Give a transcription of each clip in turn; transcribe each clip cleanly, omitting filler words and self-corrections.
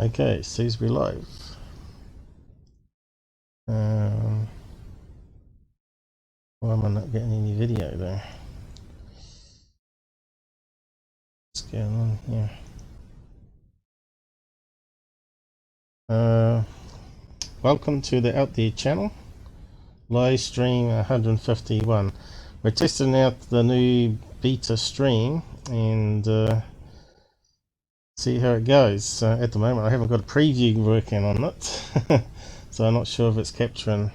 Okay, seems to be live. Why am I not getting any video there? What's going on here? Welcome to the Out There channel, live stream 151. We're testing out the new beta stream and see how it goes. At the moment I haven't got a preview working on it, so I'm not sure if it's capturing.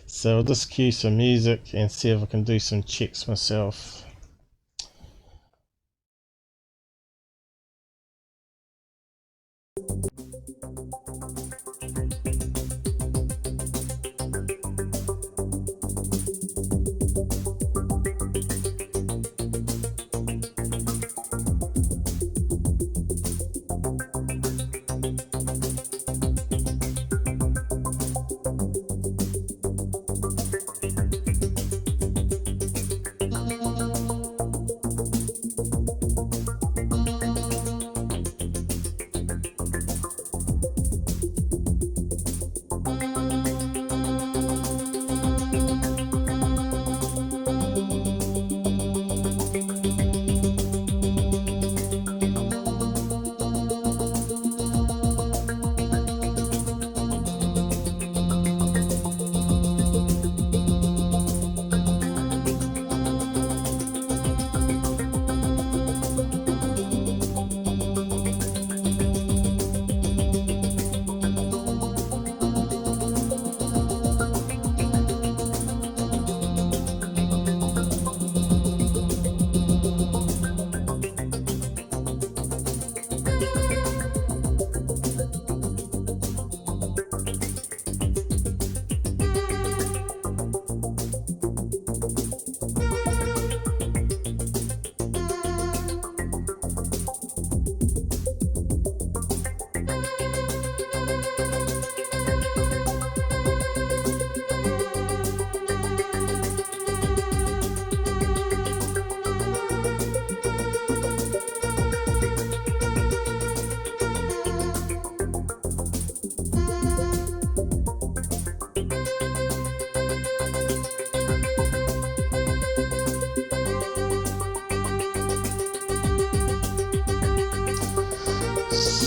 So I'll just cue some music and see if I can do some checks myself.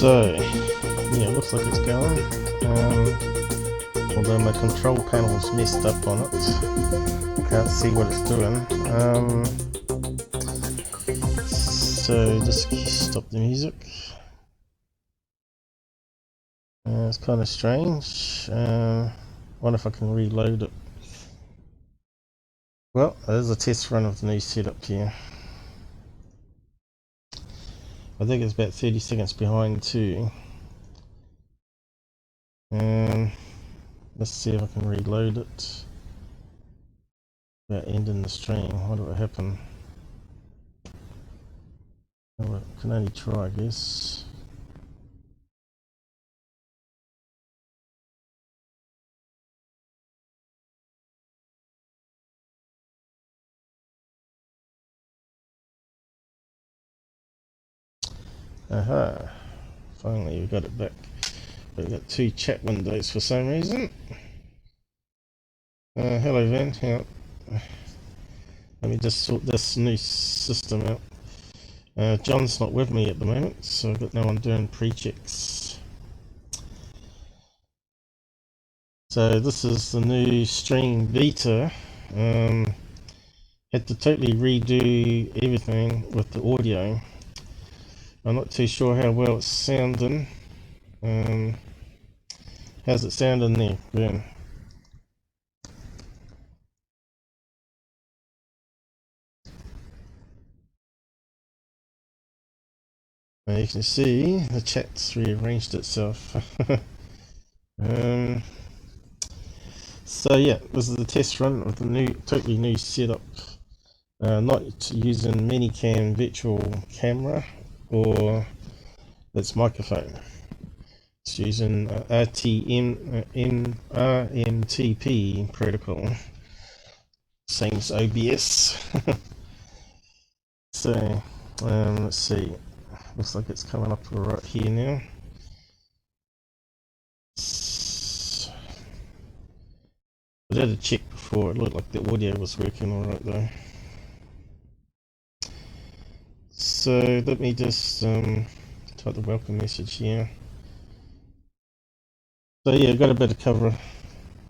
So, yeah, it looks like it's going, although my control panel's messed up on it, can't see what it's doing. So just stop the music. It's kind of strange. Wonder if I can reload it. Well, there's a test run of the new setup here. I think it's about 30 seconds behind too. Let's see if I can reload it without ending the stream. What will happen? Oh, I can only try, I guess. Aha, finally we got it back. We've got two chat windows for some reason. Hello Van, hang on. Let me just sort this new system out. John's not with me at the moment, so I've got no one doing pre-checks. So this is the new stream beta. Had to totally redo everything with the audio. I'm not too sure how well it's sounding. How's it sounding there, Ben? You can see the chat's rearranged itself. So yeah, this is the test run of the totally new setup. Not using Minicam virtual camera or its microphone. It's using RMTP protocol, same as OBS. So let's see, looks like it's coming up right here now. I did a check before, it looked like the audio was working alright though. So let me just type the welcome message here. So yeah, got a bit of cover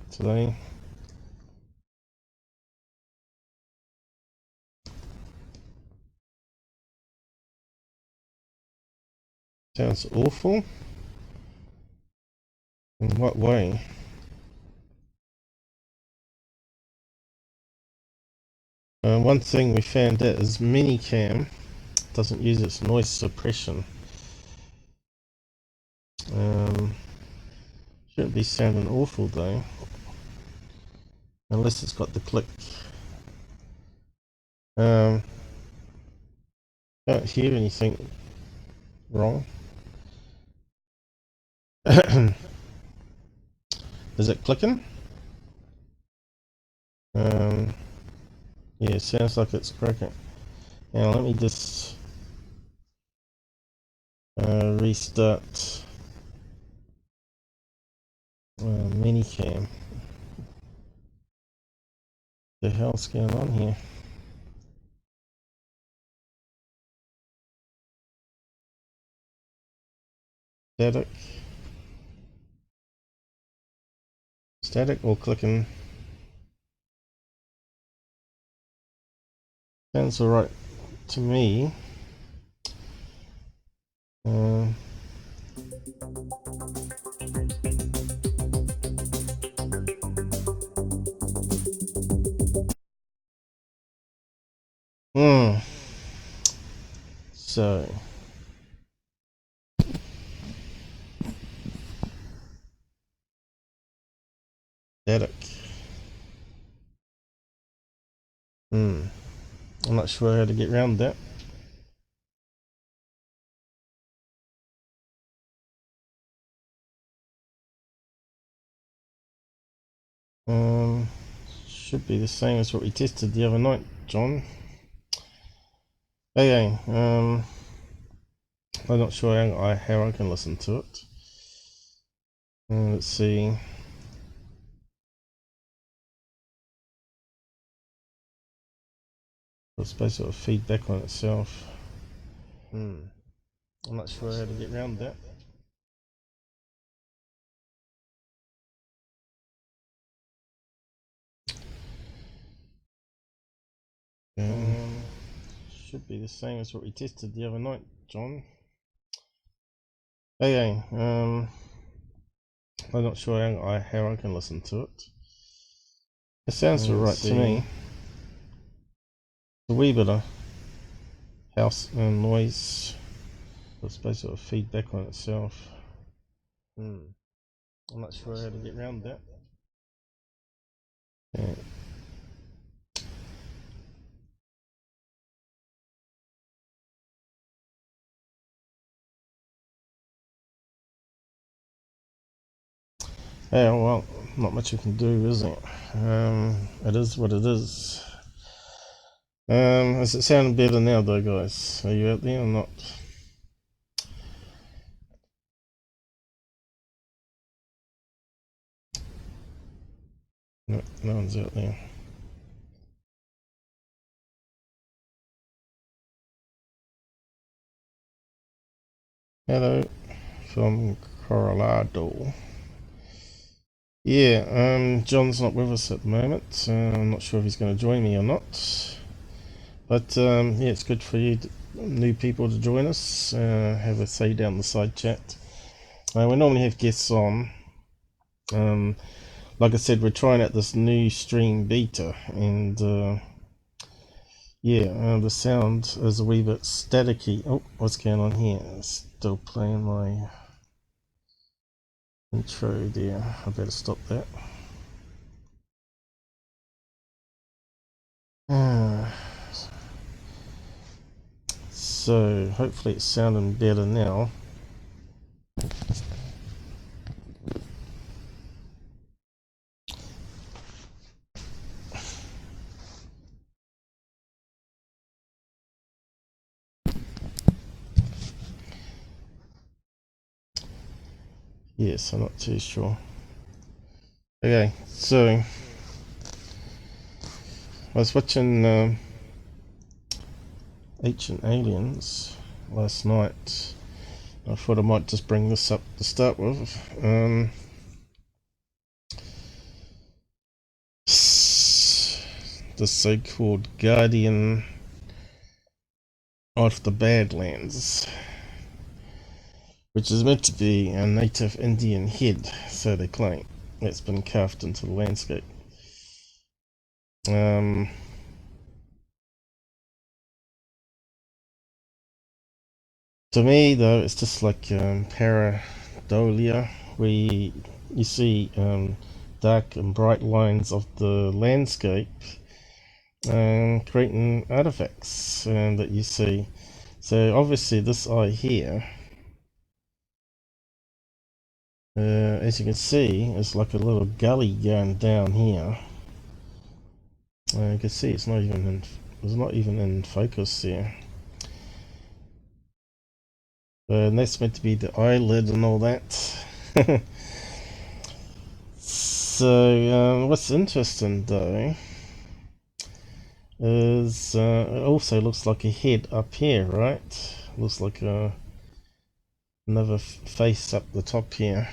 today. Sounds awful. In what way? One thing we found out is Minicam doesn't use its noise suppression. Shouldn't be sounding awful though, unless it's got the click. Can't hear anything wrong. Is it clicking? Yeah, sounds like it's cracking. Now let me just restart Minicam. The hell's going on here? Static. Static or clicking? Sounds alright to me. So static. I'm not sure how to get around that. Should be the same as what we tested the other night, John. Okay, I'm not sure how I can listen to it. Let's see. It's supposed to have feedback on itself. I'm not sure how to get around that. Should be the same as what we tested the other night, John. Okay, I'm not sure how I can listen to it. It sounds alright to me. A wee bit of house noise. It's supposed to have feedback on itself. I'm not sure how to get around that. Yeah. Yeah, well, not much you can do, is it? It is what it is. Is it sounding better now though, guys? Are you out there or not? No, no one's out there. Hello from Colorado. Yeah, John's not with us at the moment. I'm not sure if he's going to join me or not. But yeah, it's good for you new people to join us. Have a say down the side chat. We normally have guests on. Like I said, we're trying out this new stream beta, and yeah, the sound is a wee bit staticky. Oh, what's going on here? Still playing my intro there. I better stop that. So hopefully it's sounding better now. Yes, I'm not too sure. Okay, so I was watching Ancient Aliens last night. I thought I might just bring this up to start with. The so-called Guardian of the Badlands, which is meant to be a native Indian head, so they claim, that's been carved into the landscape. To me, though, it's just like pareidolia, where you see dark and bright lines of the landscape creating artifacts that you see. So obviously this eye here, as you can see, is like a little gully going down here. You can see it's not even in focus there. And that's meant to be the eyelid and all that. So what's interesting though is it also looks like a head up here, right? Looks like another face up the top here.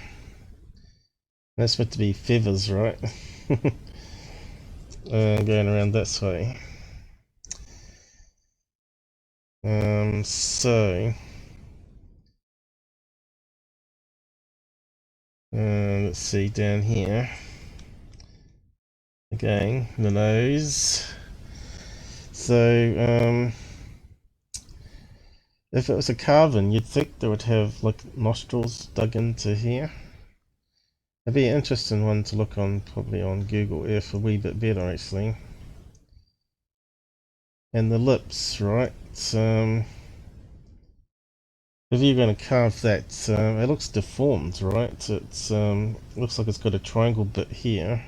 That's meant to be feathers, right? Going around this way. So let's see down here. Again, the nose. So if it was a carving, you'd think they would have like nostrils dug into here. It'd be an interesting one to look on, probably on Google Earth a wee bit better actually. And the lips, right? If you're going to carve that, it looks deformed, right? It's looks like it's got a triangle bit here.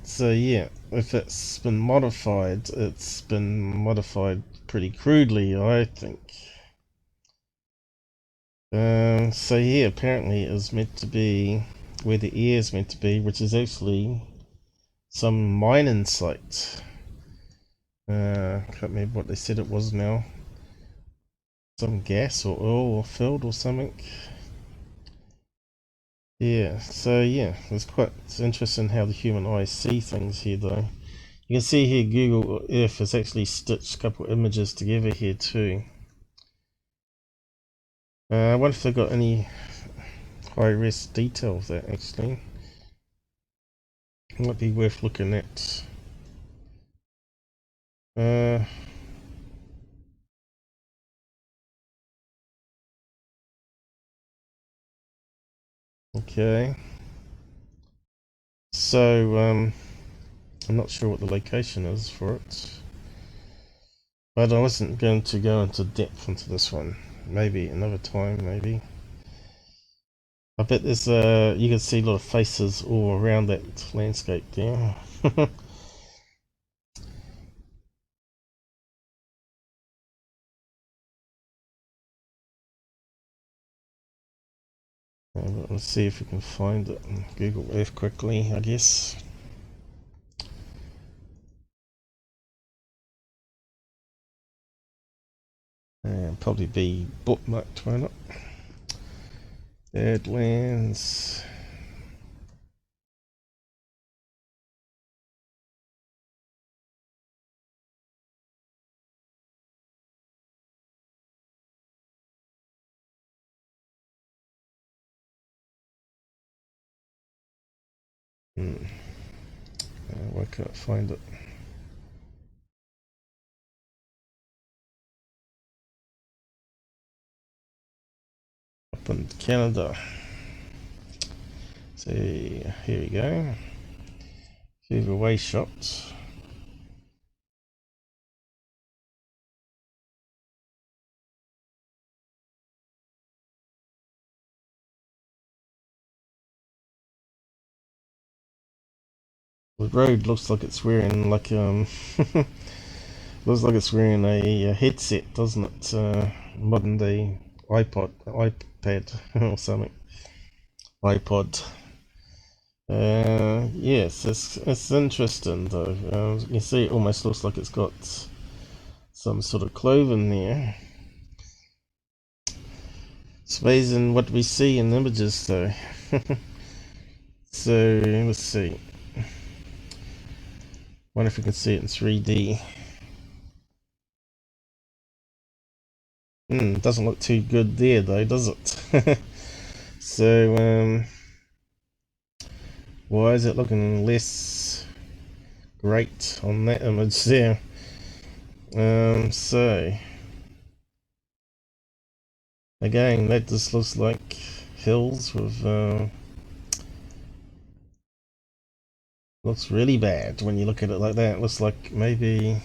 So yeah, if it's been modified, it's been modified pretty crudely, I think. So yeah, apparently it was meant to be where the ear is meant to be, which is actually some mining site. Can't remember what they said it was now. Some gas or oil or field or something. Yeah, so yeah, it's interesting how the human eye see things here though. You can see here Google Earth has actually stitched a couple images together here too. I wonder if they've got any high-res detail of that actually. Might be worth looking at. Okay. So, I'm not sure what the location is for it. But I wasn't going to go into depth into this one. Maybe another time, maybe. I bet there's you can see a lot of faces all around that landscape there. Let's see if we can find it on Google Earth quickly, I guess. And probably be bookmarked, won't it? Badlands. Why can't I find it? Up in Canada. So here we go. Few away shots. The road looks like it's wearing like looks like it's wearing a headset, doesn't it? Modern day iPad or something. iPod. Yes, it's interesting though. You can see it almost looks like it's got some sort of clothing there. It's amazing what we see in images though. So let's see. Wonder if we can see it in 3D. Doesn't look too good there though, does it? So why is it looking less great on that image there? So again, that just looks like hills with looks really bad when you look at it like that. It looks like maybe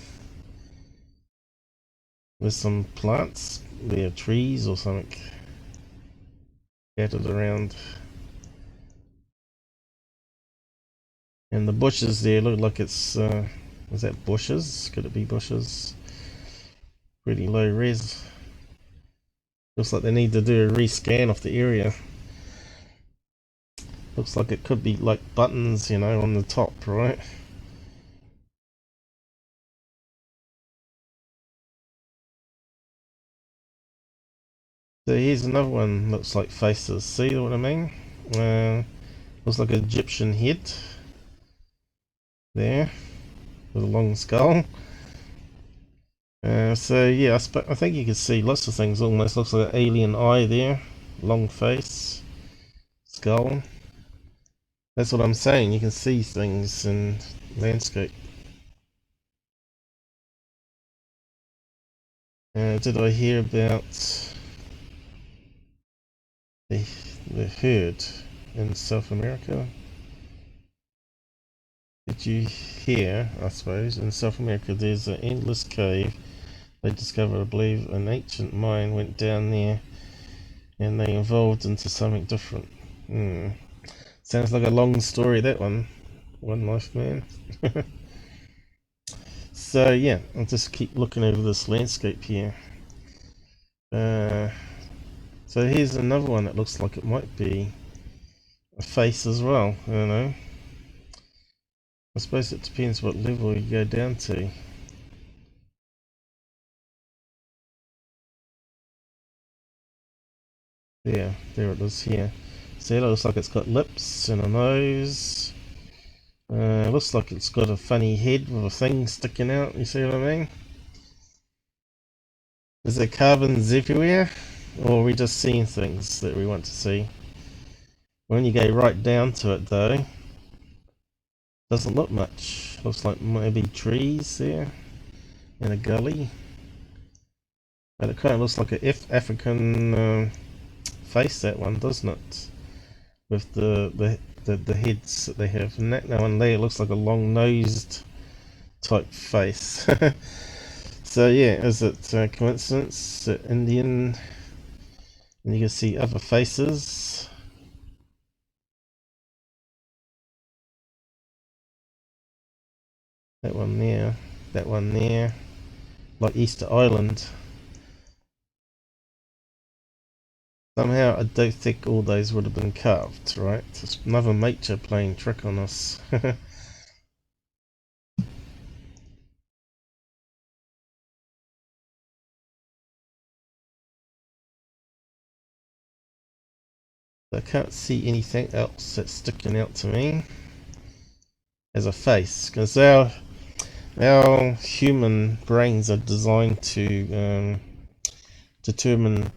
there's some plants there, trees or something scattered around. And the bushes there look like it's is that bushes? Could it be bushes? Pretty low res. Looks like they need to do a rescan of the area. Looks like it could be like buttons, you know, on the top, right? So here's another one, looks like faces. See what I mean? Looks like an Egyptian head there with a long skull. So yeah, I think you can see lots of things. Almost looks like an alien eye there, long face, skull. That's what I'm saying. You can see things in landscape. Did I hear about the, the herd in South America? Did you hear, I suppose, in South America there's an endless cave. They discovered, I believe, an ancient mine went down there and they evolved into something different. Sounds like a long story, that one. One life, man. So, yeah, I'll just keep looking over this landscape here. Uh, so, here's another one that looks like it might be a face as well. I don't know. I suppose it depends what level you go down to. Yeah, there it is here. See, it looks like it's got lips and a nose. Looks like it's got a funny head with a thing sticking out. You see what I mean? Is there carbons everywhere? Or are we just seeing things that we want to see? When you go right down to it though, doesn't look much. Looks like maybe trees there in a gully. But it kind of looks like a African face, that one, doesn't it? With the heads that they have. And that one there looks like a long-nosed type face. So yeah, is it coincidence? Indian, and you can see other faces. That one there, that one there, like Easter Island. Somehow I don't think all those would have been carved, right? It's Mother Nature playing trick on us. I can't see anything else that's sticking out to me as a face, because our human brains are designed to determine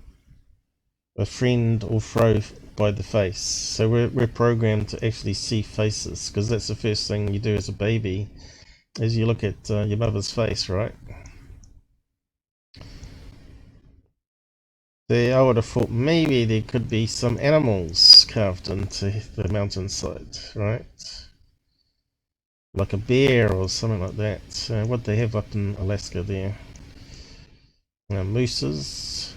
a friend or foe by the face. So we're programmed to actually see faces, because that's the first thing you do as a baby, is you look at your mother's face, right? I would have thought maybe there could be some animals carved into the mountainside, right? Like a bear or something like that. What they have up in Alaska there. Mooses,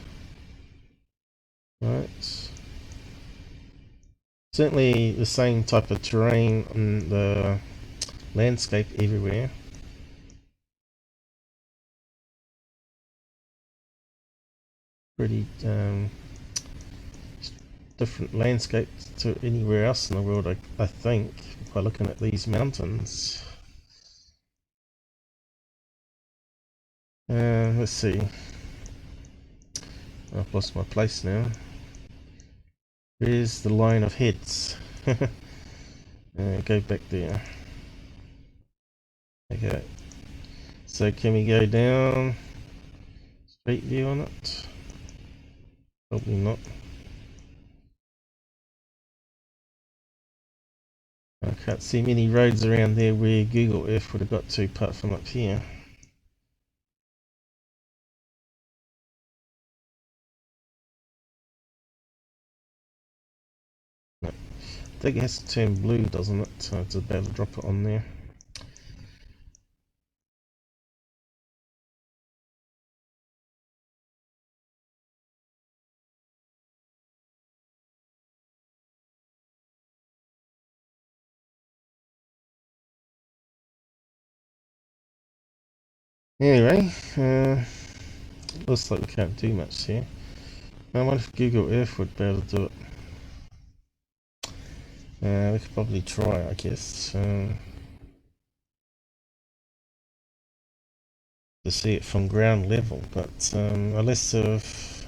right? Certainly the same type of terrain in the landscape everywhere. Pretty different landscapes to anywhere else in the world, I think, by looking at these mountains. Let's see. I've lost my place now. Where's the line of heads? Go back there. Okay. So can we go down? Street view on it? Probably not. I can't see many roads around there where Google Earth would have got to apart from up here. No. I think it has to turn blue, doesn't it? To be able to drop it on there. Anyway, looks like we can't do much here. I wonder if Google Earth would be able to do it. We could probably try, I guess, to see it from ground level, but unless they've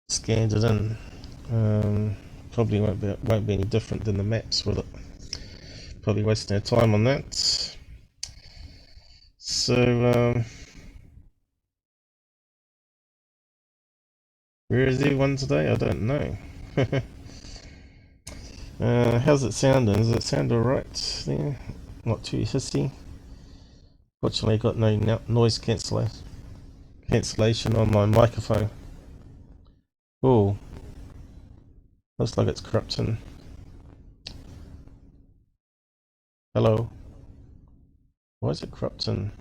scanned it in, probably won't be any different than the maps, will it? Probably wasting our time on that. So, where is everyone today? I don't know. How's it sounding? Does it sound alright there? Not too hissy? Fortunately, I got no noise cancellation on my microphone. Oh, looks like it's corrupting. Hello. Why is it corrupting?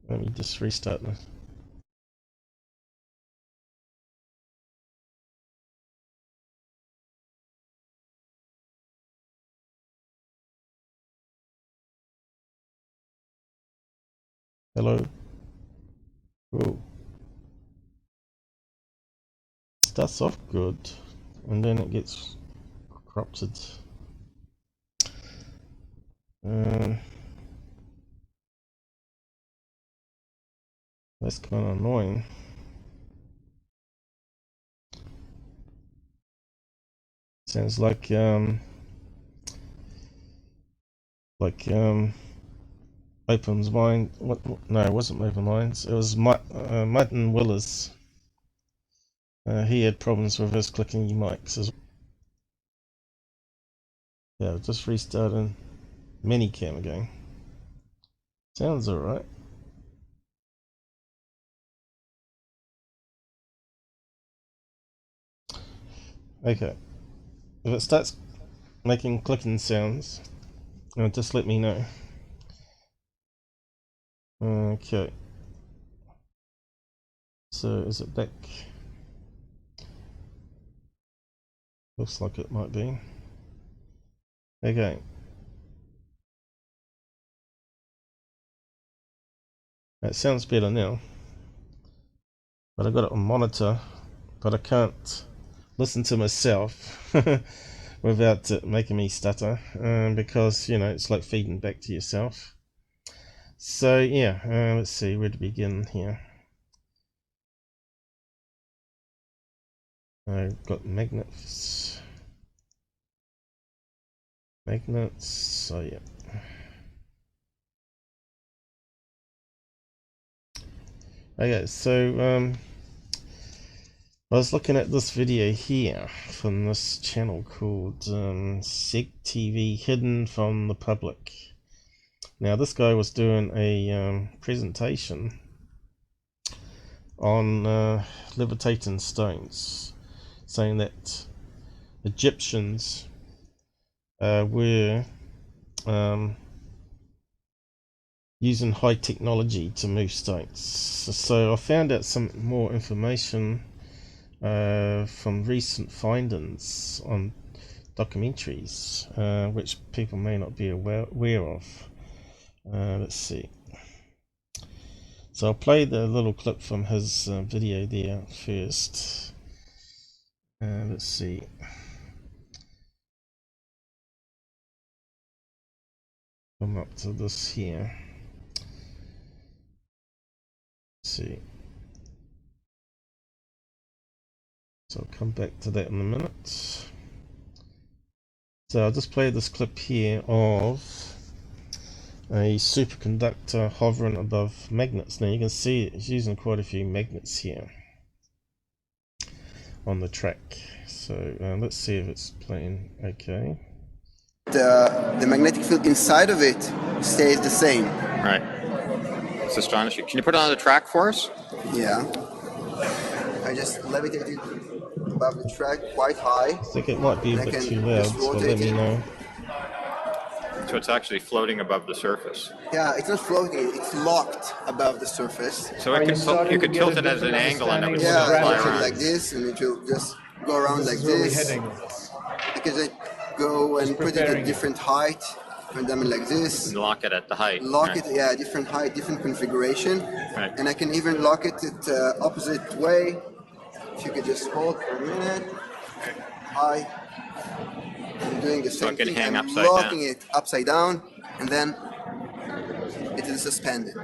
Let me just restart this. Hello. Oh, starts off good, and then it gets corrupted. That's kind of annoying. Sounds like Open's mind. What? No, it wasn't Open Minds. It was Martin Willis. He had problems with his clicking mics as well. Yeah, just restarting Minicam again. Sounds alright. Okay. If it starts making clicking sounds, just let me know. Okay. So is it back? Looks like it might be. Okay. It sounds better now. But I got it on monitor, but I can't listen to myself without it making me stutter, because it's like feeding back to yourself. So yeah, let's see where to begin here. I've got magnets. So yeah. Okay, so I was looking at this video here from this channel called Seg TV Hidden from the Public. Now this guy was doing a presentation on levitating stones, saying that Egyptians were using high technology to move stones. So I found out some more information from recent findings on documentaries, which people may not be aware of. Let's see. So I'll play the little clip from his video there first. Let's see. Come up to this here. Let's see. So I'll come back to that in a minute. So I'll just play this clip here of a superconductor hovering above magnets. Now you can see it's using quite a few magnets here on the track. So let's see if it's playing okay. The magnetic field inside of it stays the same. Right. It's astonishing. Can you put it on the track for us? Yeah. I just levitated above the track quite high. I think it might be a bit too loud, so let me know. So it's actually floating above the surface. Yeah, it's not floating, it's locked above the surface. So it you could tilt it at an angle and it would still Yeah, fly I around. like this, and it will just go around like this. Because I go and put it at different height, put them like this. And lock it at the height. Lock right. it, yeah, different height, different configuration. Right. And I can even lock it at opposite way. If you could just hold for a minute. Hi. I'm doing the same can thing. hang I'm upside locking down. it upside down, and then it is suspended.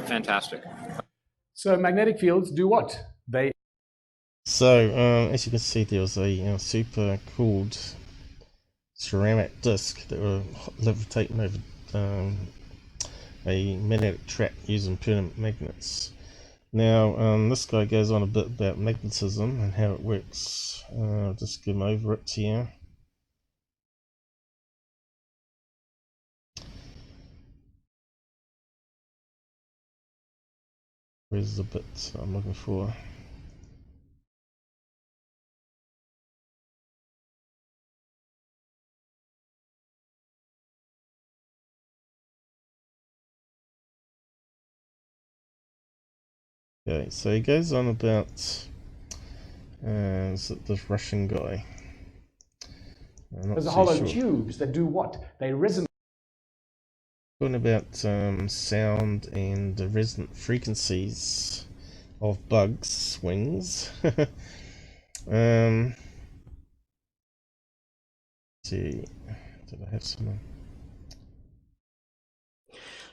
Fantastic. So magnetic fields do what? They So as you can see, there was a super cooled ceramic disc that were levitating over a magnetic track using permanent magnets. Now this guy goes on a bit about magnetism and how it works. I'll just skim over it here. Where's the bit I'm looking for? Okay, so he goes on about this Russian guy. there's hollow tubes that do what? They resonate. Talking about sound and the resonant frequencies of bugs' wings. Let's see, did I have some?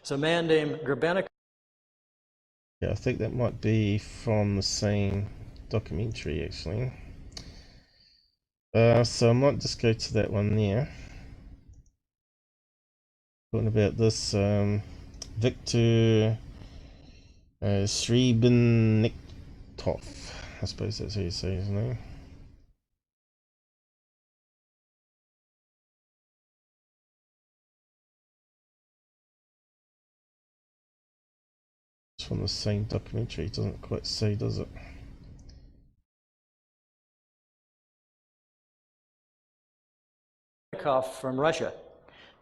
So a man named Grabenikov. Yeah, I think that might be from the same documentary actually. So I might just go to that one there. Talking about this Victor Srebrenikov. I suppose that's how you say his name. It's from the same documentary. It doesn't quite say, does it? From Russia.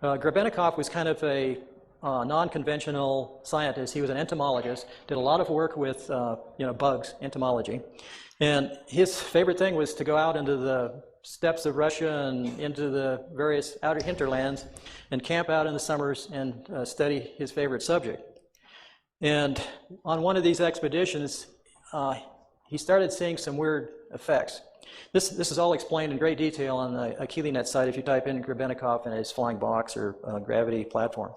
Grabenikov was kind of a non-conventional scientist. He was an entomologist, did a lot of work with bugs, entomology. And his favorite thing was to go out into the steppes of Russia and into the various outer hinterlands and camp out in the summers and study his favorite subject. And on one of these expeditions, he started seeing some weird effects. This is all explained in great detail on the AchilleNet site if you type in Grabenikov and his flying box or gravity platform.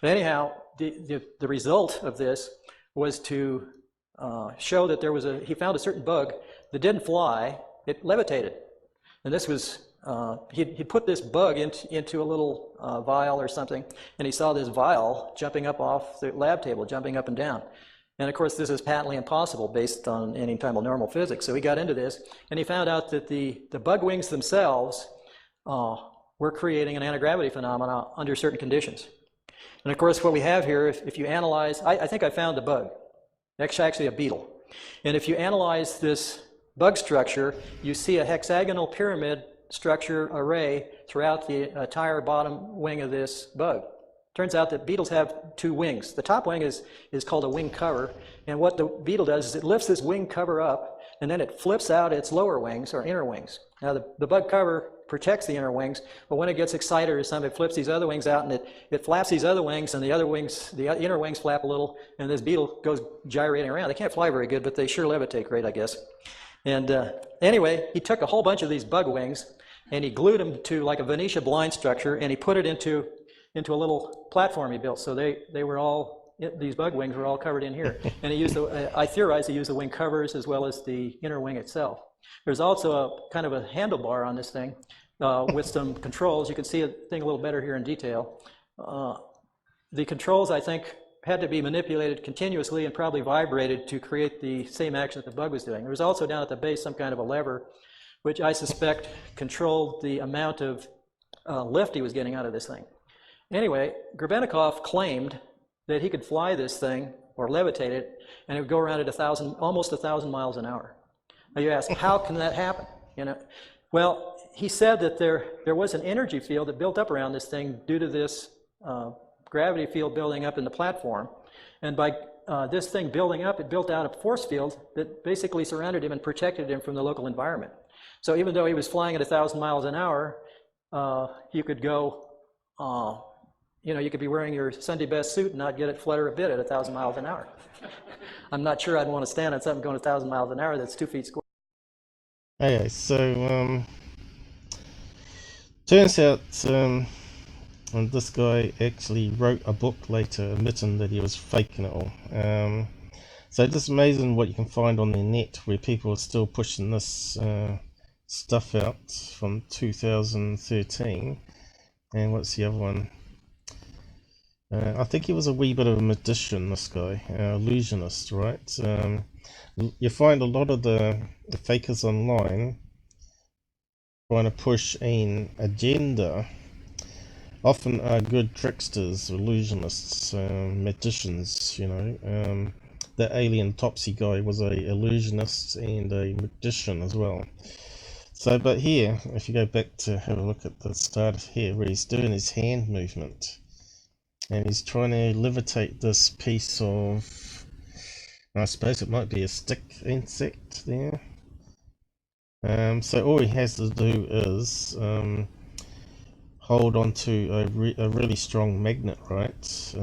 But anyhow, the result of this was to show that he found a certain bug that didn't fly, it levitated. And this was, he put this bug into a little vial or something, and he saw this vial jumping up off the lab table, jumping up and down. And of course, this is patently impossible based on any type of normal physics. So he got into this, and he found out that the bug wings themselves were creating an anti-gravity phenomena under certain conditions. And of course, what we have here, if you analyze, I think I found the bug. It's actually a beetle. And if you analyze this bug structure, you see a hexagonal pyramid structure array throughout the entire bottom wing of this bug. Turns out that beetles have two wings. The top wing is called a wing cover, and what the beetle does is it lifts this wing cover up, and then it flips out its lower wings, or inner wings. Now the bug cover protects the inner wings, but when it gets excited or something, it flips these other wings out, and it flaps these other wings, and the inner wings flap a little, and this beetle goes gyrating around. They can't fly very good, but they sure levitate great, I guess. And anyway, he took a whole bunch of these bug wings and he glued them to like a Venetia blind structure, and he put it into a little platform he built. So they were all, these bug wings were all covered in here. And he used I theorize he used the wing covers as well as the inner wing itself. There's also a kind of a handlebar on this thing with some controls. You can see the thing a little better here in detail. The controls, I think, had to be manipulated continuously and probably vibrated to create the same action that the bug was doing. There was also down at the base some kind of a lever, which I suspect controlled the amount of lift he was getting out of this thing. Anyway, Grebennikov claimed that he could fly this thing or levitate it, and it would go around at almost 1,000 miles an hour. Now you ask, how can that happen? You know, well, he said that there was an energy field that built up around this thing due to this gravity field building up in the platform, and by this thing building up, it built out a force field that basically surrounded him and protected him from the local environment. So even though he was flying at 1,000 miles an hour, you could go, you know, you could be wearing your Sunday best suit and not get it flutter a bit at 1,000 miles an hour. I'm not sure I'd want to stand on something going 1,000 miles an hour that's 2 feet square. Okay, so turns out and this guy actually wrote a book later admitting that he was faking it all. So it's just amazing what you can find on the net where people are still pushing this stuff out from 2013. And what's the other one? I think he was a wee bit of a magician, this guy, illusionist, right? You find a lot of the fakers online trying to push an agenda. Often are good tricksters, illusionists, magicians, you know. The alien Topsy guy was a illusionist and a magician as well. So, but here, if you go back to have a look at the start here, where he's doing his hand movement, and he's trying to levitate this piece of, I suppose it might be a stick insect there. So all he has to do is hold on to a really strong magnet, right?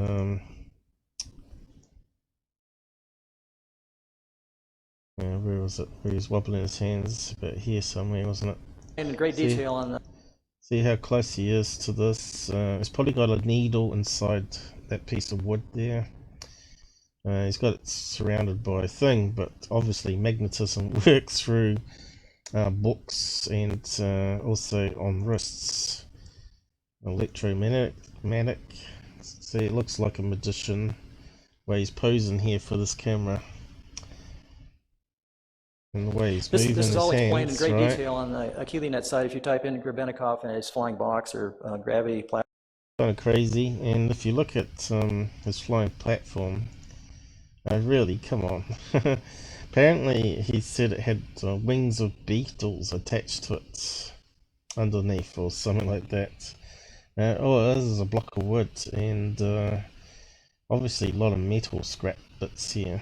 Where was it? Where he's wobbling his hands? About here somewhere, wasn't it? And in great detail on that. See how close he is to this. It's probably got a needle inside that piece of wood there. He's got it surrounded by a thing, but obviously magnetism works through books and also on wrists. Electromagnetic. See, it looks like a magician where he's posing here for this camera. And the way he's moving his hands. This is all explained in great detail on the AkiliNet site if you type in Grebennikov and his flying box or gravity platform. Kind of crazy, and if you look at his flying platform, really, come on. Apparently he said it had wings of beetles attached to it underneath or something like that. All it is a block of wood and obviously a lot of metal scrap bits here.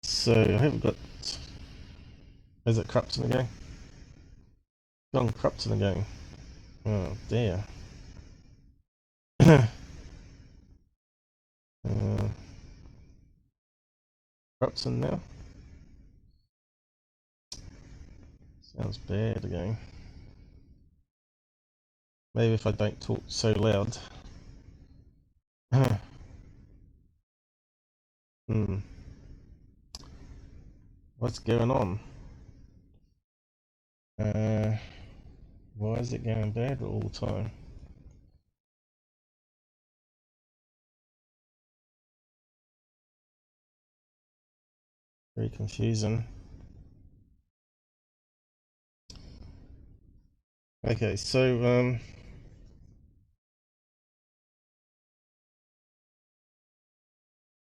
So I haven't got. Is it Crupton again? John Crupton again. Oh dear. Crupton now. Sounds bad again. Maybe if I don't talk so loud. What's going on? Why is it going bad all the time? Very confusing. Okay, so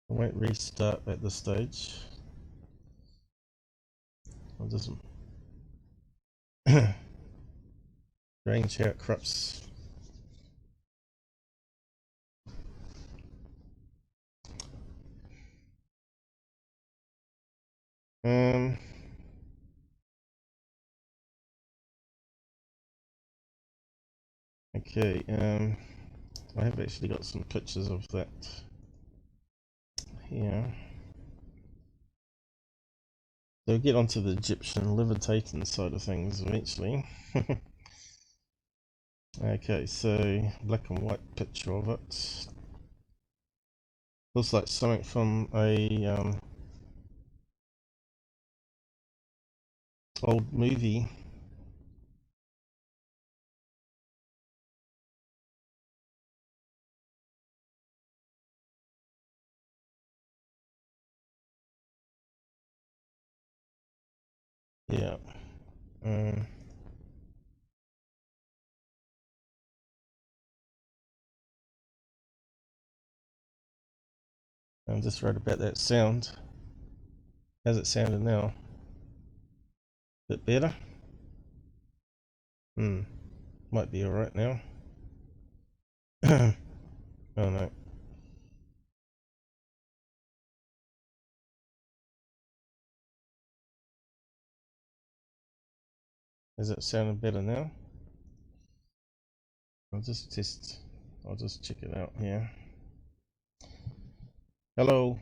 I won't restart at this stage. I'll just strange how it corrupts. Okay, I have actually got some pictures of that here. So we'll get onto the Egyptian levitating side of things eventually. Okay, so black and white picture of it. Looks like something from a old movie. Yeah. I just read about that sound. How's it sounding now? Bit better? Might be alright now. Oh no. Is it sounding better now? I'll just check it out here. Hello.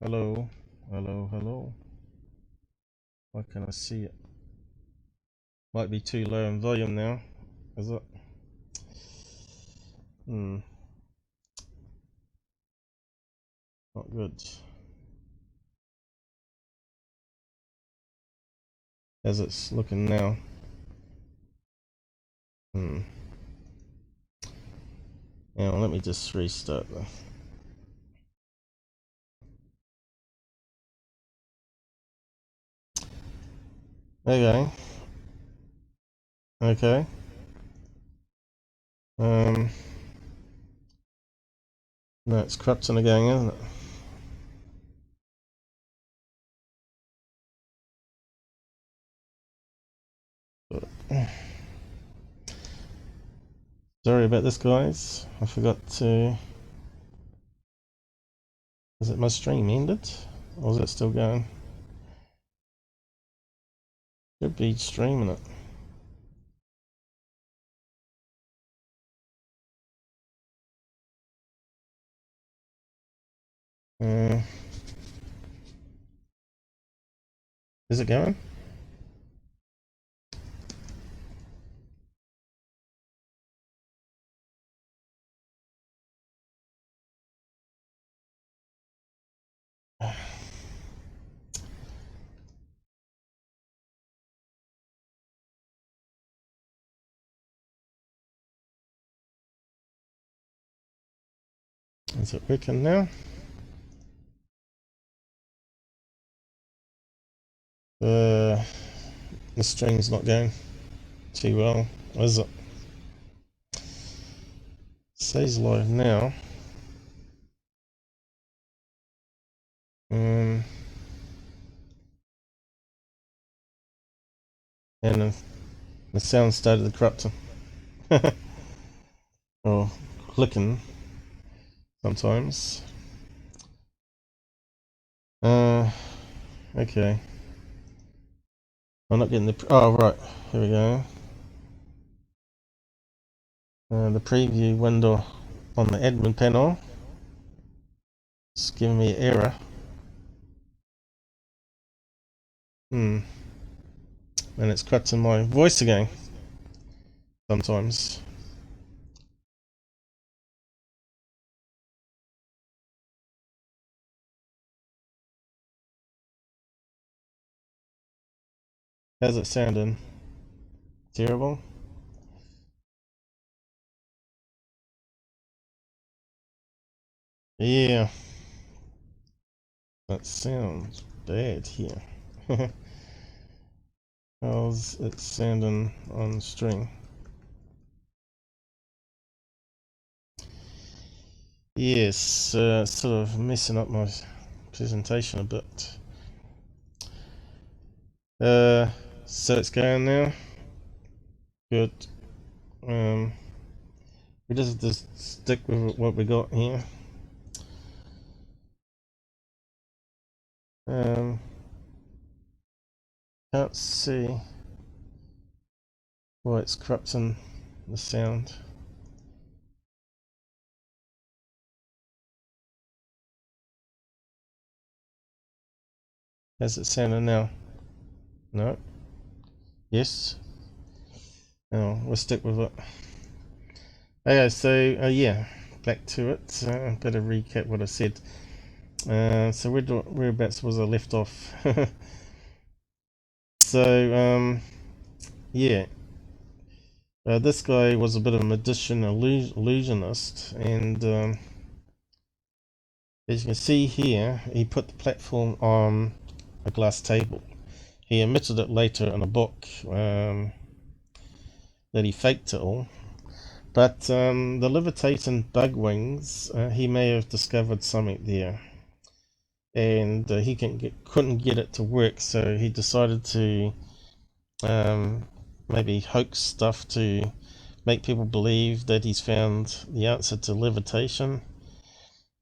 Hello. Hello, hello. Why can't I see it? Might be too low in volume now. Is it? Not good. As it's looking now. Now let me just restart that. Okay. Okay. No, it's corrupting again, isn't it? Sorry about this, guys. I forgot to... Is it my stream ended? Or is it still going? Should be streaming it. Is it going? Is it working now? The stream's not going too well, is it? Says live now. And the sound started corrupting. Or clicking sometimes. Okay. I'm not getting the... Oh, right. Here we go. The preview window on the admin panel. It's giving me an error. And it's corrupting my voice again. Sometimes. How's it sounding? Terrible? Yeah. That sounds bad here. How's it sounding on stream? Yes, sort of messing up my presentation a bit. So it's going now. Good. We just have to stick with what we got here. Can't see why it's corrupting the sound. How's it sounding now? No? Yes? Oh, we'll stick with it. Okay, so yeah, back to it. Better recap what I said. So whereabouts was I left off? So yeah, this guy was a bit of a magician, illusionist, and as you can see here, he put the platform on a glass table. He admitted it later in a book that he faked it all. But the levitating bug wings, he may have discovered something there, and he couldn't get it to work, so he decided to maybe hoax stuff to make people believe that he's found the answer to levitation.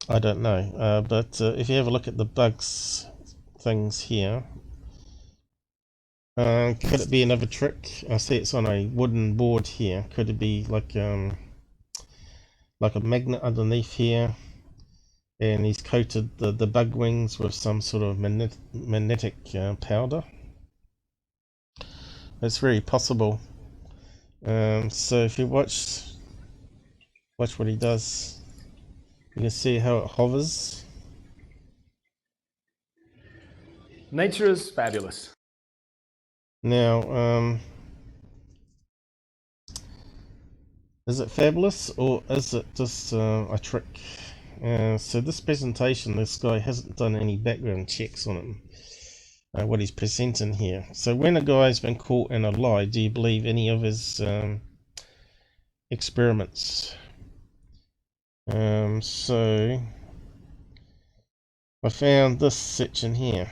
I don't know, but if you have a look at the bugs things here, could it be another trick? I see it's on a wooden board here. Could it be like a magnet underneath here, and he's coated the bug wings with some sort of magnetic powder? It's very possible. So if you watch what he does, you can see how it hovers. Nature is fabulous. Now, is it fabulous or is it just a trick? So this presentation, this guy hasn't done any background checks on him, what he's presenting here. So when a guy's been caught in a lie, do you believe any of his experiments? So I found this section here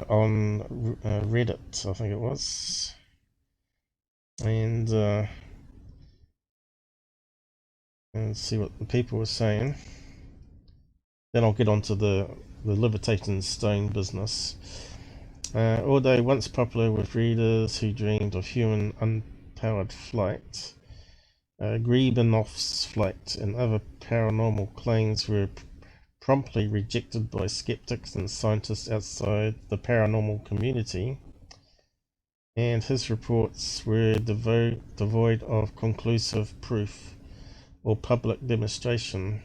on Reddit, I think it was, and see what the people were saying. Then I'll get on to the levitating stone business. Although once popular with readers who dreamed of human unpowered flight, Grebenov's flight and other paranormal claims were promptly rejected by skeptics and scientists outside the paranormal community, and his reports were devoid of conclusive proof or public demonstration.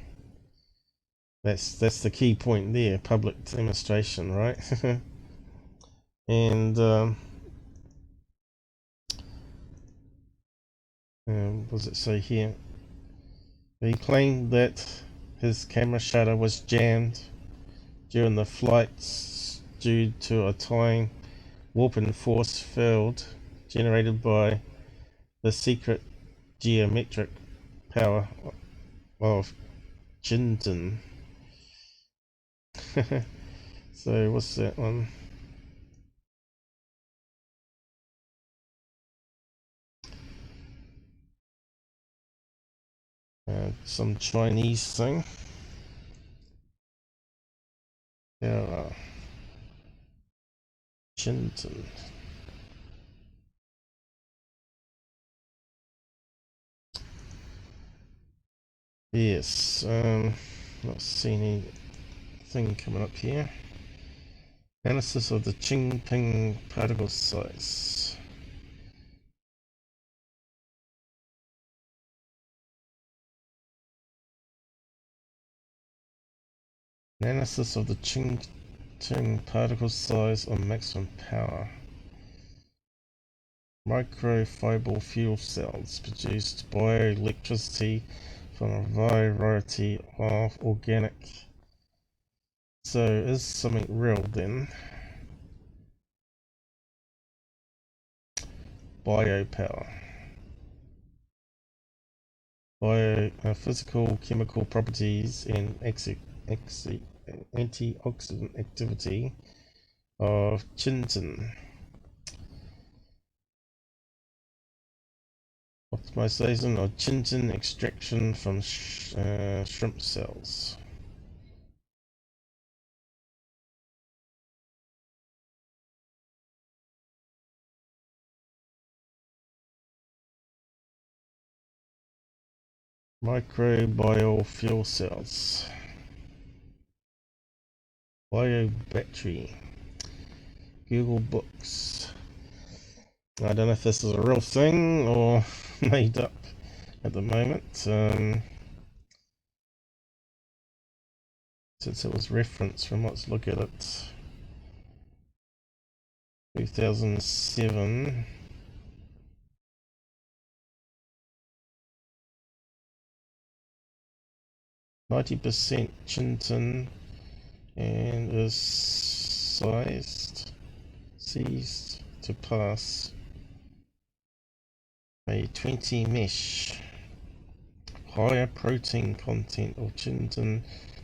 That's the key point there, public demonstration, right? And what does it say here? He claimed that his camera shutter was jammed during the flights due to a time warping force field generated by the secret geometric power of Jinjin. So what's that one? Some Chinese thing. Jinjin. Yes, not seeing anything coming up here. Analysis of the Qingping particle size. Analysis of the Qingping particle size on maximum power. Microfiber fuel cells produced bioelectricity from a variety of organic. So is something real then? Biopower. Physical, chemical properties and antioxidant activity of Chintin. Optimization of Chintin extraction from shrimp cells. Microbial fuel cells. Biobattery. Google Books. I don't know if this is a real thing or made up at the moment, since it was referenced from, let's look at it, 2007. %, Chinton, and is seized to pass a 20 mesh. Higher protein content of Chinton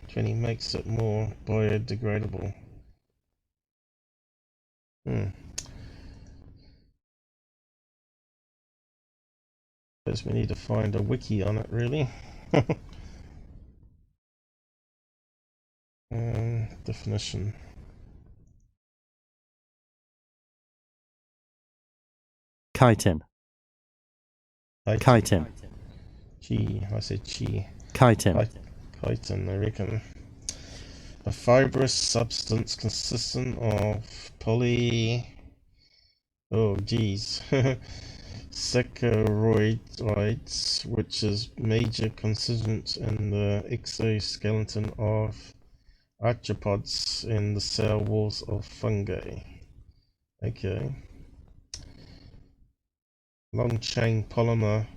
20 makes it more biodegradable. Suppose we need to find a wiki on it, really. Definition. Chitin. Chitin. Chi. I said chi. Chitin. Chitin, I reckon. A fibrous substance consistent of saccharoids, which is major constituent in the exoskeleton of arthropods and the cell walls of fungi. Okay. Long chain polymer.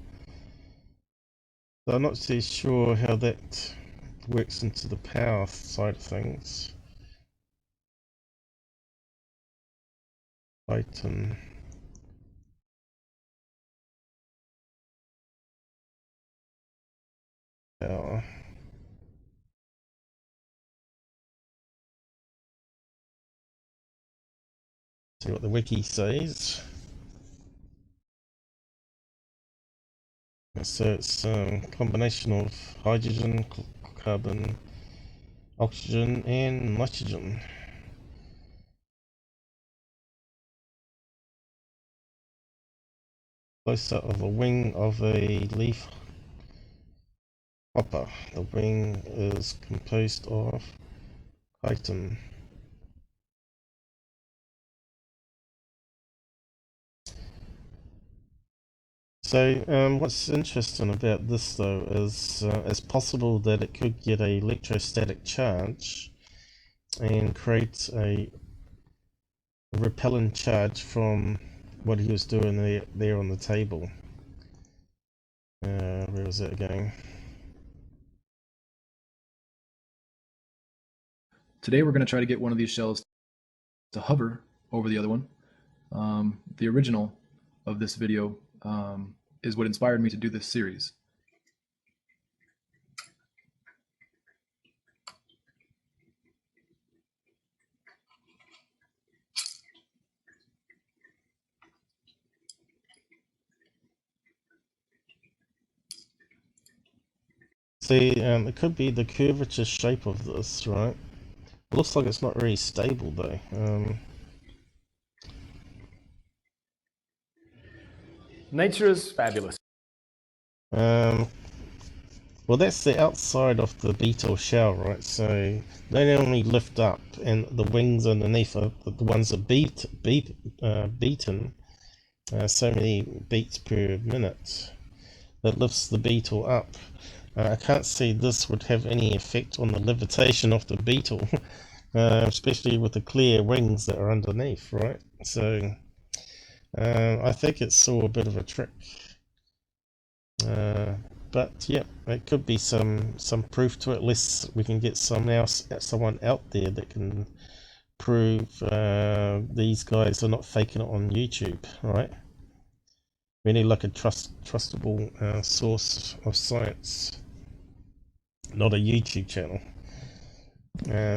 So I'm not too sure how that works into the power side of things. Titan. Power. See what the wiki says. So it's a combination of hydrogen, carbon, oxygen, and nitrogen. Close-up of the wing of a leaf hopper. The wing is composed of chitin. So what's interesting about this though is it's possible that it could get an electrostatic charge and create a repellent charge from what he was doing there on the table. Where is that going? Today we're going to try to get one of these shells to hover over the other one. The original of this video is what inspired me to do this series. See, it could be the curvature shape of this, right? It looks like it's not very stable though. Nature is fabulous. Well, that's the outside of the beetle shell, right? So they only lift up, and the wings underneath are the ones that beaten so many beats per minute that lifts the beetle up. I can't see this would have any effect on the levitation of the beetle, especially with the clear wings that are underneath, right? So I think it saw a bit of a trick. But yeah, it could be some proof to it, unless we can get someone out there that can prove these guys are not faking it on YouTube, right? We need like a trustable source of science, not a YouTube channel.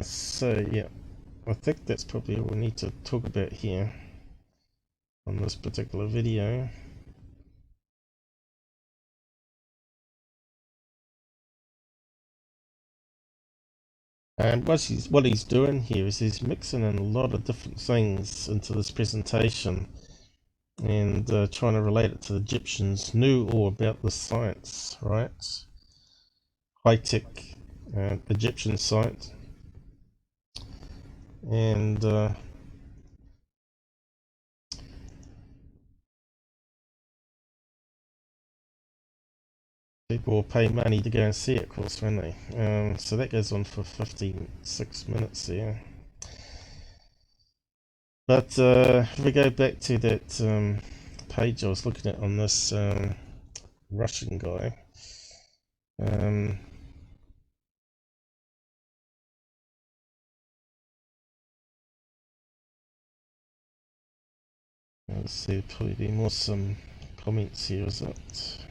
So yeah, I think that's probably all we need to talk about here on this particular video. And what he's doing here is he's mixing in a lot of different things into this presentation and trying to relate it to the Egyptians knew all about the science, right? High-tech Egyptian science. And people will pay money to go and see it, of course, won't they? So that goes on for 56 minutes there. But if we go back to that page I was looking at on this Russian guy, let's see, probably be more some comments here, is it?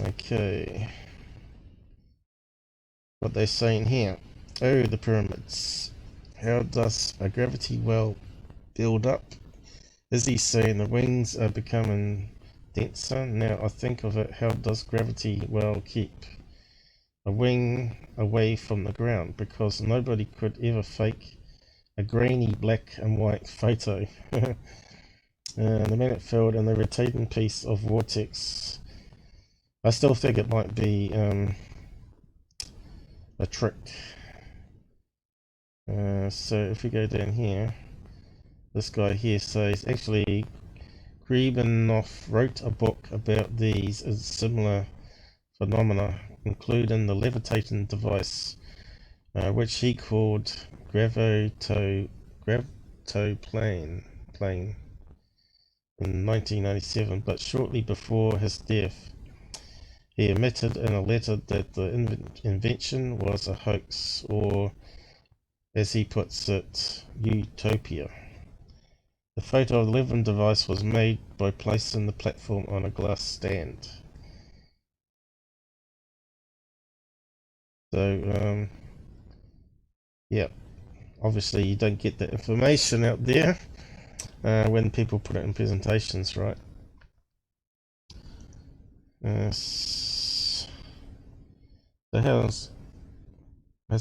Okay. What they're saying here. Oh, the pyramids. How does a gravity well build up? Is he saying the wings are becoming denser? Now I think of it, how does gravity well keep a wing away from the ground? Because nobody could ever fake a grainy black and white photo. The magnet field and the rotating piece of vortex. I still think it might be a trick. So if we go down here, this guy here says, actually Gribanoff wrote a book about these as similar phenomena, including the levitating device, which he called gravitoplane in 1997, but shortly before his death he admitted in a letter that the invention was a hoax, or as he puts it, utopia. The photo of the living device was made by placing the platform on a glass stand. So, yeah, obviously you don't get that information out there when people put it in presentations, right? So how's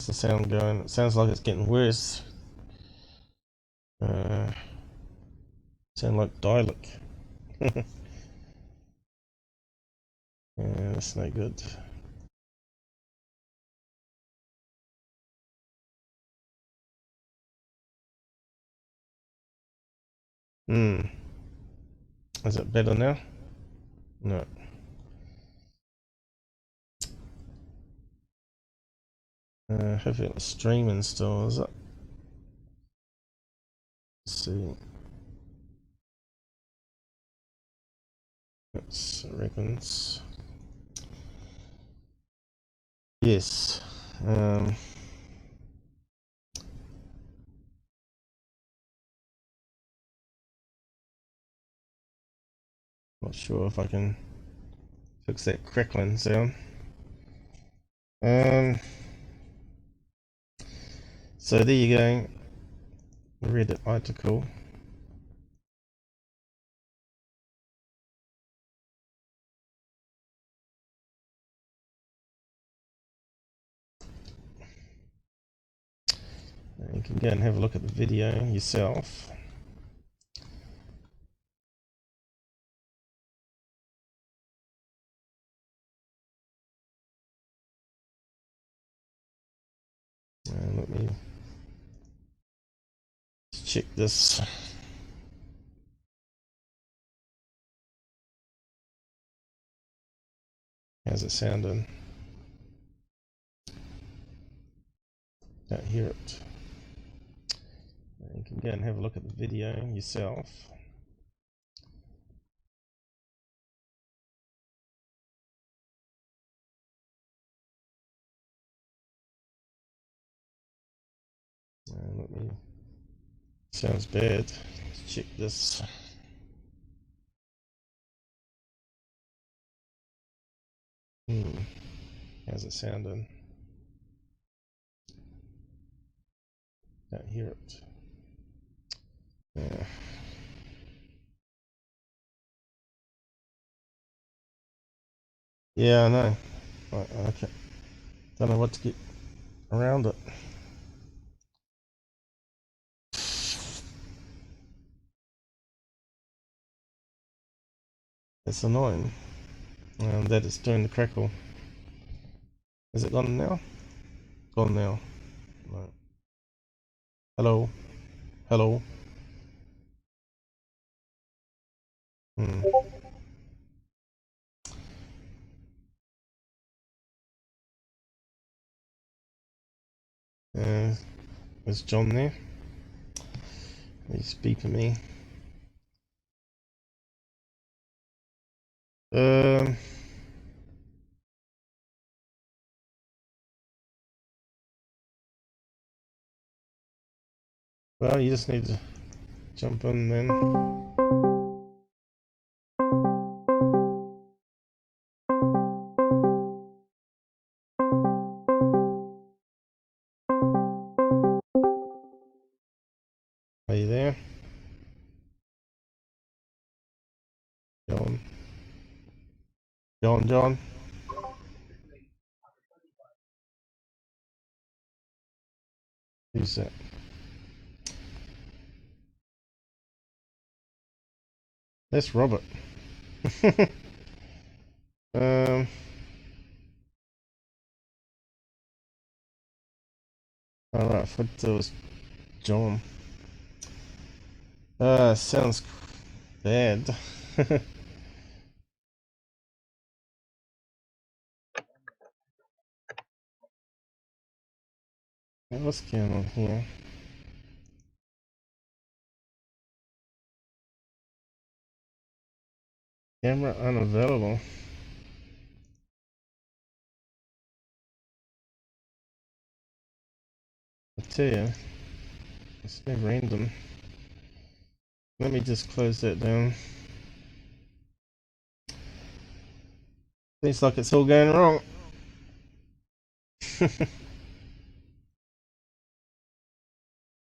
the sound going? It sounds like it's getting worse. Sound like dialect. That's no good. Is it better now? No. Hopefully it's streaming still, is it? Let's see. It's reckons. Yes. Not sure if I can fix that crackling sound. So there you go. Read the article. You can go and have a look at the video yourself. Let me check this. How's it sounding? Don't hear it. You can go and have a look at the video yourself. Let me. Sounds bad. Let's check this. How's it sounding? Don't hear it. Yeah, I know. Okay. Don't know what to get around it. It's annoying that it's doing the crackle. Is it gone now? Gone now. No. Hello? Hello? There's John there. He's beeping me. Well, you just need to jump in then. Are you there? John. John. Who's that? That's Robert. Alright, I thought it was John. Sounds bad. What's going on here? Camera unavailable. I tell you, it's so random. Let me just close that down. Seems like it's all going wrong.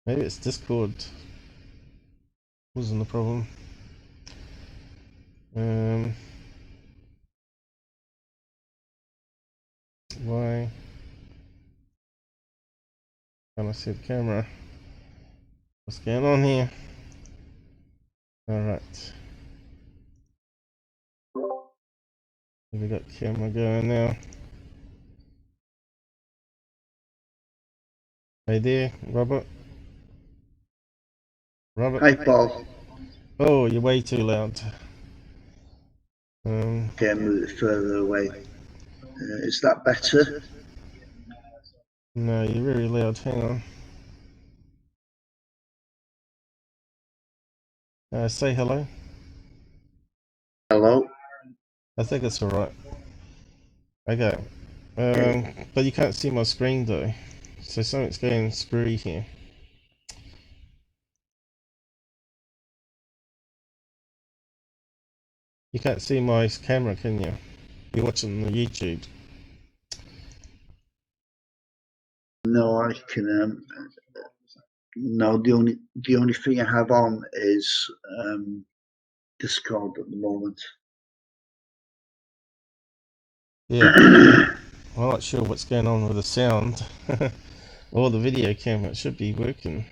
Maybe it's Discord wasn't the problem. Why can't I see the camera? What's going on here? Alright. We got camera going now. Hey there, Robert. Hi, Paul. Oh, you're way too loud. Okay, move it further away. Is that better? No, you're very loud. Hang on. Say hello. Hello? I think it's alright. Okay. But you can't see my screen though. So something's going screwy here. You can't see my camera, can you? You're watching the YouTube. No, I can. No, the only thing I have on is Discord at the moment. Yeah. I'm not sure what's going on with the sound or the video camera. It should be working.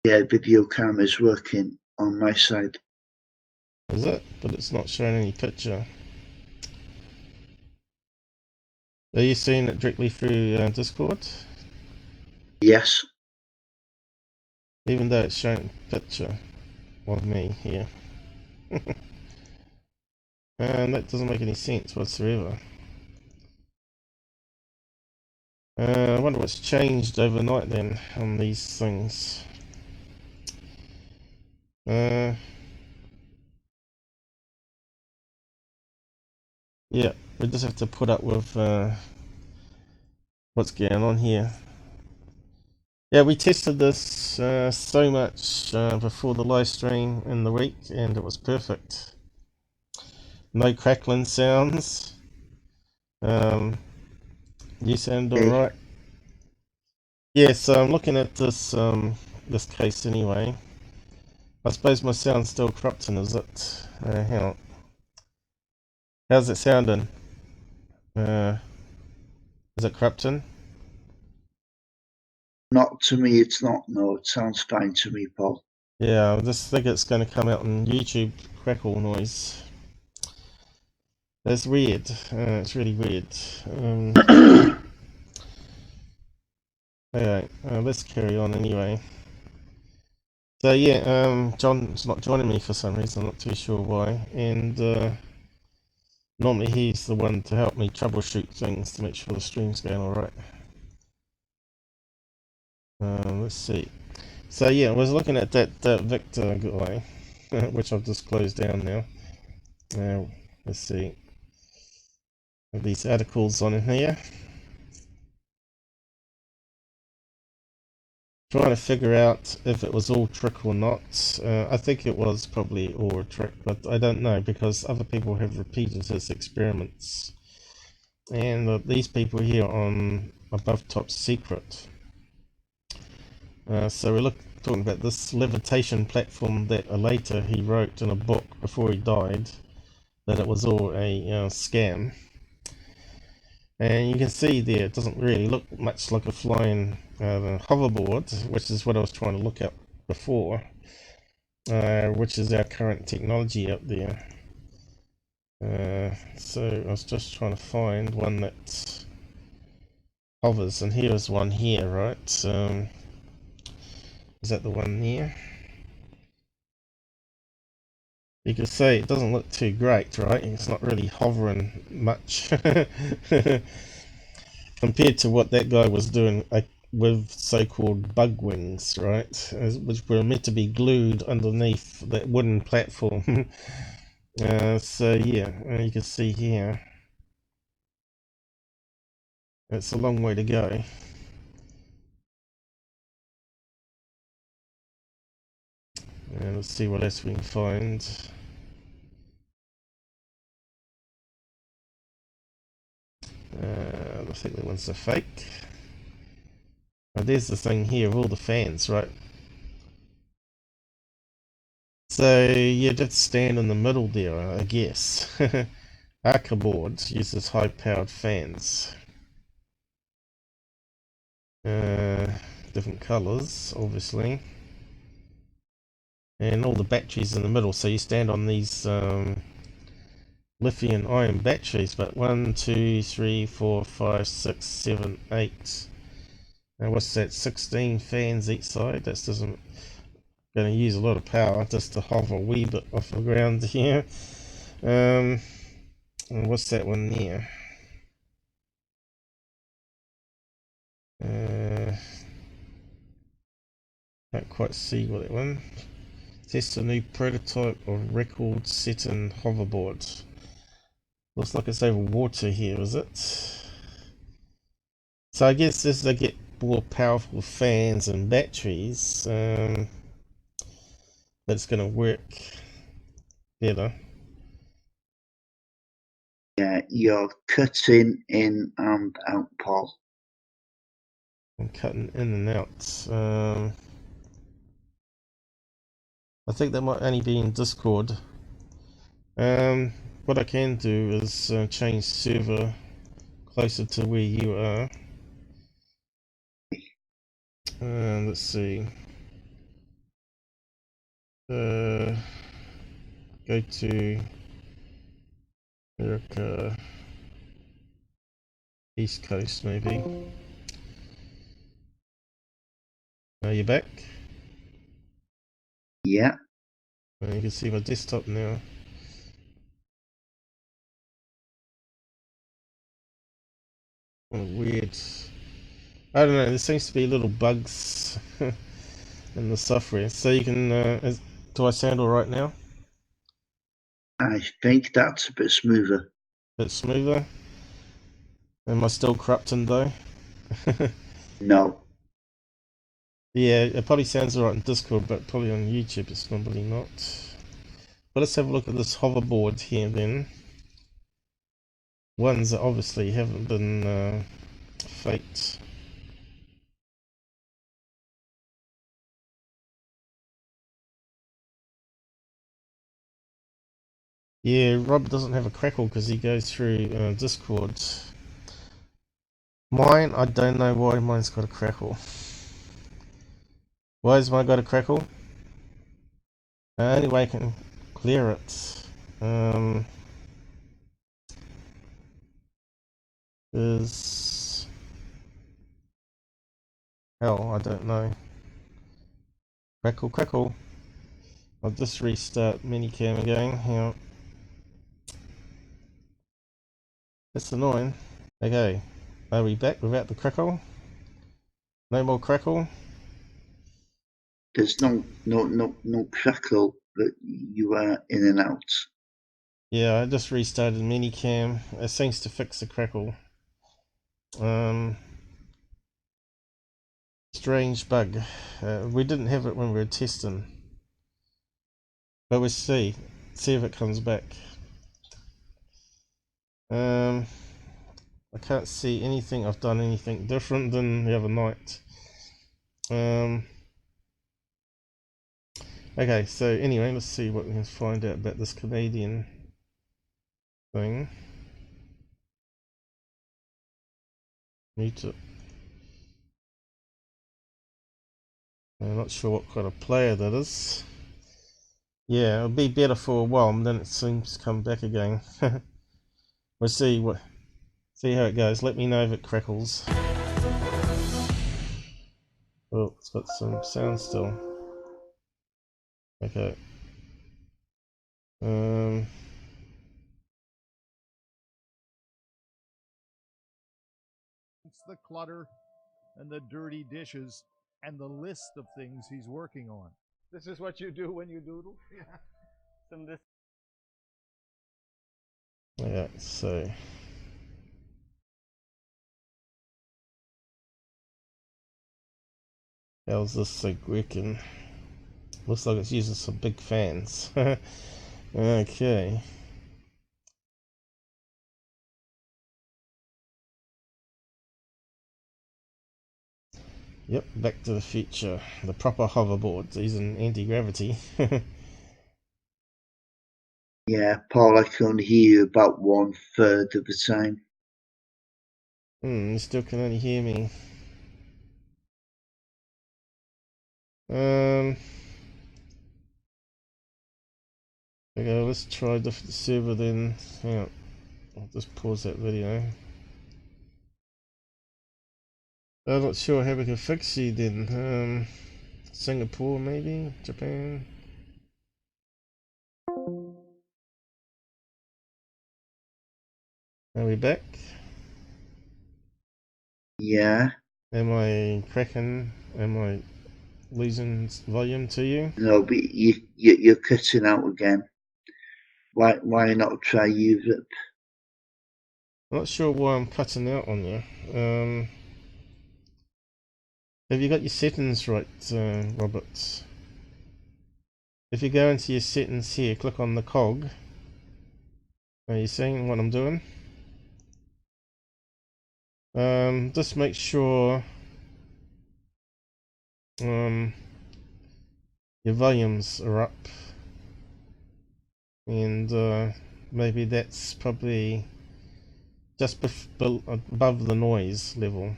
Yeah, video camera is working on my side. Is it? But it's not showing any picture. Are you seeing it directly through Discord? Yes. Even though it's showing picture of me here. And that doesn't make any sense whatsoever. I wonder what's changed overnight then on these things. Yeah, we just have to put up with what's going on here. Yeah, we tested this so much before the live stream in the week, and it was perfect. No crackling sounds. You sound alright. Yeah, so I'm looking at this this case anyway. I suppose my sound's still corrupting, is it? Hang on. How's it sounding? Is it corrupting? Not to me, it's not. No, it sounds fine to me, Paul. Yeah, I just think it's going to come out on YouTube crackle noise. That's weird. It's really weird. Alright, let's carry on anyway. So yeah, John's not joining me for some reason, I'm not too sure why. And normally he's the one to help me troubleshoot things to make sure the stream's going alright. Let's see. So yeah, I was looking at that Victor guy, which I've just closed down now. Let's see. These articles on here. Trying to figure out if it was all trick or not. I think it was probably all a trick, but I don't know because other people have repeated his experiments. And these people here on Above Top Secret. So we're talking about this levitation platform that later he wrote in a book before he died, that it was all a scam. And you can see there, it doesn't really look much like a flying hoverboard, which is what I was trying to look at before, which is our current technology up there. So I was just trying to find one that hovers, and here's one here, right? Is that the one there? You can say it doesn't look too great, right? It's not really hovering much compared to what that guy was doing with so-called bug wings, right? Which were meant to be glued underneath that wooden platform. So yeah, you can see here, it's a long way to go. Let's see what else we can find. I think that one's a fake. Oh, there's the thing here of all the fans, right? So you just stand in the middle there, I guess. Arca board uses high-powered fans. Different colors, obviously. And all the batteries in the middle. So you stand on these lithium-ion batteries, but 1, 2, 3, 4, 5, 6, 7, 8. Now what's that? 16 fans each side. That doesn't going to use a lot of power just to hover a wee bit off the ground here. And what's that one there? Can't quite see what that one. Test a new prototype of record-setting hoverboard. Looks like it's over water here, is it? So I guess as they get more powerful fans and batteries, that's going to work better. Yeah, you're cutting in and out, Paul. I'm cutting in and out. I think that might only be in Discord. What I can do is change server closer to where you are. Let's see. Go to America, East Coast maybe. Are you back? Yeah. You can see my desktop now. Weird. I don't know, there seems to be little bugs in the software. So you can, do I sound alright now? I think that's a bit smoother. A bit smoother? Am I still corrupting though? No. Yeah, it probably sounds alright in Discord, but probably on YouTube it's probably not. But let's have a look at this hoverboard here then. Ones that obviously haven't been faked. Yeah, Rob doesn't have a crackle because he goes through Discord. Mine, I don't know why mine's got a crackle. Why has mine got a crackle? Only way I can clear it is... hell, I don't know. Crackle, crackle. I'll just restart minicam again. Hang on. That's annoying. Okay, are we back without the crackle? No more crackle? There's no crackle that you are in and out. Yeah, I just restarted Minicam. It seems to fix the crackle. Strange bug. We didn't have it when we were testing, but we'll see if it comes back. I can't see anything I've done anything different than the other night. Okay, so anyway, let's see what we can find out about this Canadian thing. Mute it. I'm not sure what kind of player that is. Yeah, it'll be better for a while, and then it seems to come back again. We'll see how it goes. Let me know if it crackles. Oh, it's got some sound still. Okay. It's the clutter and the dirty dishes and the list of things he's working on. This is what you do when you doodle? Yeah. Yeah, so how's this thing working? Looks like it's using some big fans. Okay. Yep, Back to the Future. The proper hoverboards using anti-gravity. Yeah, Paul, I can only hear you about 1/3 of the time. You still can only hear me. Okay, let's try a different server then. Hang on. I'll just pause that video. I'm not sure how we can fix you then. Singapore maybe? Japan? Are we back? Yeah. Am I cracking? Am I losing volume to you? No, but you're cutting out again. Why not try Europe? I'm not sure why I'm cutting out on you. Have you got your settings right, Robert? If you go into your settings here, click on the cog. Are you seeing what I'm doing? Just make sure your volumes are up, and maybe that's probably just above the noise level.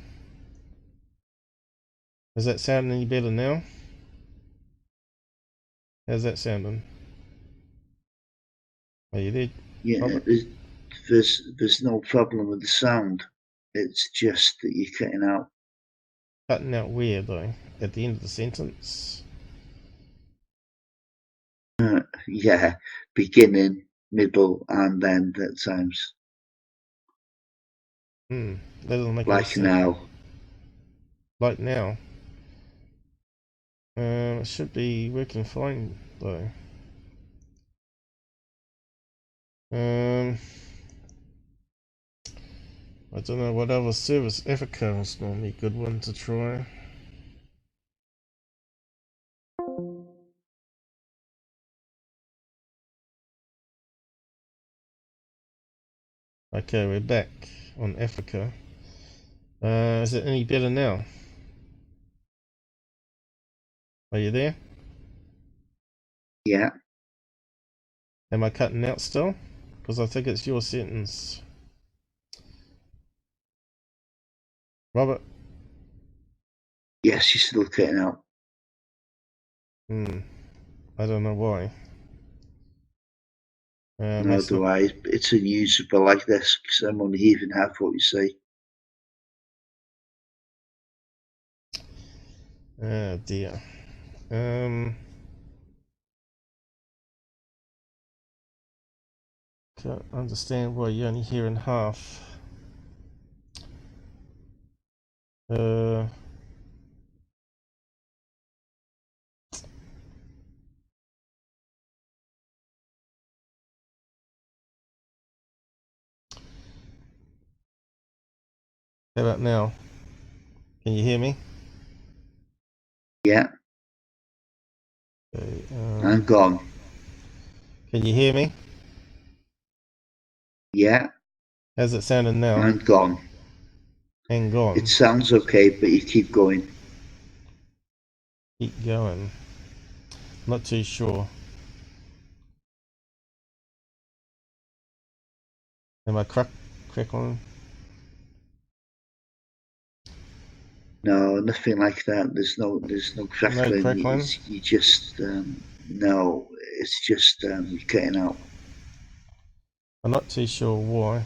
Does that sound any better now? How's that sounding? Are you there? Yeah, Robert? there's no problem with the sound. It's just that you're cutting out. Cutting out where though? At the end of the sentence? Yeah, beginning, middle, and end at times. That doesn't make Like any sense. now. Like now? It should be working fine though. I don't know what other service. Africa is normally a good one to try. Okay, we're back on Africa. Is it any better now? Are you there? Yeah. Am I cutting out still? Because I think it's your sentence. Robert? Yes, you're still cutting out. I don't know why. No, do I? It's unusable like this because I'm only hearing half what you say. Oh dear. Can't understand why you're only hearing half. How about now? Can you hear me? Yeah, Okay, I'm gone. can you hear me? Yeah, How's it sounding now? I'm gone. And gone. It sounds okay, but you keep going. Keep going. Not too sure. Am I crackling? No, nothing like that. There's no crackling. No crackling? You just no. It's just you're cutting out. I'm not too sure why.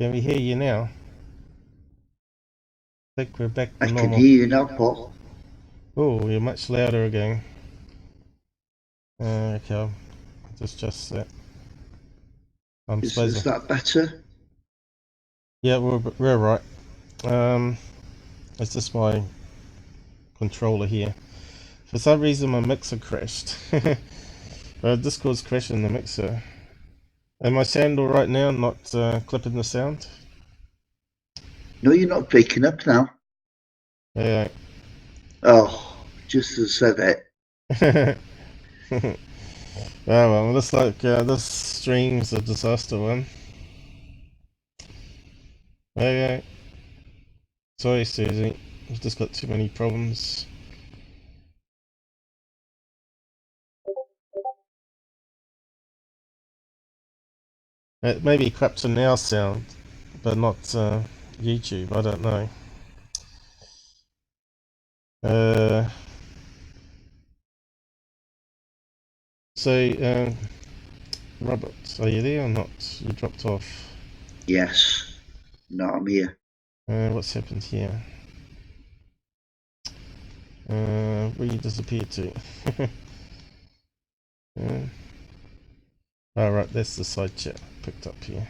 Can we hear you now? I think we're back I to can normal. hear you now, Paul. Oh, you're much louder again. Okay, I'll just that. I'm supposed Is to. that better? Yeah, we're right. It's just my controller here. For some reason my mixer crashed. Discord's crashing the mixer. Am I sound alright now, not clipping the sound? No, you're not breaking up now. Yeah. Oh, just as I said it. Oh well, looks like this stream's a disaster one. Okay. Sorry, Susie. I've just got too many problems. It may be corrupting our sound, but not YouTube. I don't know. So, Robert, are you there or not? You dropped off. Yes. No, I'm here. What's happened here? Where you disappeared to? Oh, right, that's the side chat picked up here.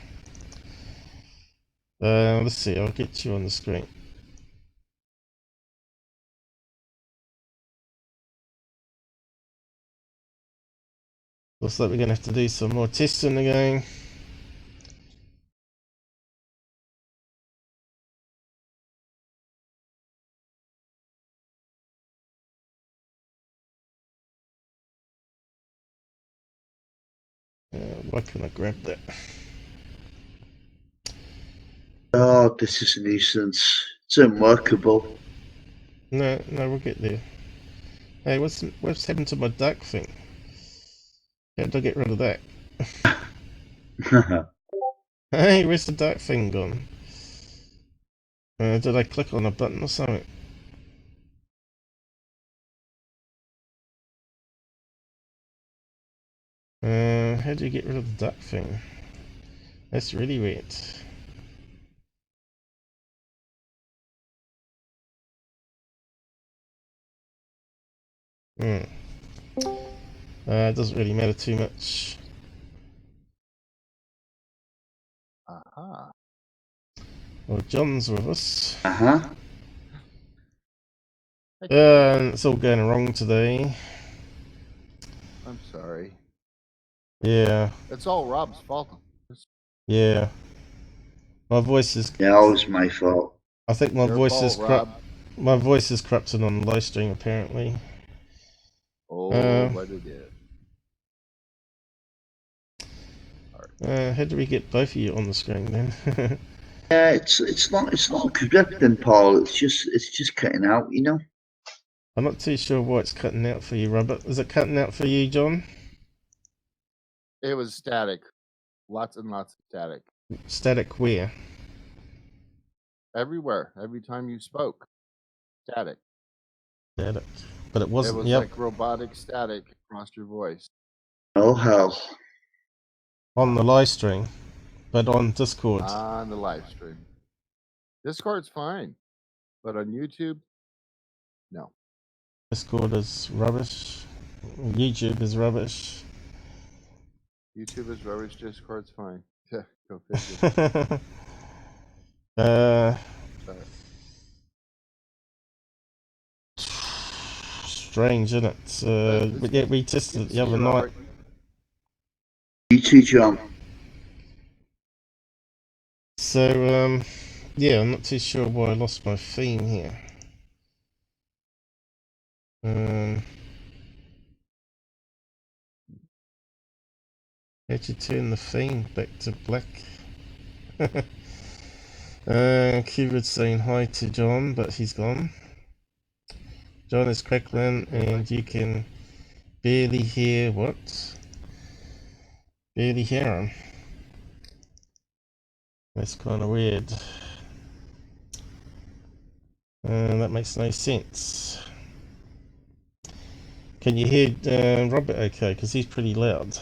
Let's see, I'll get you on the screen. Looks like we're going to have to do some more testing again. Why can't I grab that? Oh, this is a nuisance. It's unworkable. No, we'll get there. Hey, what's happened to my duck thing? How did I get rid of that? Hey, where's the duck thing gone? Did I click on a button or something? How do you get rid of the duck thing? That's really weird. It doesn't really matter too much. Aha. Well, John's with us. Uh-huh. It's all going wrong today. I'm sorry. Yeah. It's all Rob's fault. Yeah. My voice is... Yeah, it was my fault. I think my Your voice fault, is Rob. My voice is corrupted on the live stream apparently. Oh, what it is. How do we get both of you on the screen then? Yeah, it's not corrupting, Paul. It's just cutting out, you know. I'm not too sure why it's cutting out for you, Robert. Is it cutting out for you, John? It was static. Lots and lots of static. Static where? Everywhere. Every time you spoke. Static. Static. But it wasn't. It was like robotic static across your voice. Oh, hell. On the live stream, but on Discord. On the live stream. Discord's fine. But on YouTube, no. Discord is rubbish. YouTube is rubbish. YouTube is rubbish. Discord's fine. Yeah, go figure. Strange, isn't it? But yeah, we tested it the other night. You too, John. So, yeah, I'm not too sure why I lost my theme here. How'd you turn the theme back to black? Keyboard's saying hi to John, but he's gone. John is crackling, and you can barely hear what? Barely hear him. That's kind of weird. That makes no sense. Can you hear Robert okay? Because he's pretty loud.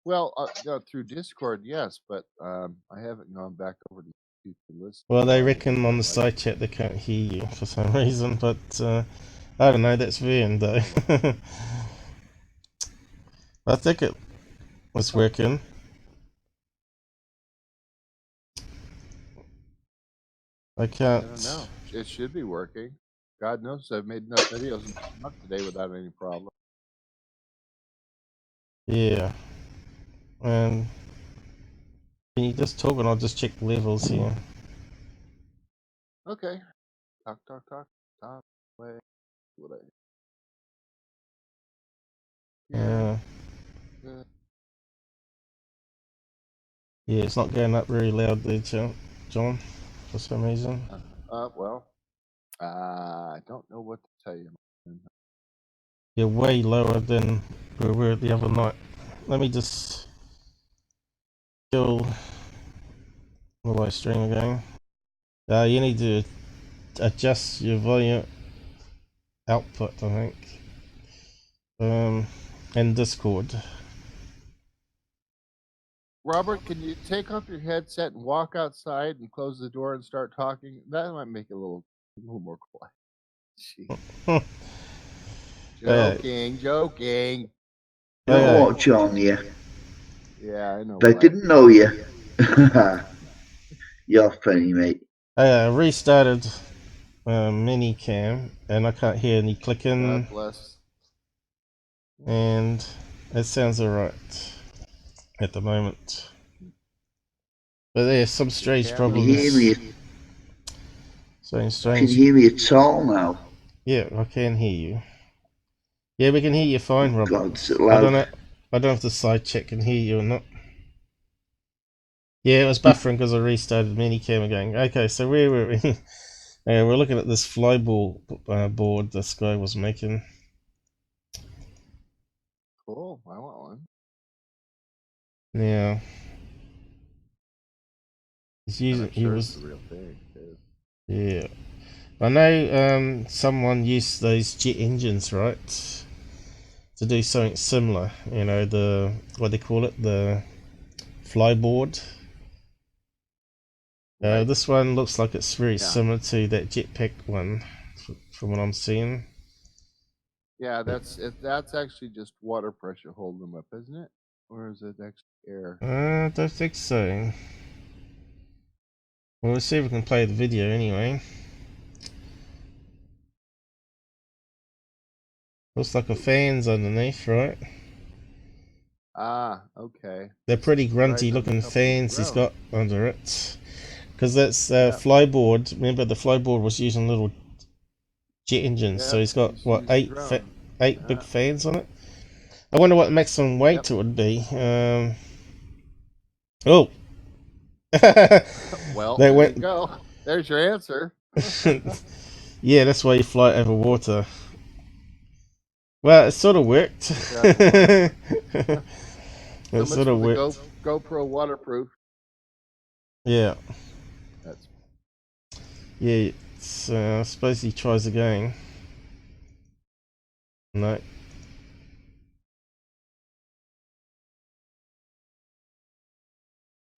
Well, through Discord, yes, but I haven't gone back over to YouTube to listen. Well, they reckon on the side chat they can't hear you for some reason, but I don't know, that's weird though. I think it was working. I can't. I don't know. It should be working. God knows I've made enough videos today without any problem. Yeah. And can you just talk and I'll just check levels here. Okay. Talk. Wait. What I Yeah. uh, Yeah, it's not going up very loud there, John, for some reason. well, I don't know what to tell you. You're way lower than we were the other night. Let me just kill the live stream again. You need to adjust your volume output, I think. And Discord. Robert, can you take off your headset and walk outside and close the door and start talking? That might make it a little more quiet. Jeez. Joking. You know what, John? Yeah. Yeah, I know. They didn't know you. You're funny, mate. I restarted Minicam and I can't hear any clicking. God bless. And it sounds alright at the moment. But there's some strange problems. Can you hear me? Strange. Can you hear me at all now? Yeah, I can hear you. Yeah, we can hear you fine, Robert. God, I don't know if the side check can hear you or not. Yeah, it was buffering because I restarted Minicam again. Okay, so where were we? We're looking at this flyball board this guy was making. Cool, I want one. Yeah. He was the real thing too. Yeah. I know someone used those jet engines, right? To do something similar. You know, the what they call it, the flyboard. Right. This one looks like it's very similar to that jetpack one, from what I'm seeing. Yeah, that's actually just water pressure holding them up, isn't it? Or is it actually air? I don't think so. Well, we'll see if we can play the video anyway. Looks like a fan's underneath, right? Ah, okay. They're pretty grunty looking fans he's got under it. Because that's flyboard. Remember, the flyboard was using little jet engines, so he's got what, eight big fans on it. I wonder what the maximum weight it would be. Oh. Well, there you go. There's your answer. Yeah, that's why you fly over water. Well, it sort of worked. It sort of worked. GoPro waterproof. Yeah. Yeah, I suppose he tries again. No.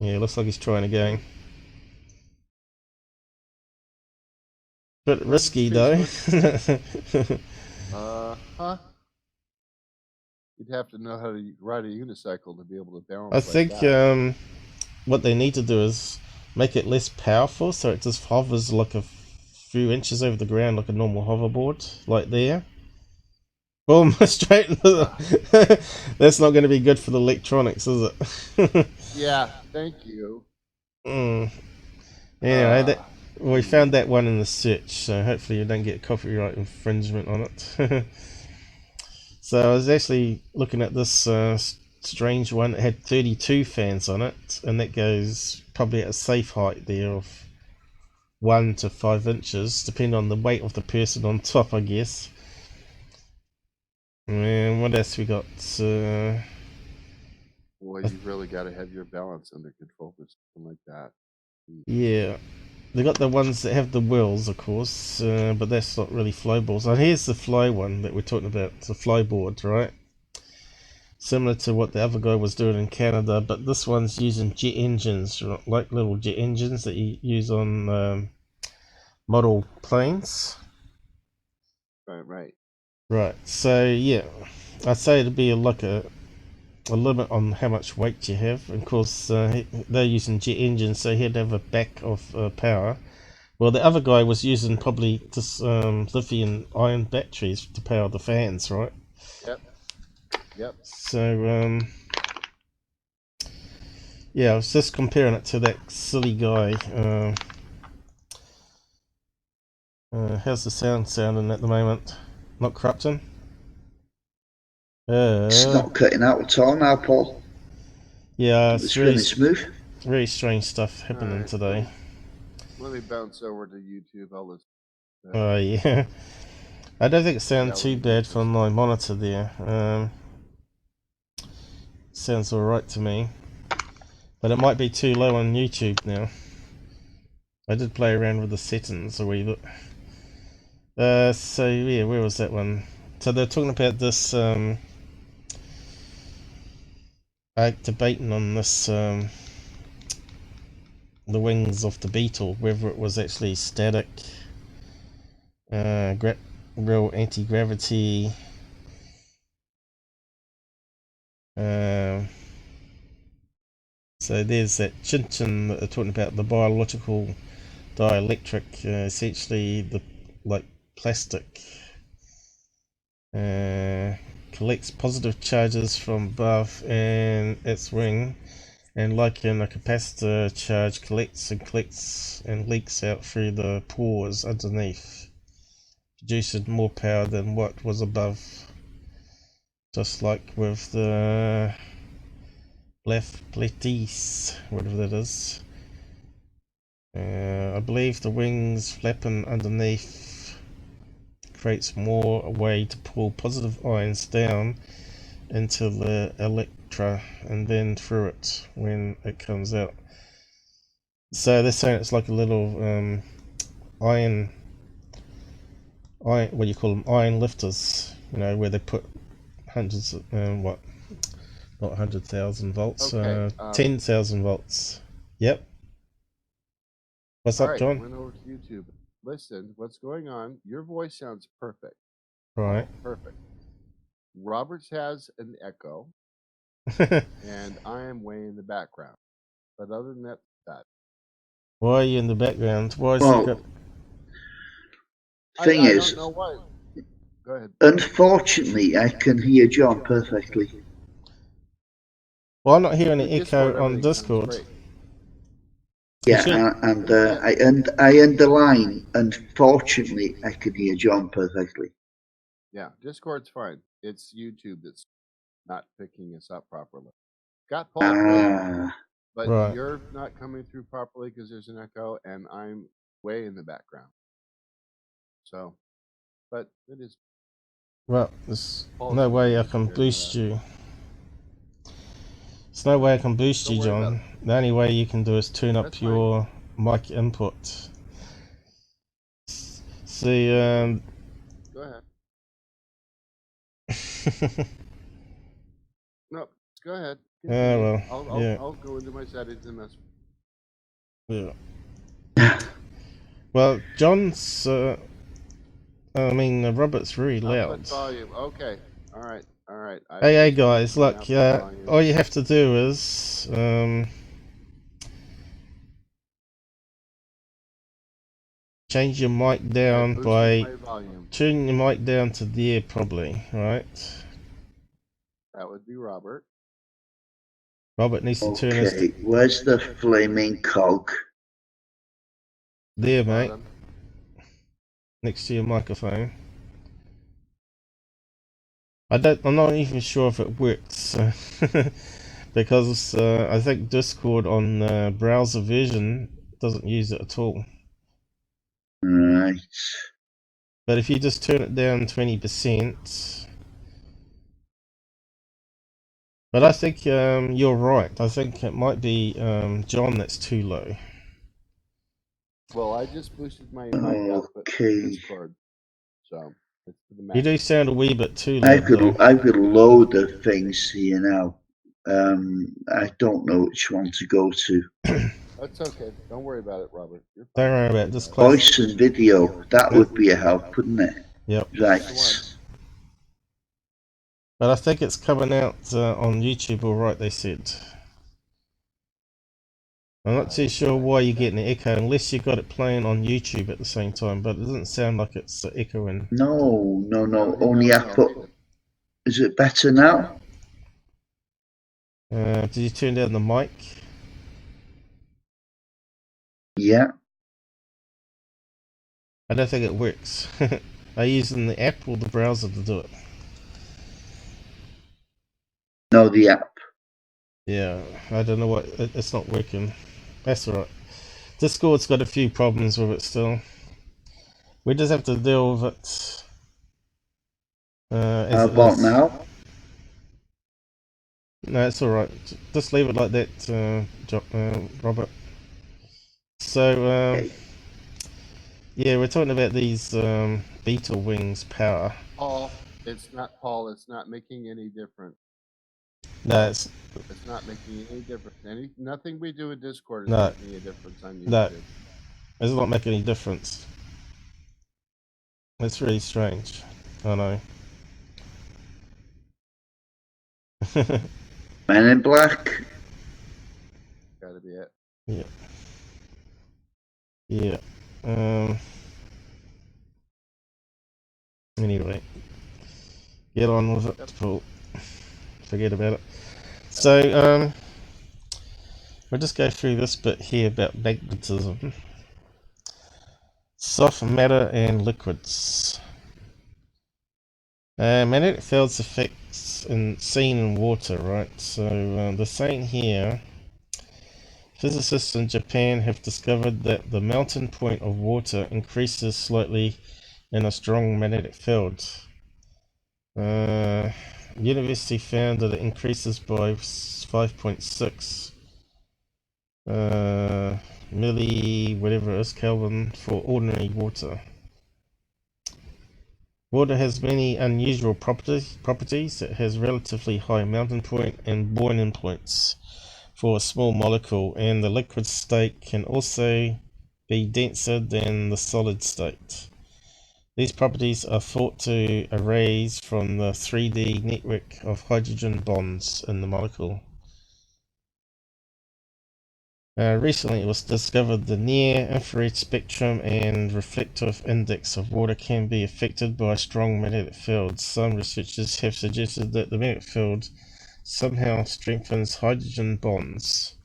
Yeah, looks like he's trying again. Bit risky though. You'd have to know how to ride a unicycle to be able to balance. I think what they need to do is make it less powerful, so it just hovers like a few inches over the ground, like a normal hoverboard, like there. Boom! Straight into the That's not going to be good for the electronics, is it? Yeah. Thank you. Anyway, we found that one in the search, so hopefully you don't get copyright infringement on it. So I was actually looking at this strange one. It had 32 fans on it, and that goes probably at a safe height there of 1 to 5 inches, depending on the weight of the person on top, I guess. And what else we got? Boy, you really got to have your balance under control for something like that. Yeah. They got the ones that have the wheels, of course, but that's not really flyballs. And here's the fly one that we're talking about. It's a flyboard, right? Similar to what the other guy was doing in Canada, but this one's using jet engines, like little jet engines that you use on model planes. Right. Right. So yeah, I'd say it'd be like a limit on how much weight you have. And of course, they're using jet engines, so he'd have a back of power. Well, the other guy was using probably this lithium-ion batteries to power the fans, right? Yep. So, yeah, I was just comparing it to that silly guy. How's the sound sounding at the moment? Not corrupting? It's not cutting out at all now, Paul. Yeah, It's really smooth. Very strange stuff happening today. Let me bounce over to YouTube. I'll listen. Oh, yeah. I don't think it sounds too bad from my monitor there. Sounds alright to me. But it might be too low on YouTube now. I did play around with the settings a wee bit. So yeah, where was that one? So they're talking about this, debating on this, the wings of the Beetle, whether it was actually static, real anti-gravity, so there's that Chin-Chin that they're talking about, the biological dielectric, essentially the plastic collects positive charges from above and its wing, and like in a capacitor, charge collects and leaks out through the pores underneath, producing more power than what was above, just like with the Platies, whatever that is. I believe the wings flapping underneath creates more way to pull positive ions down into the electra and then through it when it comes out. So they're saying it's like a little iron, what do you call them, iron lifters, you know, where they put hundreds of, not 100,000 volts, 10,000 volts. Yep. What's up, John? Went over to YouTube. Listen, what's going on? Your voice sounds perfect. Right. Perfect. Robert's has an echo, and I am way in the background. But other than that, Why are you in the background? Why is thing I is, don't know why. Go ahead. Unfortunately, I can hear John perfectly. Well, I'm not hearing an echo on Discord. Yeah, and I underline, unfortunately, I can hear John perfectly. Yeah, Discord's fine. It's YouTube that's not picking us up properly. Got Paul good, but you're not coming through properly because there's an echo, and I'm way in the background. So, but it is. Well, there's no way I can boost you. There's no way I can boost you, John. The only way you can do is tune up your mic input. See, Go ahead. No, go ahead. Well, I'll go into my settings and mess. Yeah. Well, John's, Robert's really loud. Volume. Okay. All right. Hey guys, look, all you have to do is, change your mic down by tuning your mic down to there, probably, right? That would be Robert. Robert needs to turn his... Okay, where's the flaming cog? There, mate. Next to your microphone. I'm not even sure if it works. Because I think Discord on browser version doesn't use it at all. Right. But if you just turn it down 20%... But I think you're right. I think it might be John that's too low. Well, I just boosted my mic output in Discord, so it's to the max. You do sound a wee bit too loud. I've got a load of things here now. I don't know which one to go to. That's okay. Don't worry about it, Robert. Don't worry about it. Just voice and video. That would be a help, wouldn't it? Yep. Right. But I think it's coming out on YouTube all right, they said. I'm not too sure why you're getting an echo, unless you got it playing on YouTube at the same time, but it doesn't sound like it's echoing. No, No, he only knows I I'll put. read it. Is it better now? Did you turn down the mic? Yeah. I don't think it works. Are you using the app or the browser to do it? No, the app. Yeah, I don't know what, it's not working. That's alright. Discord's got a few problems with it still. We just have to deal with it as How it about is. now? No, it's alright. Just leave it like that, Robert. So, Okay. yeah, we're talking about these beetle wings power. Paul, it's not making any difference. No, it's not making any difference. Nothing we do in Discord is no, making a difference on YouTube. no, it's not making any difference. It's really strange. I know. Men in Black. Gotta be it. Yeah. Yeah. Anyway, get on with it, Paul. Forget about it. So, we'll just go through this bit here about magnetism. Soft matter and liquids. Magnetic fields effects seen in water, right? So, they're saying here, physicists in Japan have discovered that the melting point of water increases slightly in a strong magnetic field. University found that it increases by 5.6 milli whatever it is Kelvin for ordinary water. Water has many unusual properties. It has relatively high melting point and boiling points for a small molecule, and the liquid state can also be denser than the solid state. These properties are thought to arise from the 3D network of hydrogen bonds in the molecule. Recently it was discovered the near-infrared spectrum and reflective index of water can be affected by strong magnetic fields. Some researchers have suggested that the magnetic field somehow strengthens hydrogen bonds,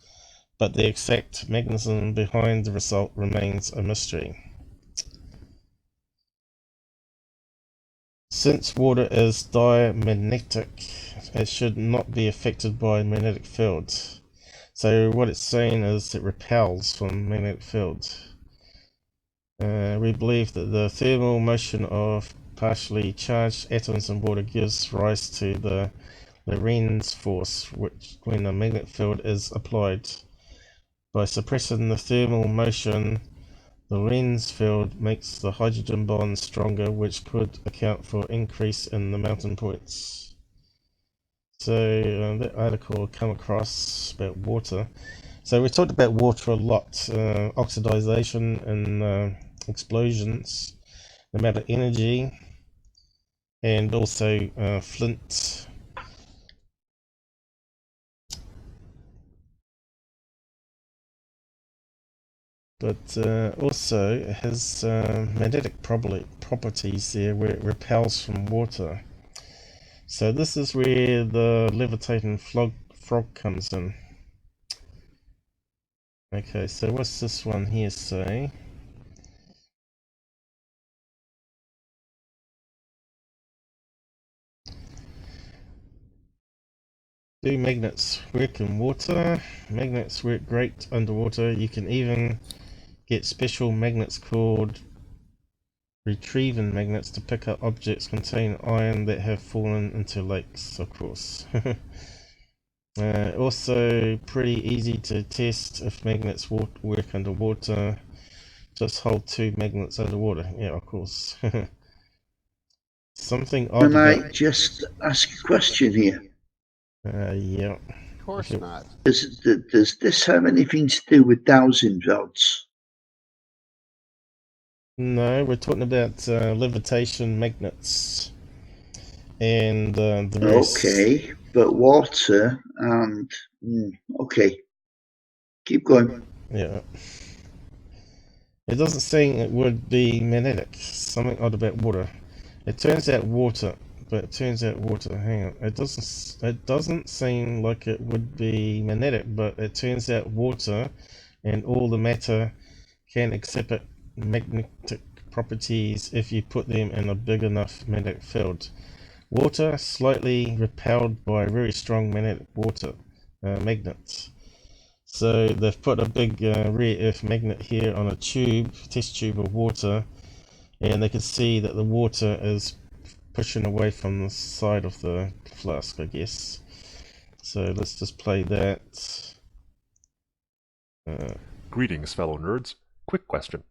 but the exact mechanism behind the result remains a mystery. Since water is diamagnetic, it should not be affected by magnetic fields. So what it's saying is it repels from magnetic fields. We believe that the thermal motion of partially charged atoms in water gives rise to the Lorentz force, which when a magnetic field is applied. By suppressing the thermal motion, the Lorentz field makes the hydrogen bonds stronger, which could account for increase in the melting points. So that article come across about water. So we talked about water a lot, oxidization and explosions, the amount of energy, and also flint. But also it has magnetic properties there where it repels from water. So this is where the levitating frog comes in. Okay, so what's this one here say? Do magnets work in water? Magnets work great underwater. You can even get special magnets called retrieving magnets to pick up objects containing iron that have fallen into lakes, of course. Also pretty easy to test if magnets work underwater. Just hold two magnets underwater. Yeah, of course. Something odd Can about... I just ask a question here? Yeah. Of course not. Does this have anything to do with dowsing rods? No, we're talking about levitation magnets and the rest. Okay, but water and okay. Keep going. Yeah. It doesn't seem it would be magnetic. Something odd about water. It turns out water, but it turns out water. Hang on. It doesn't seem like it would be magnetic, but it turns out water and all the matter can exhibit magnetic properties if you put them in a big enough magnetic field. Water slightly repelled by very strong magnetic magnets. So they've put a big rare earth magnet here on a test tube of water, and they can see that the water is pushing away from the side of the flask, I guess. So let's just play that. Greetings, fellow nerds. Quick question.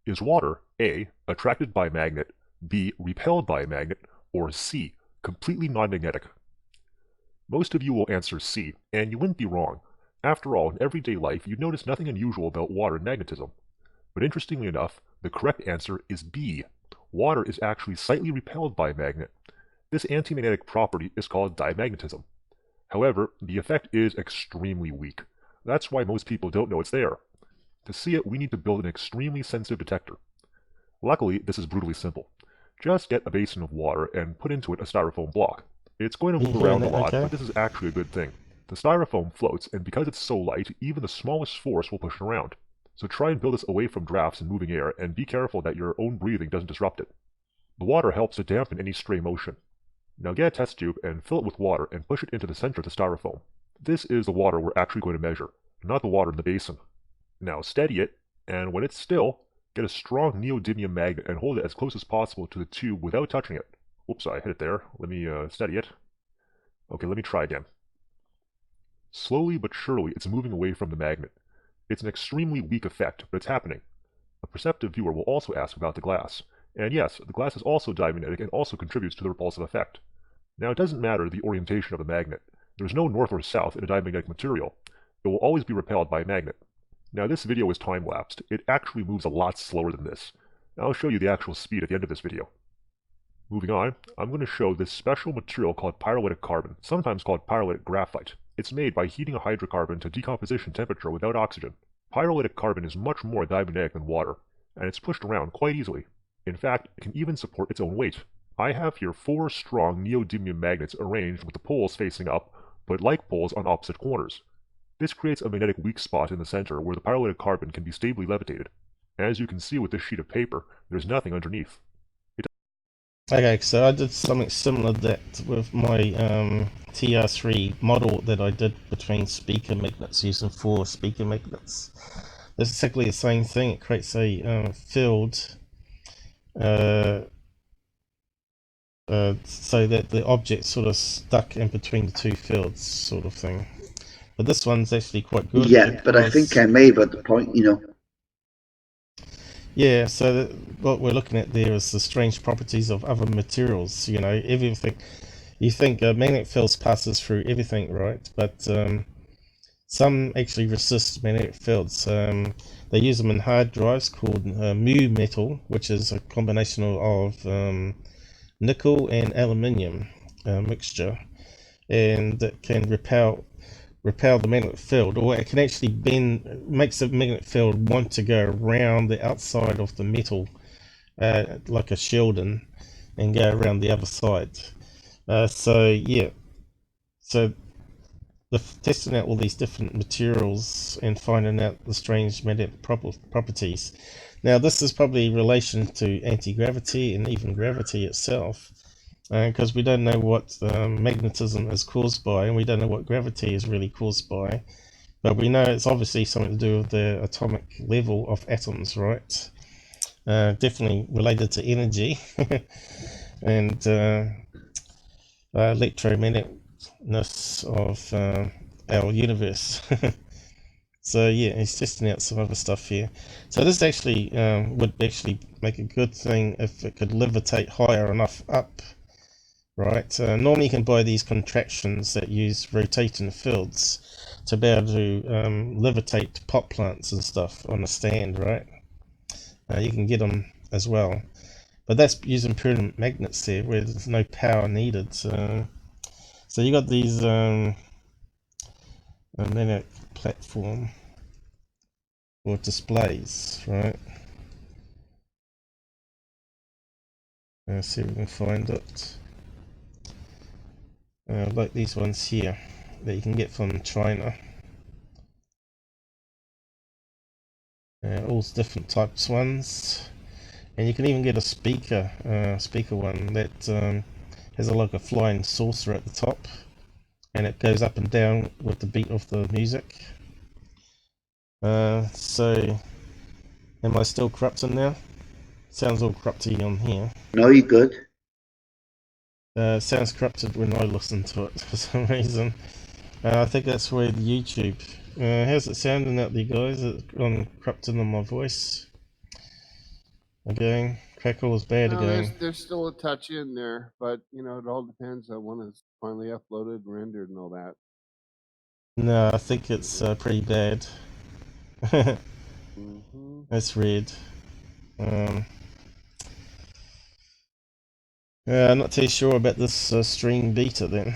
Is water A, attracted by a magnet, B, repelled by a magnet, or C, completely non-magnetic? Most of you will answer C, and you wouldn't be wrong. After all, in everyday life, you'd notice nothing unusual about water and magnetism. But interestingly enough, the correct answer is B. Water is actually slightly repelled by a magnet. This anti-magnetic property is called diamagnetism. However, the effect is extremely weak. That's why most people don't know it's there. To see it, we need to build an extremely sensitive detector. Luckily, this is brutally simple. Just get a basin of water and put into it a styrofoam block. It's going to move around a lot, but this is actually a good thing. The styrofoam floats, and because it's so light, even the smallest force will push it around. So try and build this away from drafts and moving air, and be careful that your own breathing doesn't disrupt it. The water helps to dampen any stray motion. Now get a test tube and fill it with water and push it into the center of the styrofoam. This is the water we're actually going to measure, not the water in the basin. Now steady it, and when it's still, get a strong neodymium magnet and hold it as close as possible to the tube without touching it. Oops, I hit it there. Let me steady it. Okay, let me try again. Slowly but surely, it's moving away from the magnet. It's an extremely weak effect, but it's happening. A perceptive viewer will also ask about the glass. And yes, the glass is also diamagnetic and also contributes to the repulsive effect. Now, it doesn't matter the orientation of the magnet. There's no north or south in a diamagnetic material. It will always be repelled by a magnet. Now, this video is time-lapsed. It actually moves a lot slower than this. I'll show you the actual speed at the end of this video. Moving on, I'm going to show this special material called pyrolytic carbon, sometimes called pyrolytic graphite. It's made by heating a hydrocarbon to decomposition temperature without oxygen. Pyrolytic carbon is much more diamagnetic than water, and it's pushed around quite easily. In fact, it can even support its own weight. I have here 4 strong neodymium magnets arranged with the poles facing up, but like poles on opposite corners. This creates a magnetic weak spot in the center where the pyrolytic carbon can be stably levitated. As you can see with this sheet of paper, there's nothing underneath. Okay, so I did something similar to that with my TR3 model that I did between speaker magnets, using 4 speaker magnets. It's exactly the same thing. It creates a field so that the object's sort of stuck in between the 2 fields, sort of thing. But this one's actually quite good. Yeah, but I think I may have at the point, you know. Yeah, so what we're looking at there is the strange properties of other materials. You know, everything. You think magnetic fields passes through everything, right? But some actually resist magnetic fields. They use them in hard drives called mu metal, which is a combination of nickel and aluminium mixture, and it can repel the magnetic field, or it can actually makes the magnetic field want to go around the outside of the metal like a Sheldon and go around the other side. So yeah, so testing out all these different materials and finding out the strange magnetic properties. Now this is probably in relation to anti-gravity and even gravity itself, because we don't know what magnetism is caused by, and we don't know what gravity is really caused by, but we know it's obviously something to do with the atomic level of atoms, right? Definitely related to energy and electromagneticness of our universe. So yeah, he's testing out some other stuff here. So this actually would actually make a good thing if it could levitate higher enough up. Right, normally you can buy these contraptions that use rotating fields to be able to levitate pot plants and stuff on a stand, right? You can get them as well, but that's using permanent magnets there where there's no power needed. So you got these magnetic platform. or displays, right? Let's see if we can find it. Like these ones here that you can get from China. All different types ones, and you can even get a speaker one that has like a flying saucer at the top, and it goes up and down with the beat of the music. So, am I still corrupting now? Sounds all corrupty on here. No, you're good. Sounds corrupted when I listen to it for some reason. I think that's where the YouTube. How's it sounding out there, guys? It's gone corrupting on my voice. Again, crackle is bad No, again. there's still a touch in there, but you know it all depends on when it's finally uploaded, rendered, and all that. No, I think it's pretty bad. That's red. Yeah, I'm not too sure about this stream beta then.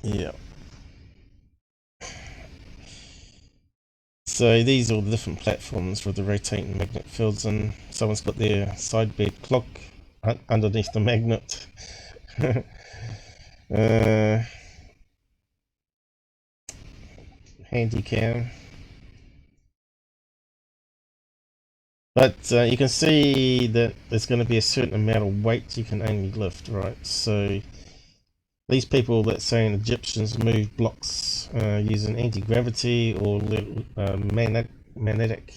Yeah. So these are the different platforms with the rotating magnet fields, and someone's got their side bed clock underneath the magnet. Handy cam. But you can see that there's going to be a certain amount of weight you can only lift, right? So these people that saying Egyptians moved blocks using anti-gravity or magnetic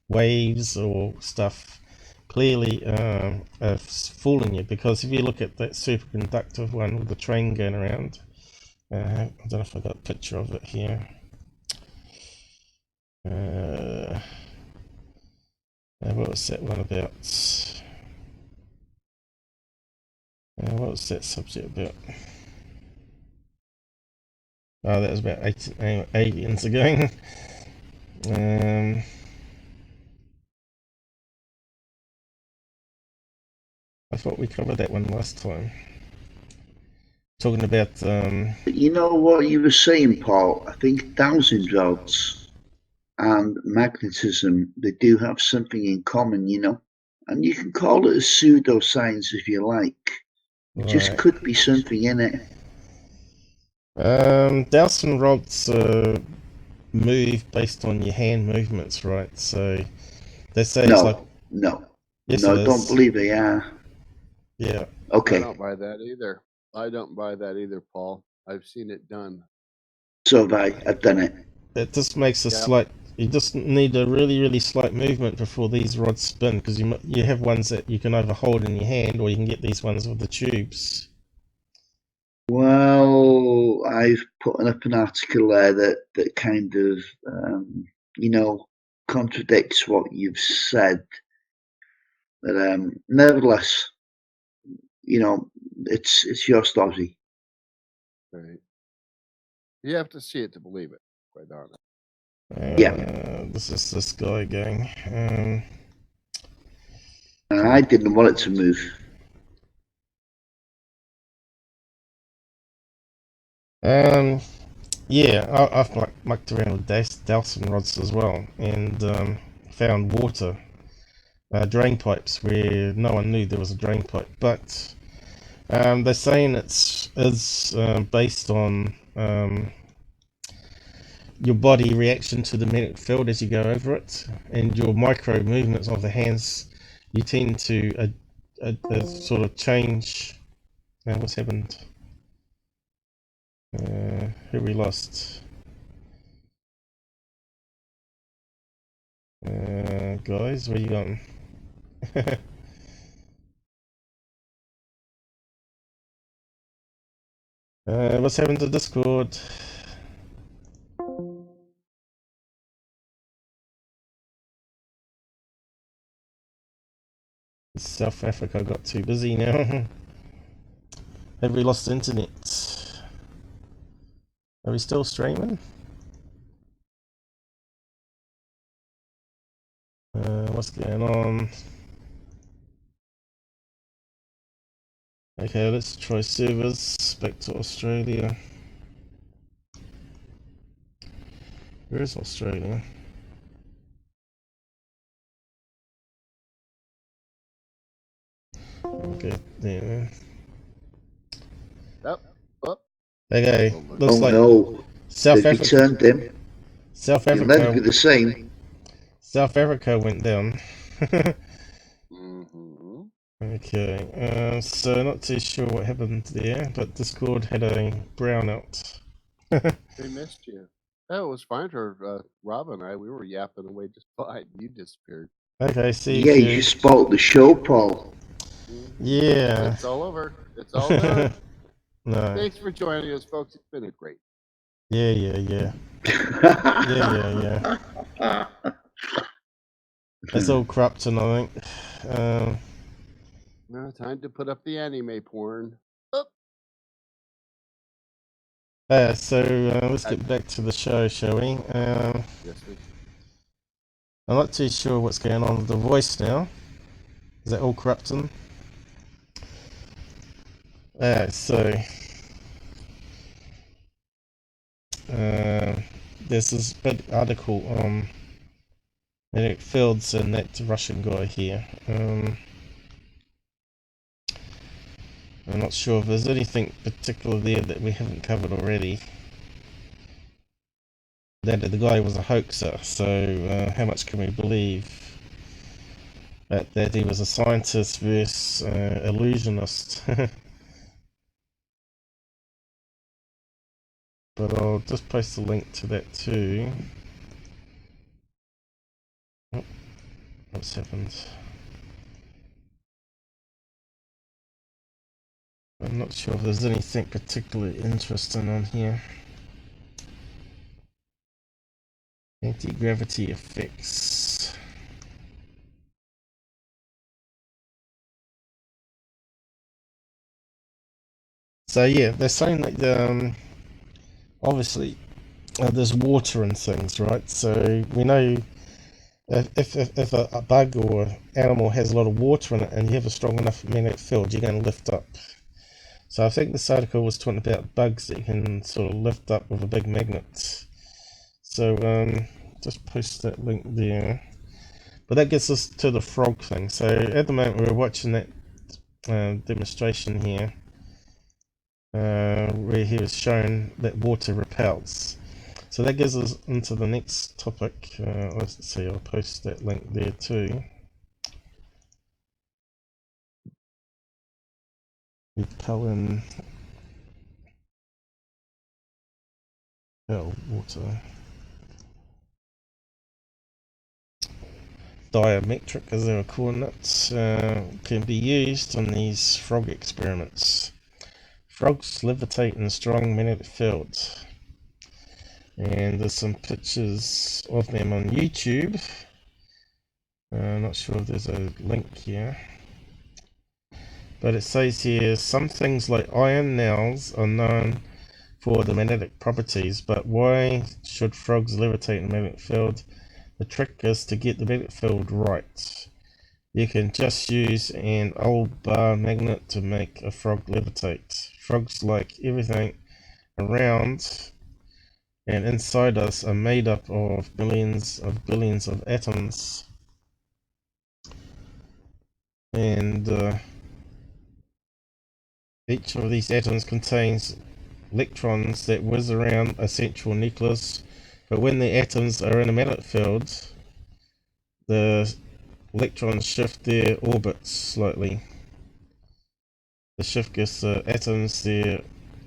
waves or stuff clearly are fooling you, because if you look at that superconductor one with the train going around, I don't know if I got a picture of it here. What was that one about? What was that subject about? Oh, that was about aliens again. I thought we covered that one last time. Talking about You know what you were saying, Paul? I think dowsing rods and magnetism, they do have something in common, you know? And you can call it a pseudoscience if you like. It just could be something in it. Dowsing rods move based on your hand movements, right? So they say it's like... Yes, No, don't believe they are. Yeah. Okay. I don't buy that either. I don't buy that either, Paul. I've seen it done. So have I. I've done it. It just makes a slight... You just need a really, really slight movement before these rods spin, because you have ones that you can either hold in your hand, or you can get these ones with the tubes. Well, I've put up an article there that kind of, you know, contradicts what you've said. But nevertheless, you know, it's your story. Right. You have to see it to believe it, quite honest. This is this guy going. I didn't want it to move. Yeah, I've mucked around with dowsing rods as well, and found water drain pipes where no one knew there was a drain pipe. But they're saying it's based on your body reaction to the magnetic field as you go over it, and your micro movements of the hands. You tend to sort of change. What's happened? Who we lost? Guys, where you going? What's happened to Discord? South Africa got too busy now. Have we lost internet? Are we still streaming? What's going on? Okay, let's try servers back to Australia. Where is Australia? Okay, there. Yep. Oh. Okay, looks Oh like no, South they've Africa. returned them. South It'll never Africa. be the same. South Africa went down. Mm-hmm. Okay, so not too sure what happened there, but Discord had a brownout. They missed you. Oh, it was fine for Rob and I. We were yapping away just fine. You disappeared. Okay, see Yeah, you. you spoiled the show, Paul. Yeah. It's all over. It's all done. No. Thanks for joining us, folks. It's been a great. Yeah. Yeah. It's all corrupting, I think. Now, time to put up the anime porn. Oh. So let's get back to the show, shall we? Yes, we. I'm not too sure what's going on with the voice now. Is that all corrupting? So there's this big article on magnetic fields and that Russian guy here. I'm not sure if there's anything particular there that we haven't covered already. That the guy was a hoaxer, so how much can we believe that he was a scientist versus illusionist? But I'll just post a link to that too. Oh, what's happened? I'm not sure if there's anything particularly interesting on here. Anti-gravity effects. So yeah, they're saying that obviously there's water and things, right? So we know if a bug or animal has a lot of water in it and you have a strong enough magnetic field, you're going to lift up. So I think this article was talking about bugs that you can sort of lift up with a big magnet. So just post that link there. But that gets us to the frog thing. So at the moment we're watching that demonstration here where he was shown that water repels. So that gets us into the next topic. Let's see, I'll post that link there too. Repelling water. Diametric, as they were calling it, can be used on these frog experiments. Frogs levitate in strong magnetic fields. And there's some pictures of them on YouTube. I'm not sure if there's a link here. But it says here, some things like iron nails are known for the magnetic properties, but why should frogs levitate in a magnetic field? The trick is to get the magnetic field right. You can just use an old bar magnet to make a frog levitate. Frogs, like everything around and inside us, are made up of billions of atoms. And each of these atoms contains electrons that whiz around a central nucleus, but when the atoms are in a magnetic field, the electrons shift their orbits slightly. The shift gives the atoms their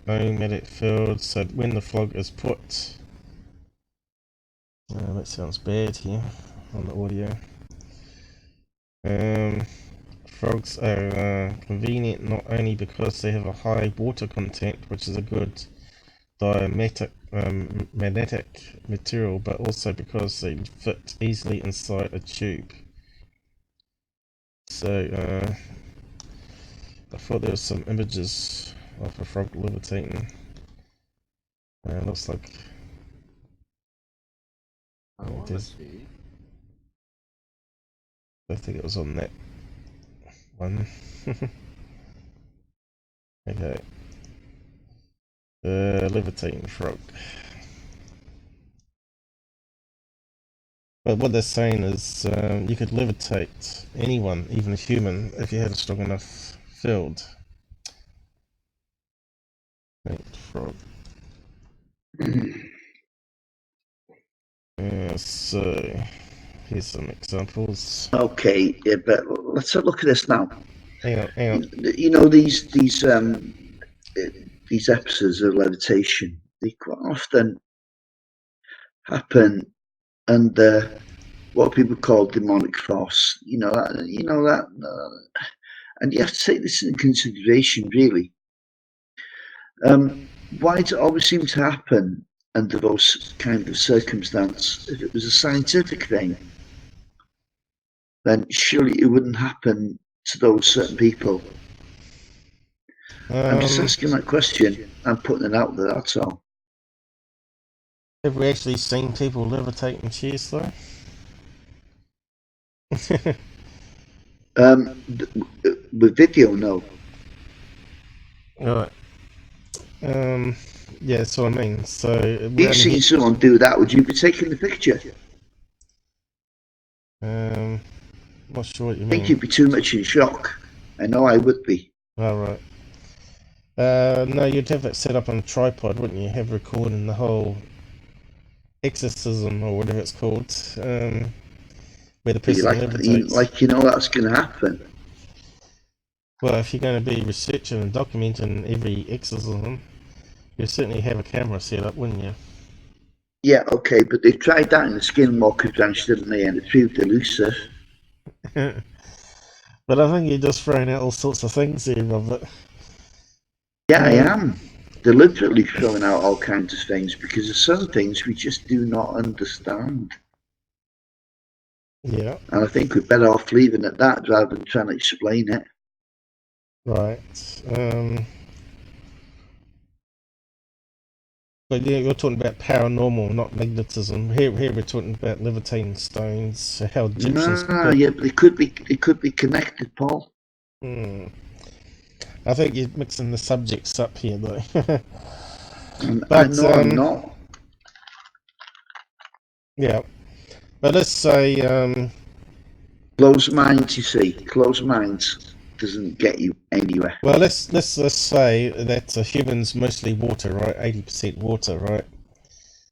own magnetic field, so when the frog is put... that sounds bad here on the audio. Frogs are convenient not only because they have a high water content, which is a good magnetic material, but also because they fit easily inside a tube. So I thought there was some images of a frog levitating. Looks like I want to see. I think it was on that one. Okay. Levitating frog. But what they're saying is you could levitate anyone, even a human, if you had a strong enough field. Frog. So here's some examples. Okay, yeah, but let's have a look at this now. Hang on. You know, these episodes of levitation, they quite often happen under what people call demonic force. You know that, and you have to take this into consideration, really. Why does it always seem to happen under those kind of circumstances? If it was a scientific thing, then surely it wouldn't happen to those certain people. I'm just asking that question. I'm putting it out there, that's all. Have we actually seen people levitate in chairs, though? With video, no. Right. Yeah, that's what I mean. So, if you've seen someone do that, would you be taking the picture? Not sure what you mean. I think you'd be too much in shock. I know I would be. Oh, right. No, you'd have it set up on a tripod, wouldn't you? Have recording the whole exorcism or whatever it's called, where the person levitates. Like you know that's going to happen. Well, if you're going to be researching and documenting every exorcism, you'd certainly have a camera set up, wouldn't you? Yeah, okay, but they tried that in the Skinwalker branch, didn't they? And it proved elusive. But I think you're just throwing out all sorts of things here, Robert. Yeah, I am deliberately throwing out all kinds of things because there's some things we just do not understand. Yeah. And I think we're better off leaving it at that rather than trying to explain it. Right. But yeah, you're talking about paranormal, not magnetism. Here we're talking about levitating stones. How Egyptians. Yeah, but it could be connected, Paul. I think you're mixing the subjects up here, though. But no, I'm not. Yeah, but let's say closed minds. You see, closed minds doesn't get you anywhere. Well, let's say that humans mostly water, right? 80% water, right?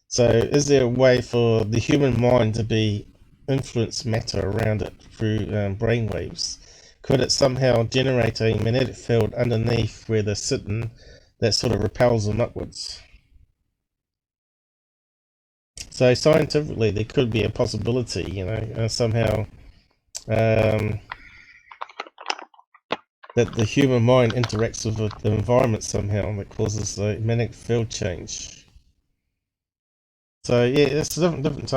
So, is there a way for the human mind to be influence matter around it through brainwaves? Could it somehow generate a magnetic field underneath where they're sitting that sort of repels them upwards? So scientifically, there could be a possibility, you know, somehow that the human mind interacts with the environment somehow that causes a magnetic field change. So yeah, it's a different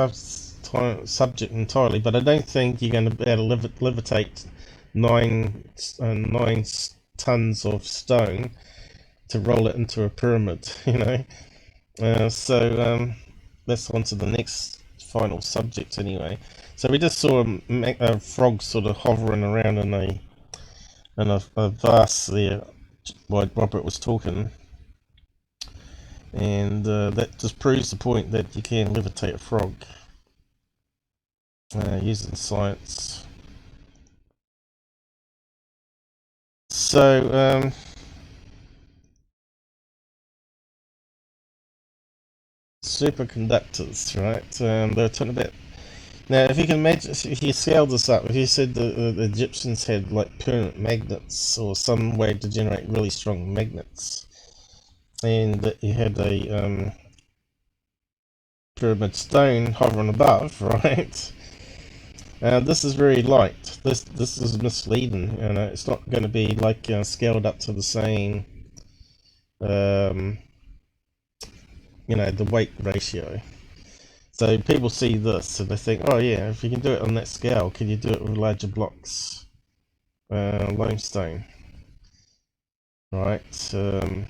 subject entirely, but I don't think you're going to be able to levitate 9 tons of stone to roll it into a pyramid, you know. So let's on to the next final subject anyway. So we just saw a frog sort of hovering around in a vase there while Robert was talking, and that just proves the point that you can levitate a frog using science. So superconductors, right? They're talking about. Now, if you can imagine, if you scale this up, if you said the Egyptians had like permanent magnets or some way to generate really strong magnets, and that you had a pyramid stone hovering above, right? This is very light. This is misleading, and it's not going to be like scaled up to the same, you know, the weight ratio. So people see this and they think, oh yeah, if you can do it on that scale, can you do it with larger blocks? Limestone. Right, I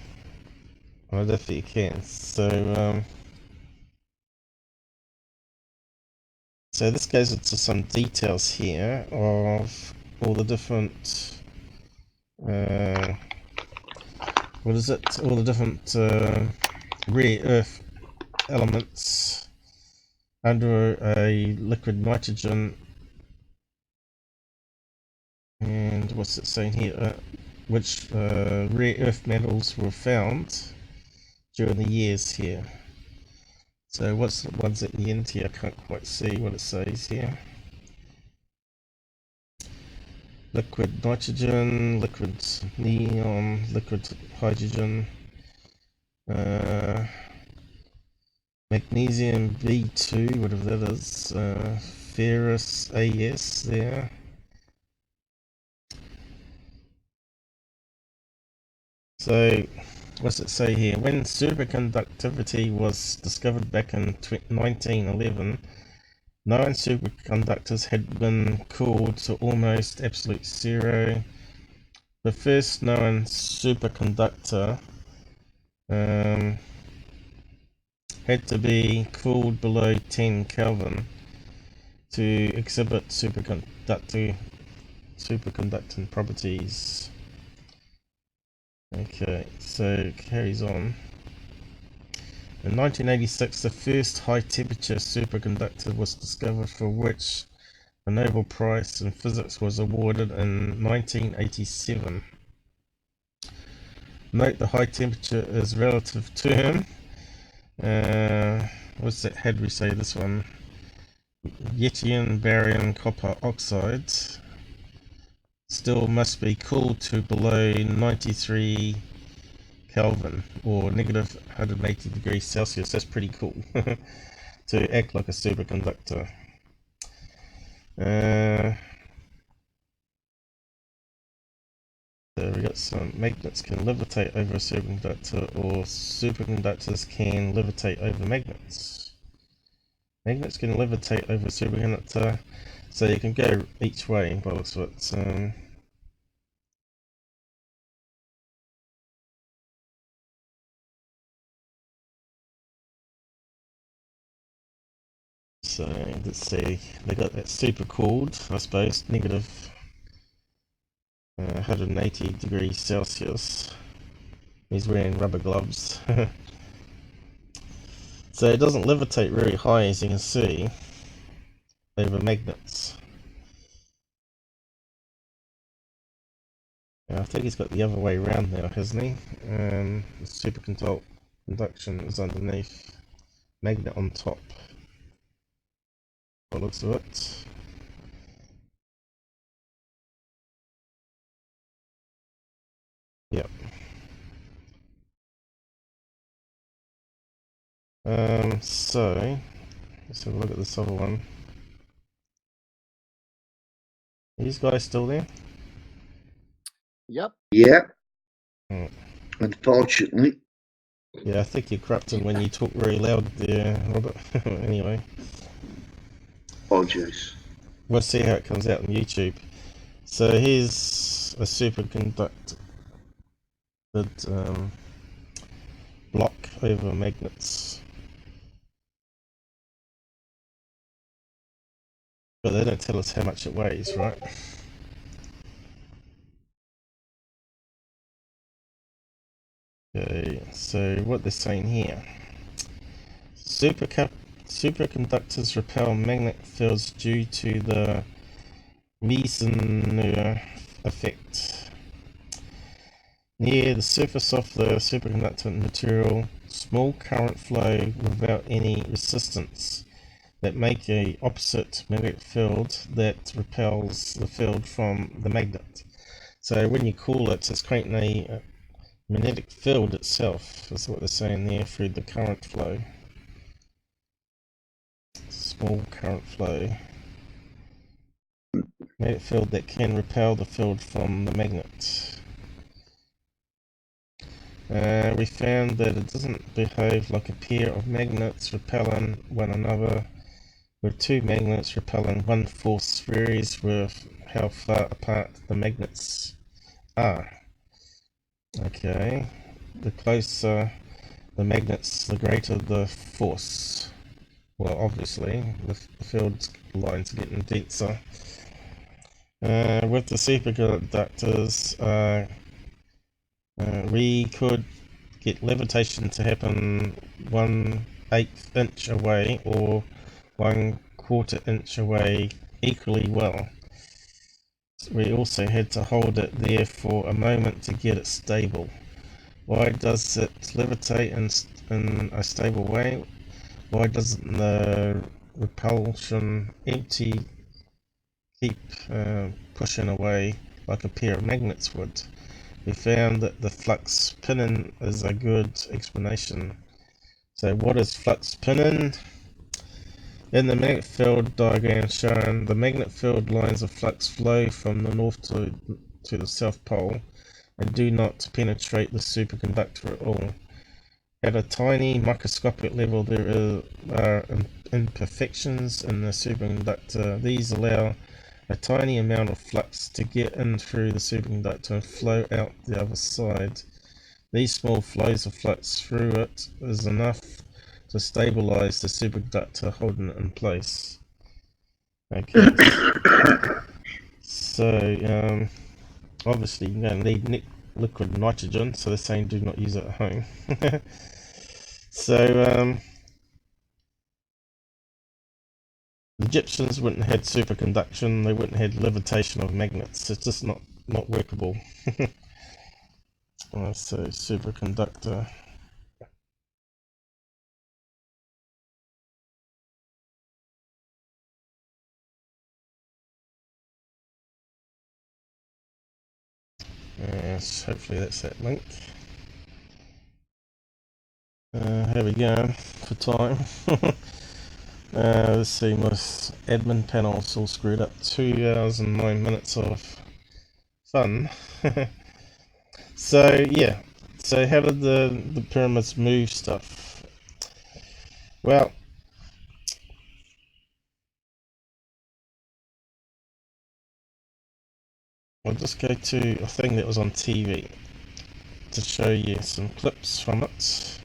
definitely you can. So this goes into some details here of all the different, what is it? All the different rare earth elements under a liquid nitrogen, and what's it saying here? Which rare earth metals were found during the years here. So what's the ones at the end here? I can't quite see what it says here. Liquid nitrogen, liquid neon, liquid hydrogen, magnesium B2, whatever that is, ferrous AS there. So, what's it say here? When superconductivity was discovered back in 1911, known superconductors had been cooled to almost absolute zero. The first known superconductor had to be cooled below 10 Kelvin to exhibit superconducting properties. Okay, so it carries on. In 1986, the first high-temperature superconductor was discovered, for which a Nobel Prize in Physics was awarded in 1987. Note the high temperature is relative term. What's that? How do we say this one? Yttrium, barium, copper oxides still must be cooled to below 93 Kelvin or negative 180 degrees Celsius. That's pretty cool to act like a superconductor. So we got some magnets can levitate over a superconductor, or superconductors can levitate over magnets. Magnets can levitate over a superconductor, so you can go each way by the looks of it. So let's see, they got that super cooled, I suppose, negative 180 degrees Celsius. He's wearing rubber gloves. So it doesn't levitate very high, as you can see, over magnets. I think he's got the other way around now, hasn't he? The superconduction is underneath, magnet on top. What looks of it. Yep. So let's have a look at this other one. Are these guys still there? Yep. Yeah. Oh. Unfortunately. Yeah, I think you're corrupting when you talk very loud there, Robert. Anyway. Apologies. We'll see how it comes out on YouTube. So here's a superconductor block over magnets. But they don't tell us how much it weighs, right? Okay, so what they're saying here. Superconductors repel magnetic fields due to the Meissner effect. Near the surface of the superconductor material, small current flow without any resistance that make a opposite magnetic field that repels the field from the magnet. So when you cool it, it's creating a magnetic field itself. That's what they're saying there, through the current flow. Small current flow. Magnetic field that can repel the field from the magnet. We found that it doesn't behave like a pair of magnets repelling one another, with two magnets repelling one force varies with how far apart the magnets are. Okay, the closer the magnets, the greater the force. Well, obviously, the field lines are getting denser. With the superconductors, we could get levitation to happen 1/8 inch away, or 1/4 inch away equally well. We also had to hold it there for a moment to get it stable. Why does it levitate in a stable way? Why doesn't the repulsion empty keep pushing away like a pair of magnets would? We found that the flux pinning is a good explanation. So what is flux pinning? In the magnetic field diagram shown, the magnetic field lines of flux flow from the north to the south pole and do not penetrate the superconductor at all. At a tiny microscopic level, there are imperfections in the superconductor. These allow a tiny amount of flux to get in through the superconductor and flow out the other side. These small flows of flux through it is enough to stabilize the superconductor, holding it in place. Okay, so obviously you're going to need liquid nitrogen, so they're saying do not use it at home. So the Egyptians wouldn't have had superconduction, they wouldn't have had levitation of magnets. It's just not workable. So superconductor. Yes, hopefully that's that link. Here we go for time. Let's see, my admin panel's all screwed up. 2 hours and 9 minutes of fun. So yeah, so how did the pyramids move stuff? Well, I'll just go to a thing that was on TV to show you some clips from it.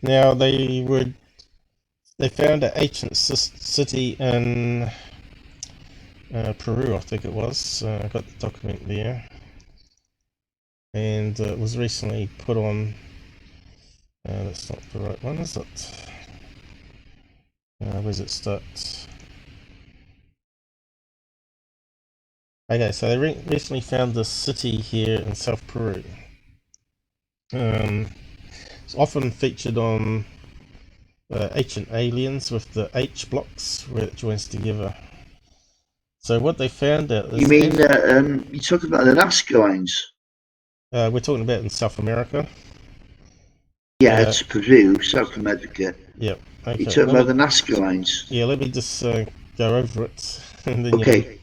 Now they found an ancient city in Peru, I think it was. I got the document there, and it was recently put on. That's not the right one, is it? Where's it start? Okay, so they recently found this city here in South Peru. It's often featured on Ancient Aliens with the H blocks where it joins together. So what they found out is... You mean you're talking about the Nazca lines? We're talking about in South America. Yeah, it's Peru, South America. Yep. Okay. You're talking about the Nazca lines? Yeah, let me just go over it. And then okay.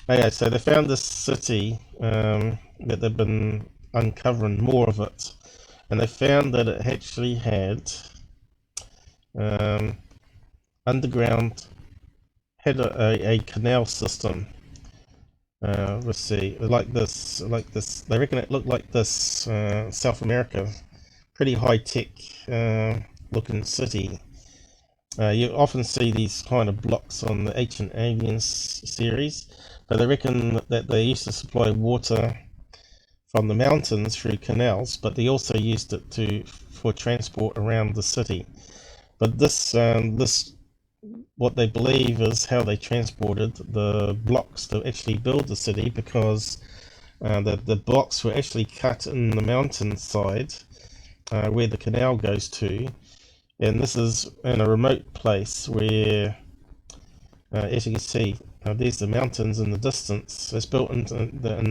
Okay, so they found this city that they've been uncovering more of it. And they found that it actually had underground, had a canal system. Let's see, like this. They reckon it looked like this. South America, pretty high tech looking city. You often see these kind of blocks on the Ancient Aliens series, but they reckon that they used to supply water from the mountains through canals, but they also used it for transport around the city. But this what they believe is how they transported the blocks to actually build the city, because the blocks were actually cut in the mountainside where the canal goes to, and this is in a remote place where, as you can see, there's the mountains in the distance. It's built in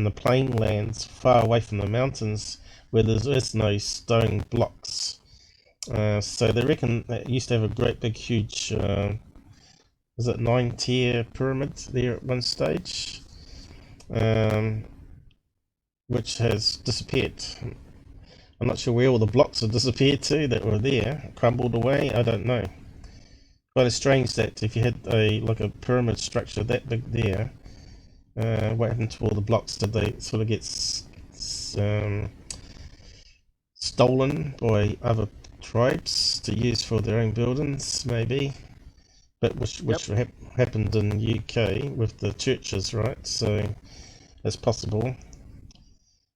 the plain lands far away from the mountains where there is no stone blocks. So they reckon that it used to have a great big huge is it 9-tier pyramid there at one stage, which has disappeared. I'm not sure where all the blocks have disappeared to that were there, crumbled away, I don't know. Quite strange that if you had like a pyramid structure that big there, what happened to all the blocks? Did they sort of get stolen by other tribes to use for their own buildings, maybe? But which happened in UK with the churches, right? So that's possible.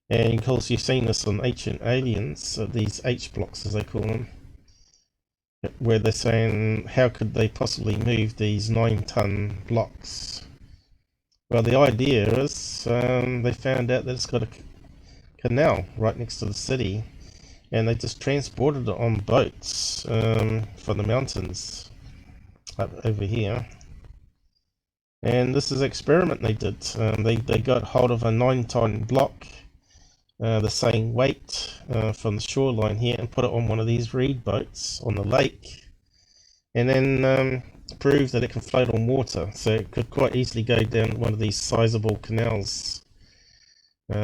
And of course you've seen this on Ancient Aliens, these H blocks as they call them. where they're saying how could they possibly move these 9-ton blocks. Well, the idea is they found out that it's got a canal right next to the city, and they just transported it on boats from the mountains up over here. And this is an experiment they did. They got hold of a 9-ton block, the same weight from the shoreline here, and put it on one of these reed boats on the lake, and then proved that it can float on water, so it could quite easily go down one of these sizable canals.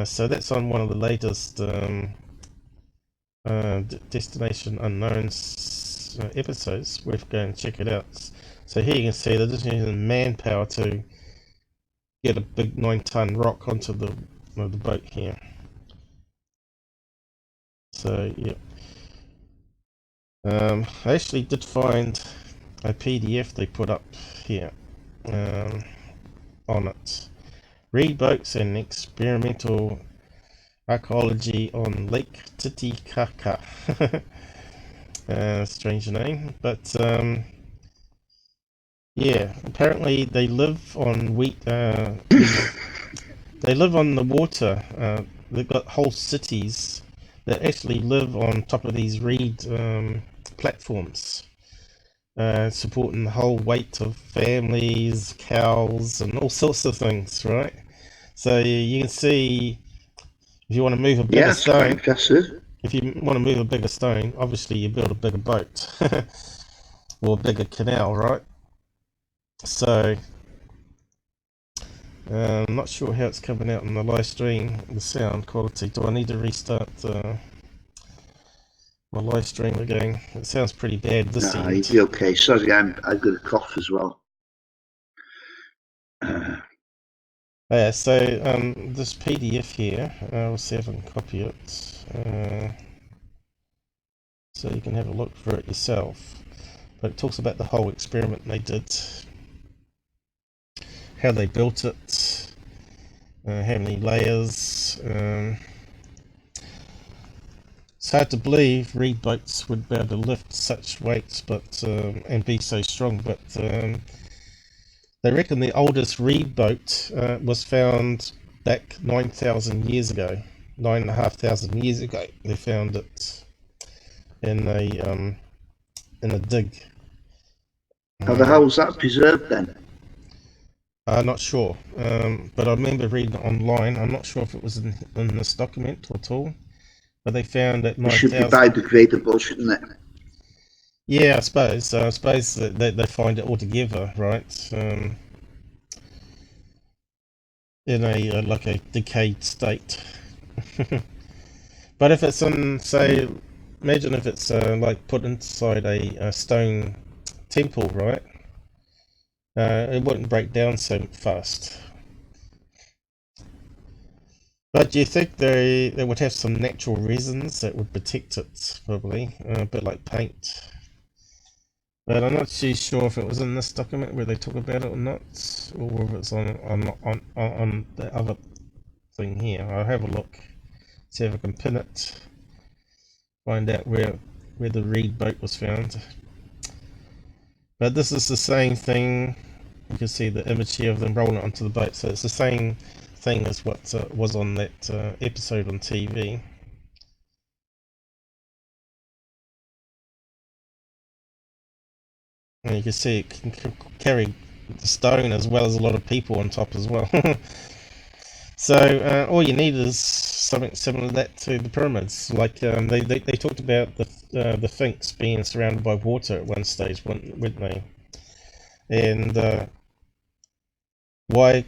So that's on one of the latest Destination Unknowns episodes. Worth going and check it out. So here you can see they're just using manpower to get a big 9-ton rock onto the boat here. So yeah, I actually did find a PDF they put up here on it. Reed boats and experimental archaeology on Lake Titicaca. Strange name, but yeah, apparently they live on wheat. They live on the water. They've got whole cities that actually live on top of these reed platforms, supporting the whole weight of families, cows, and all sorts of things, right? So you can see, if you want to move a bigger stone, if you want to move a bigger stone, obviously you build a bigger boat or a bigger canal, right? So I'm not sure how it's coming out on the live stream, the sound quality. Do I need to restart my live stream again? It sounds pretty bad this end. You'll be okay. Sorry, I've got a cough as well. Yeah, so this PDF here, we'll see if I can copy it, so you can have a look for it yourself. But it talks about the whole experiment they did, how they built it, how many layers. It's hard to believe reed boats would be able to lift such weights, but and be so strong. But they reckon the oldest reed boat was found back 9,000 years ago, 9,500 years ago. They found it in a dig. How the hell was that preserved then? I'm not sure, but I remember reading it online. I'm not sure if it was in this document at all, but they found that 9,000. It should be biodegradable, shouldn't it? Yeah, I suppose. I suppose that they find it all together, right? In a like a decayed state. But if it's in, say, imagine if it's like put inside a stone temple, right? It wouldn't break down so fast. But do you think they would have some natural resins that would protect it, probably, a bit like paint? But I'm not too sure if it was in this document where they talk about it or not, or if it's on the other thing here. I'll have a look, see if I can pin it, find out where the reed boat was found. But this is the same thing. You can see the image here of them rolling it onto the boat, so it's the same thing as what was on that episode on TV. And you can see it can carry the stone as well as a lot of people on top as well. So all you need is something similar to that to the pyramids. Like they talked about the Sphinx being surrounded by water at one stage, weren't they? And why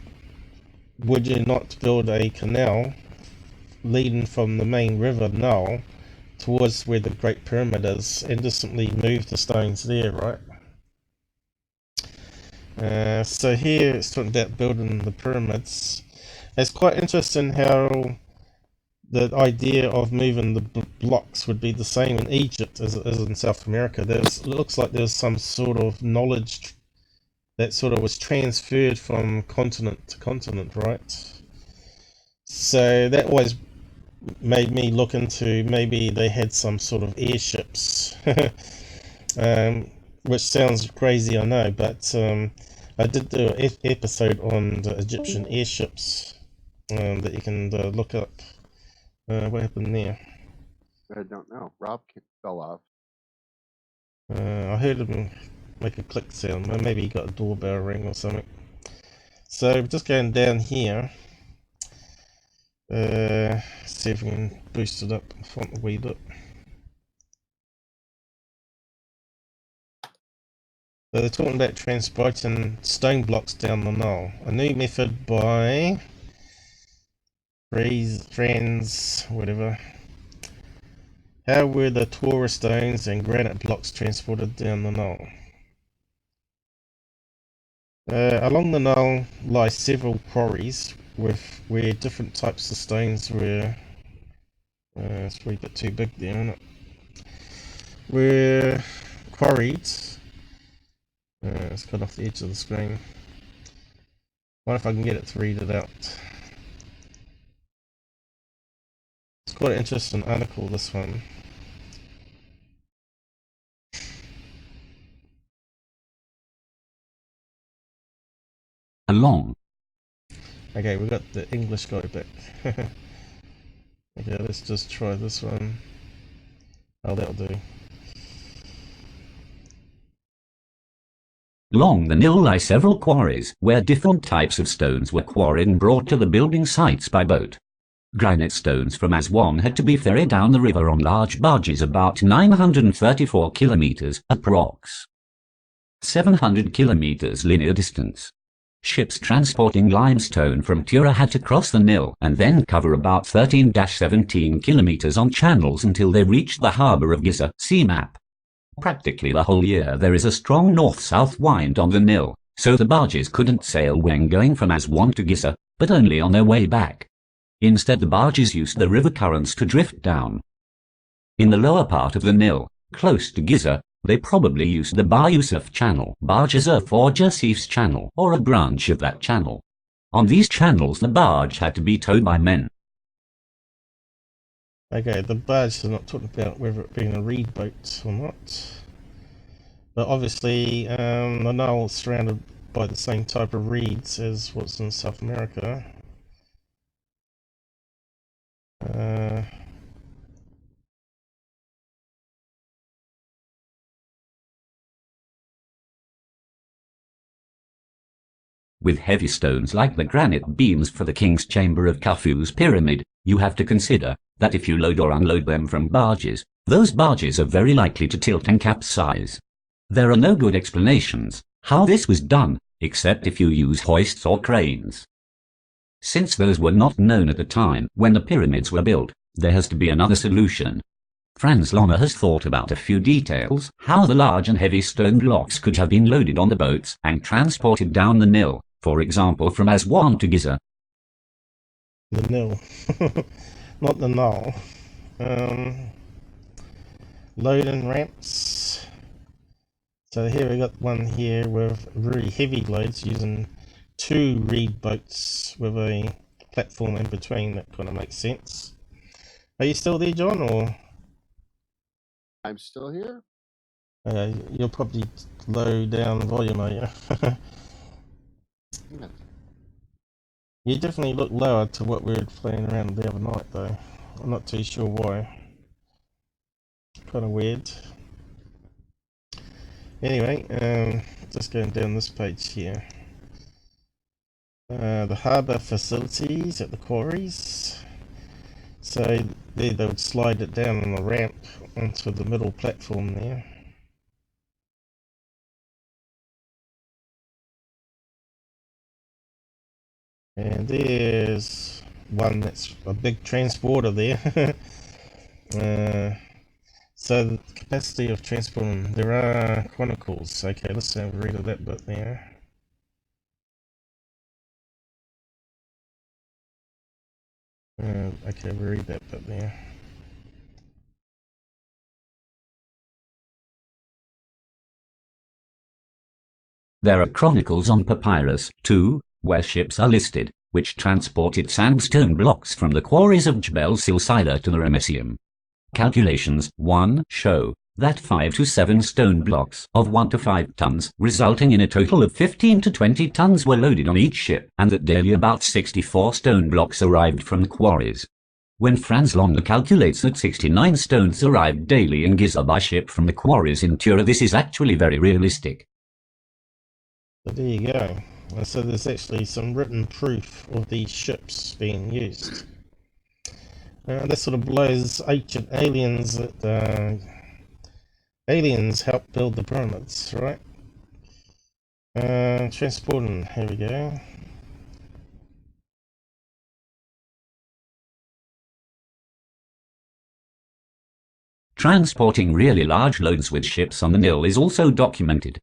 would you not build a canal leading from the main river Nile towards where the Great Pyramid is and just simply move the stones there, right? So here it's talking about building the pyramids. It's quite interesting how the idea of moving the blocks would be the same in Egypt as it is in South America. It looks like there's some sort of knowledge that sort of was transferred from continent to continent, right? So that always made me look into maybe they had some sort of airships which sounds crazy, I know, but I did do an episode on the Egyptian airships that you can look up. What happened there? I don't know. Rob fell off. I heard him make a click sound. Maybe he got a doorbell ring or something. So just going down here. See if we can boost it up front a wee bit. So they're talking about transporting stone blocks down the Nile. A new method by Franz, whatever. How were the Torah stones and granite blocks transported down the Nile? Along the Nile lie several quarries where different types of stones were. It's a wee bit too big there, isn't it? Were quarried. It's cut off the edge of the screen. Wonder if I can get it to read it out. It's quite an interesting article, this one. Along. Okay, we got the English guy back. Okay, let's just try this one. Oh, that'll do. Along the Nile lie several quarries, where different types of stones were quarried and brought to the building sites by boat. Granite stones from Aswan had to be ferried down the river on large barges about 934 kilometers approx. 700 kilometers linear distance. Ships transporting limestone from Tura had to cross the Nile and then cover about 13-17 kilometers on channels until they reached the harbour of Giza. See map. Practically the whole year there is a strong north-south wind on the Nile, so the barges couldn't sail when going from Aswan to Giza, but only on their way back. Instead the barges used the river currents to drift down. In the lower part of the Nile, close to Giza, they probably used the Bar Yusuf channel, Bar Joseph or Joseph's channel, or a branch of that channel. On these channels the barge had to be towed by men. Okay, the barge are not talking about whether it being a reed boat or not. But obviously, the Nile is surrounded by the same type of reeds as what's in South America. With heavy stones like the granite beams for the King's Chamber of Khufu's pyramid, you have to consider that if you load or unload them from barges, those barges are very likely to tilt and capsize. There are no good explanations how this was done, except if you use hoists or cranes. Since those were not known at the time when the pyramids were built, there has to be another solution. Franz Lohmer has thought about a few details, how the large and heavy stone blocks could have been loaded on the boats and transported down the Nile, for example from Aswan to Giza. The Nile, not the Nile. Loading ramps. So here we got one here with really heavy loads using 2 reed boats with a platform in between. That kind of makes sense. Are you still there, John, or? I'm still here. You'll probably low down volume, are you? Yeah. You definitely look lower to what we were playing around the other night, though. I'm not too sure why. Kind of weird. Anyway, just going down this page here. The harbour facilities at the quarries. So there they would slide it down on the ramp onto the middle platform there. And there's one that's a big transporter there. So the capacity of transporting, there are chronicles. Okay, let's have a read of that bit there. Okay, we'll read that bit there. There are chronicles on papyrus, too, where ships are listed, which transported sandstone blocks from the quarries of Jebel Silsila to the Ramesseum. Calculations 1 show that 5 to 7 stone blocks of 1 to 5 tons, resulting in a total of 15 to 20 tons, were loaded on each ship, and that daily about 64 stone blocks arrived from the quarries. When Franz Longer calculates that 69 stones arrived daily in Giza by ship from the quarries in Tura, this is actually very realistic. So there you go. And so there's actually some written proof of these ships being used. That sort of blows ancient aliens that aliens helped build the pyramids, right? Transporting, here we go. Transporting really large loads with ships on the Nile is also documented.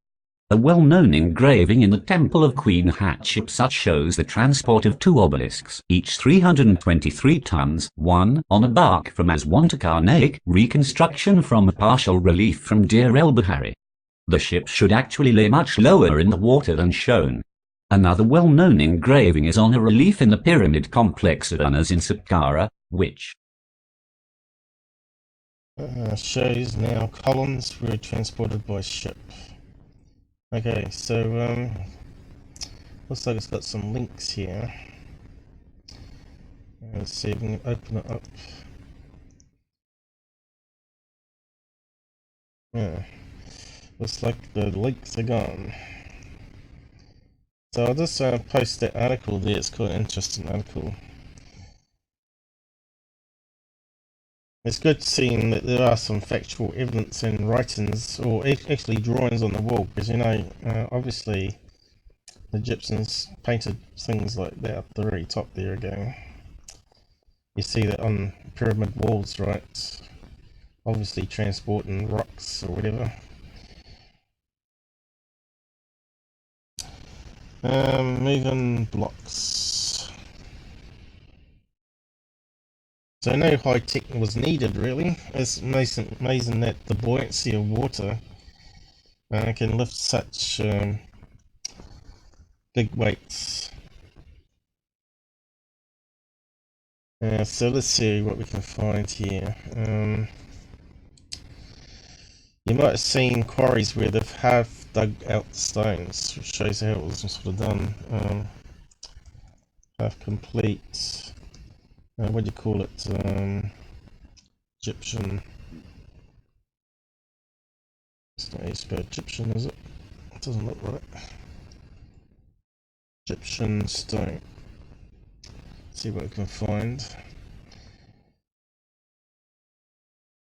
A well-known engraving in the Temple of Queen Hatshepsut shows the transport of 2 obelisks, each 323 tons, one on a bark from Aswan to Karnak, reconstruction from a partial relief from Deir el-Bahari. The ships should actually lay much lower in the water than shown. Another well-known engraving is on a relief in the pyramid complex of Unas in Saqqara, which shows now columns were transported by ship. Okay, so looks like it's got some links here. Let's see if we can open it up. Yeah, looks like the links are gone. So I'll just post that article there. It's quite an interesting article. It's good seeing that there are some factual evidence and writings, or actually drawings on the wall, because you know, obviously the Egyptians painted things like that up the very top there again. You see that on pyramid walls, right? Obviously transporting rocks or whatever. Moving blocks. So no high tech was needed really. It's amazing that the buoyancy of water can lift such big weights. So let's see what we can find here. You might have seen quarries where they've half dug out the stones, which shows how it was sort of done. Half complete. What do you call it? Egyptian. It's not how you spell Egyptian, is it? It doesn't look right. Egyptian stone. Let's see what we can find.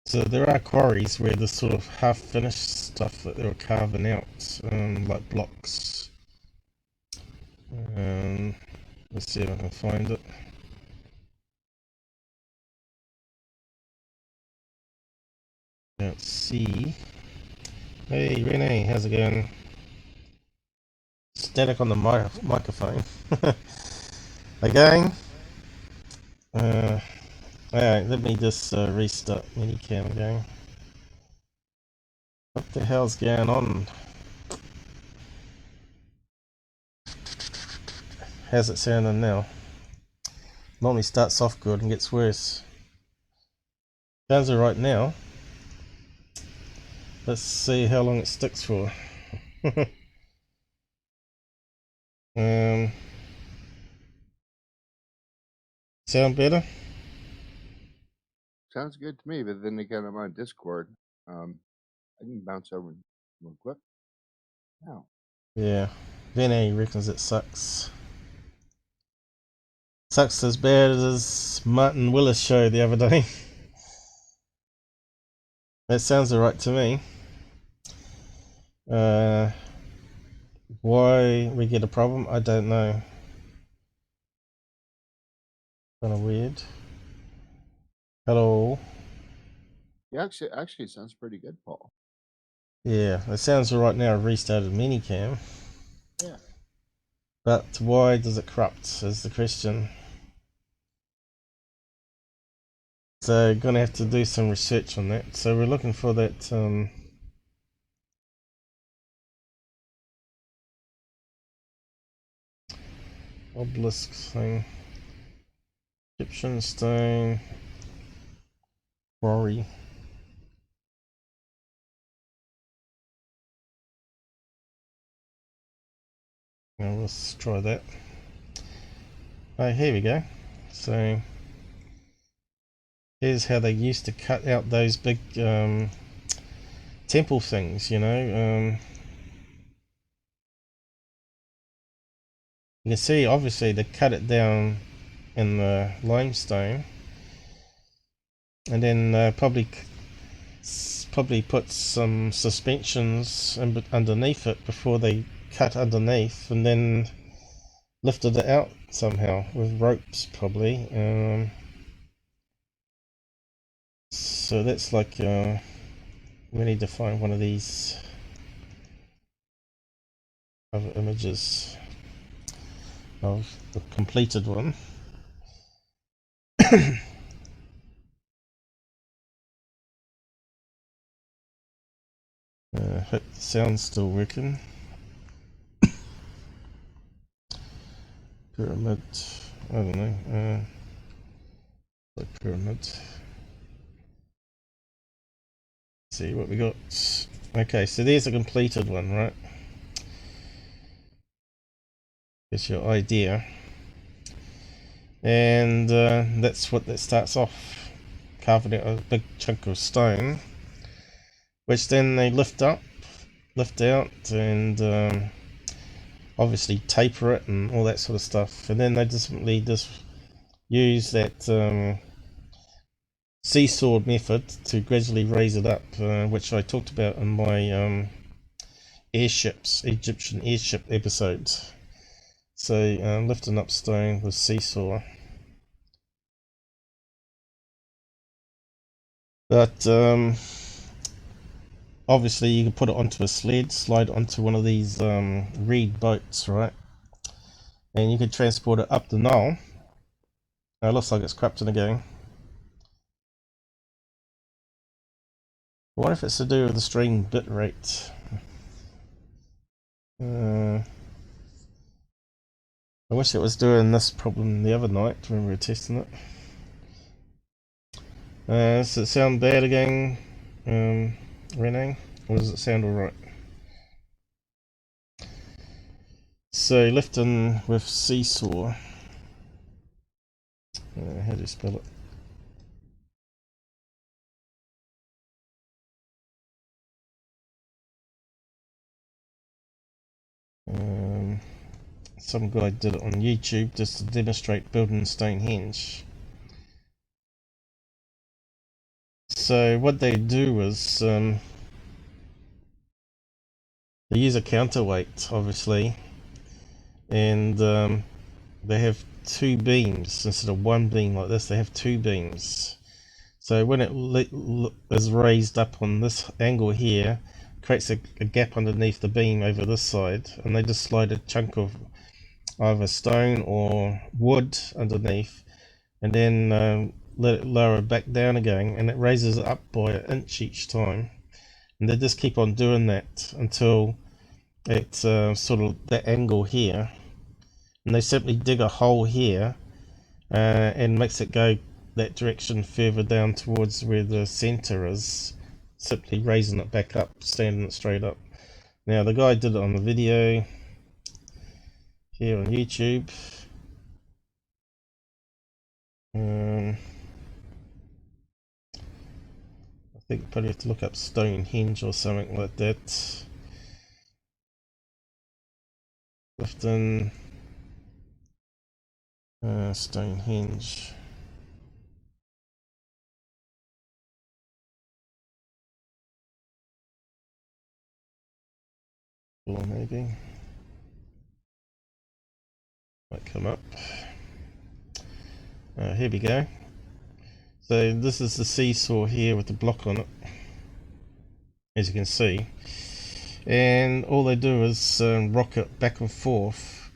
So there are quarries where there's sort of half-finished stuff that they were carving out, like blocks. Let's see if I can find it. Let's see. Hey Renee, how's it going? Static on the microphone. Again. Alright, let me just restart minicam again. What the hell's going on? How's it sounding now? Normally starts off good and gets worse. Sounds alright now. Let's see how long it sticks for. Sound better? Sounds good to me, but then again, I'm on Discord. I can bounce over real quick. Now. Yeah, Vinny reckons it sucks. Sucks as bad as Martin Willis show the other day. That sounds alright to me. Why we get a problem, I don't know. Kind of weird. Hello. Yeah, actually, it sounds pretty good, Paul. Yeah, it sounds alright now. I've restarted minicam. Yeah. But why does it corrupt, is the question. So gonna have to do some research on that. So we're looking for that obelisk thing. Egyptian stone quarry. Now let's try that. Oh, here we go. So here's how they used to cut out those big temple things, you know. You can see obviously they cut it down in the limestone, and then probably put some suspensions underneath it before they cut underneath, and then lifted it out somehow with ropes probably. So that's like we need to find one of these other images of the completed one. Hope the sound's still working. Pyramid, I don't know, like pyramid. See what we got. Okay, so there's a completed one, right? It's your idea. And that's what that starts off, carving out a big chunk of stone, which then they lift out, and obviously taper it and all that sort of stuff. And then they just simply use that seesaw method to gradually raise it up, which I talked about in my Egyptian airship episodes. So lifting up stone with seesaw. But obviously you can put it onto a sled, slide onto one of these reed boats, right? And you can transport it up the Nile. Now it looks like it's corrupting again. What if it's to do with the stream bit rate? I wish it was doing this problem the other night when we were testing it. Does it sound bad again, Renee? Or does it sound alright? So lifting with seesaw. How do you spell it? Some guy did it on YouTube just to demonstrate building Stonehenge. So what they do is they use a counterweight, obviously, and they have two beams instead of one beam like this. They have two beams. So when it is raised up on this angle here, creates a gap underneath the beam over this side, and they just slide a chunk of either stone or wood underneath, and then let it lower back down again, and it raises it up by an inch each time. And they just keep on doing that until it's sort of that angle here, and they simply dig a hole here and makes it go that direction further down towards where the center is, simply raising it back up, standing it straight up. Now the guy did it on the video here on YouTube. I think you probably have to look up Stonehenge or something like that. Lifting Stonehenge. Or maybe might come up. Here we go. So this is the seesaw here with the block on it, as you can see, and all they do is rock it back and forth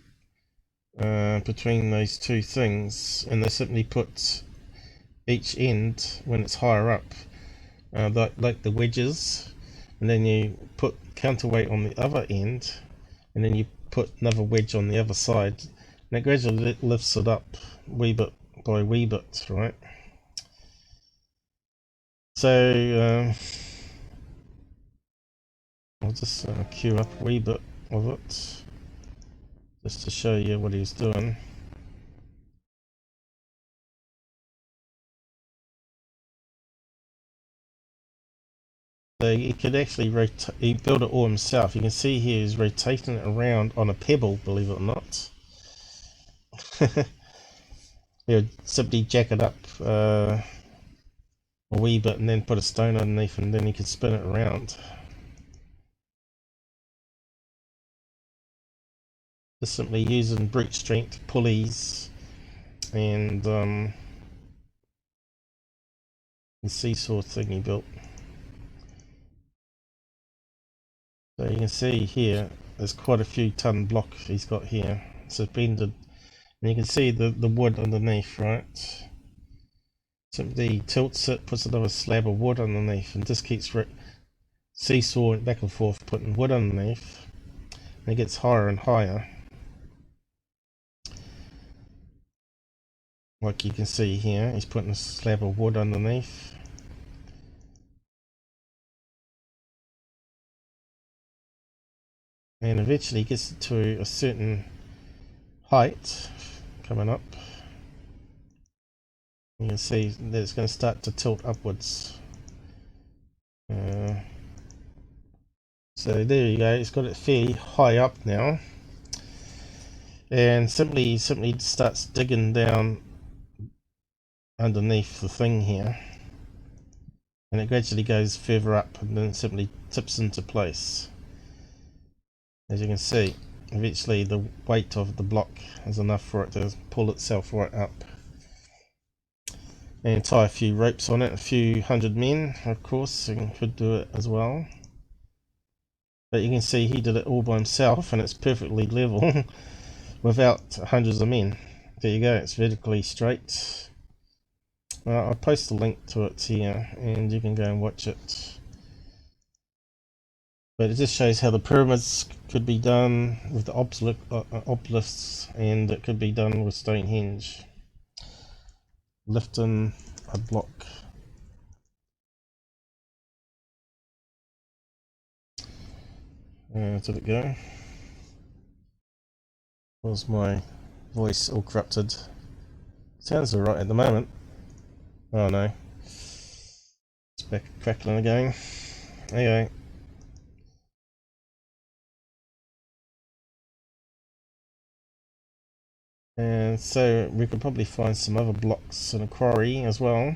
between those two things, and they simply put each end, when it's higher up, like the wedges, and then you put counterweight on the other end, and then you put another wedge on the other side, and it gradually lifts it up wee bit by wee bit, right? So I'll just queue up a wee bit of it just to show you what he's doing. So he could actually rotate, he built it all himself. You can see here he's rotating it around on a pebble, believe it or not. He would simply jack it up a wee bit and then put a stone underneath, and then he could spin it around. Just simply using brute strength, pulleys, and the seesaw thing he built. So you can see here, there's quite a few ton block he's got here, suspended, and you can see the wood underneath, right? Simply tilts it, puts another slab of wood underneath, and just keeps seesawing back and forth, putting wood underneath, and it gets higher and higher. Like you can see here, he's putting a slab of wood underneath. And eventually he gets to a certain height coming up. You can see that it's going to start to tilt upwards. So there you go, it's got it fairly high up now. And simply starts digging down underneath the thing here. And it gradually goes further up and then simply tips into place. As you can see, eventually the weight of the block is enough for it to pull itself right up. And tie a few ropes on it, a few hundred men, of course, and could do it as well. But you can see he did it all by himself, and it's perfectly level without hundreds of men. There you go, it's vertically straight. I'll post a link to it here, and you can go and watch it. But it just shows how the pyramids could be done with the obelisks, and it could be done with Stonehenge. Lifting a block. Did it go? Was my voice all corrupted? Sounds alright at the moment. Oh no. It's back crackling again. Anyway. And so we could probably find some other blocks in a quarry as well.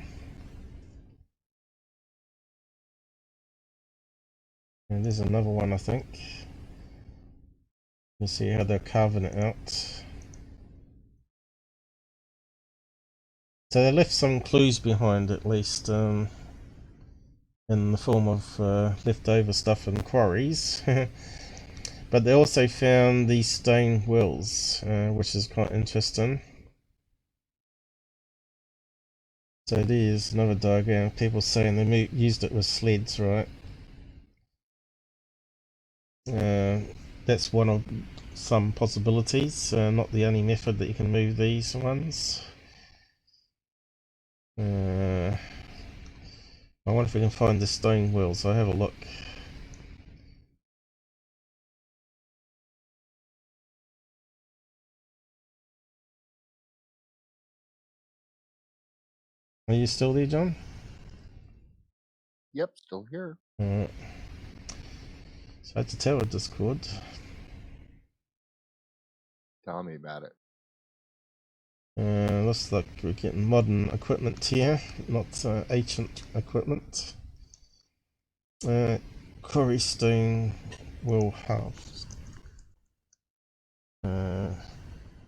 And there's another one, I think. You see how they're carving it out. So they left some clues behind, at least, in the form of leftover stuff in quarries. But they also found these stone wheels, which is quite interesting. So there's another diagram of people saying they used it with sleds, right? That's one of some possibilities, not the only method that you can move these ones. I wonder if we can find the stone wheels. I'll have a look. Are you still there, John? Yep, still here. Alright. So I had to tell with Discord. Tell me about it. Looks like we're getting modern equipment here, not ancient equipment. Quarry stone wheel halves.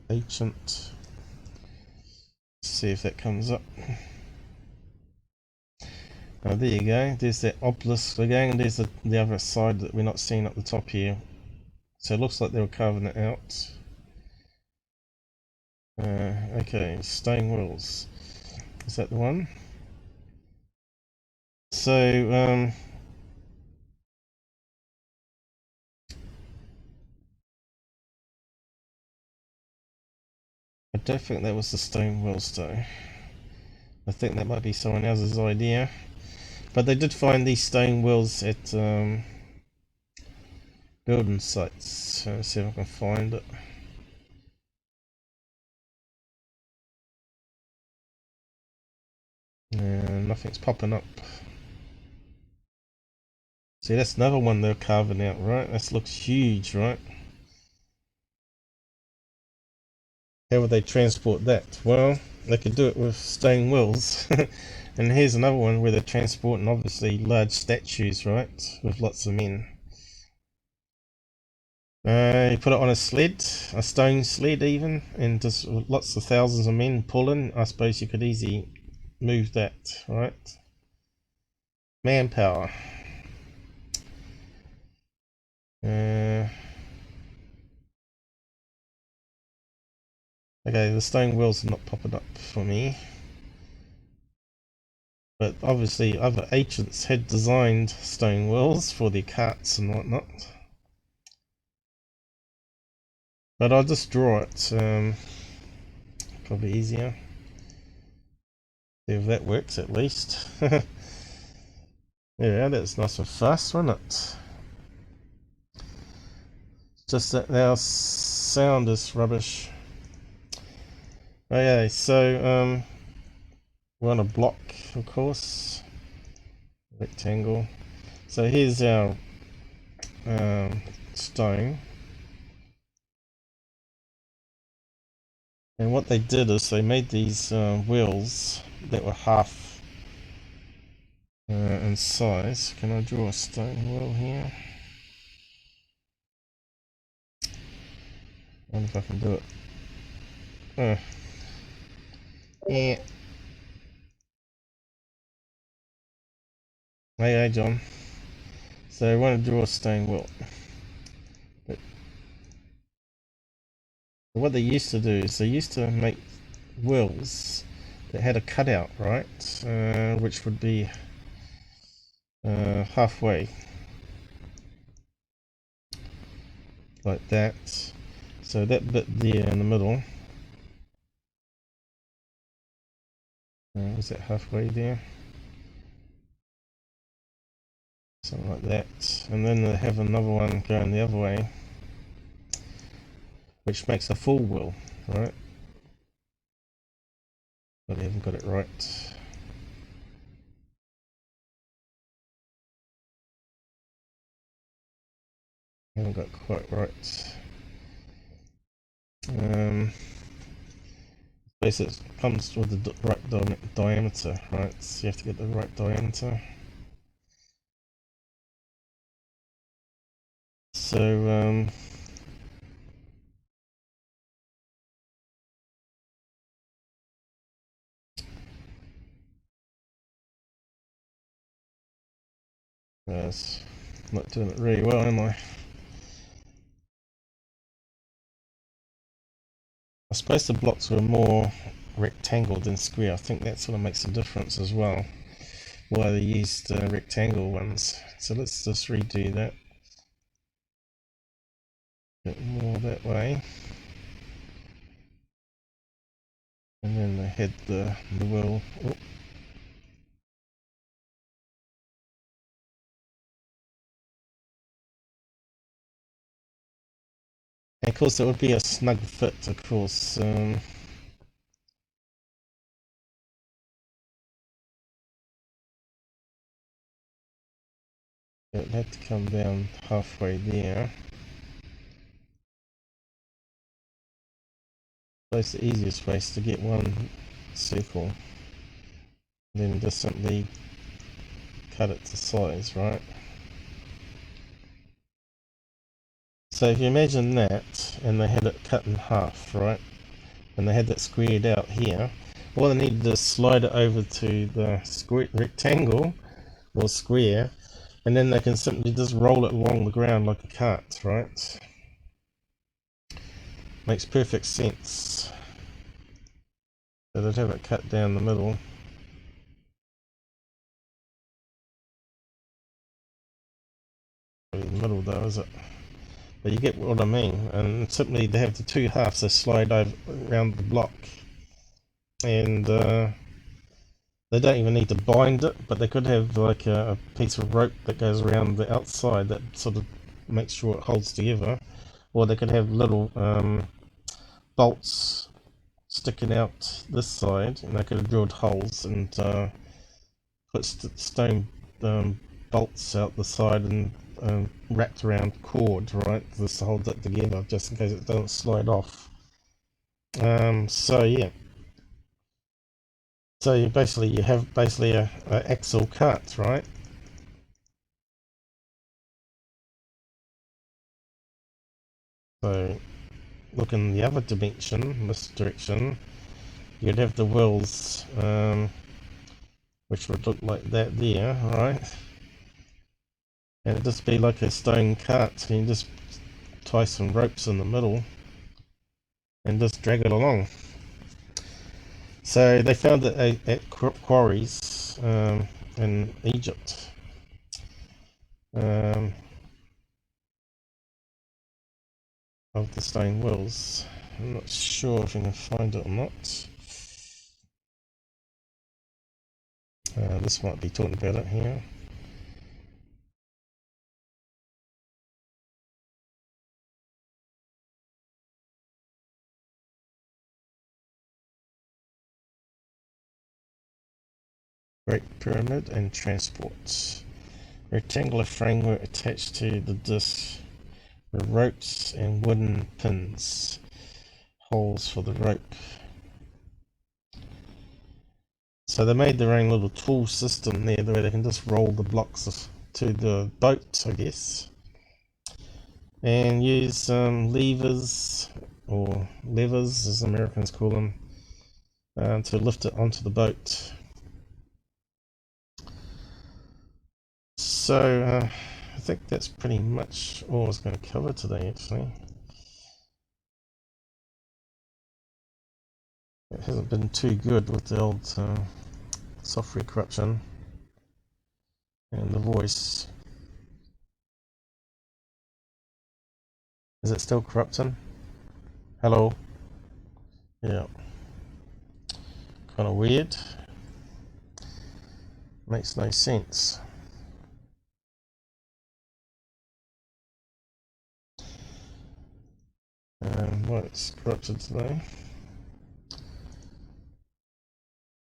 Ancient. Let's see if that comes up. There you go, there's that obelisk again, and there's the other side that we're not seeing at the top here. So it looks like they were carving it out. Okay, stone wheels. Is that the one? So, I don't think that was the stone wheels though. I think that might be someone else's idea. But they did find these stone wheels at building sites. So let's see if I can find it. And nothing's popping up. See, that's another one they're carving out, right? This looks huge, right? How would they transport that? Well, they could do it with stone wheels. And here's another one where they're transporting obviously large statues, right? With lots of men. You put it on a sled, a stone sled even, and just lots of thousands of men pulling. I suppose you could easily move that, right? Manpower. Okay, the stone wheels are not popping up for me. But obviously other ancients had designed stone wheels for their carts and whatnot. But I'll just draw it, probably easier. See if that works at least. Yeah, that's nice and fast, wasn't it? Just that our sound is rubbish. Okay, so we're on a block, of course, rectangle. So here's our stone, and what they did is they made these wheels that were half in size. Can I draw a stone wheel here? I wonder if I can do it. Yeah. Hey, John. So I want to draw a stone wheel. But what they used to do is they used to make wheels that had a cutout, right? Which would be halfway. Like that. So that bit there in the middle. Is that halfway there? Something like that. And then they have another one going the other way, which makes a full wheel, right? But I haven't got it right. I haven't got it quite right. Basically it comes with the right diameter, right? So you have to get the right diameter. So yes, not doing it really well, am I? I suppose the blocks were more rectangle than square. I think that sort of makes a difference as well, why they used rectangle ones. So let's just redo that. A bit more that way. And then they had the wheel. Oh. And of course it would be a snug fit, of course. It had to come down halfway there. That's the easiest way is to get one circle, then just simply cut it to size, right? So if you imagine that, and they had it cut in half, right? And they had that squared out here, all they needed to slide it over to the square rectangle or square, and then they can simply just roll it along the ground like a cart, right? Makes perfect sense. So they'd have it cut down the middle. In the middle though, is it? But you get what I mean, and simply they have the two halves that slide over around the block, and they don't even need to bind it, but they could have like a piece of rope that goes around the outside that sort of makes sure it holds together, or they could have little bolts sticking out this side, and they could have drilled holes and put stone bolts out the side and wrapped around cord, right, just to hold it together, just in case it doesn't slide off. So yeah. So you have a axle cut, right? So look in the other dimension, this direction, you'd have the wheels, which would look like that there, right? And it'd just be like a stone cart, and you just tie some ropes in the middle and just drag it along. So they found it at quarries in Egypt. Of the stone wheels. I'm not sure if I can find it or not. This might be talking about it here. Great Pyramid and transport. Rectangular framework attached to the disc with ropes and wooden pins. Holes for the rope. So they made their own little tool system there where they can just roll the blocks to the boat, I guess. And use levers, or levers as Americans call them, to lift it onto the boat. So I think that's pretty much all I was going to cover today, actually. It hasn't been too good with the old software corruption and the voice. Is it still corrupting? Hello? Yeah. Kind of weird. Makes no sense. Well, it's corrupted today.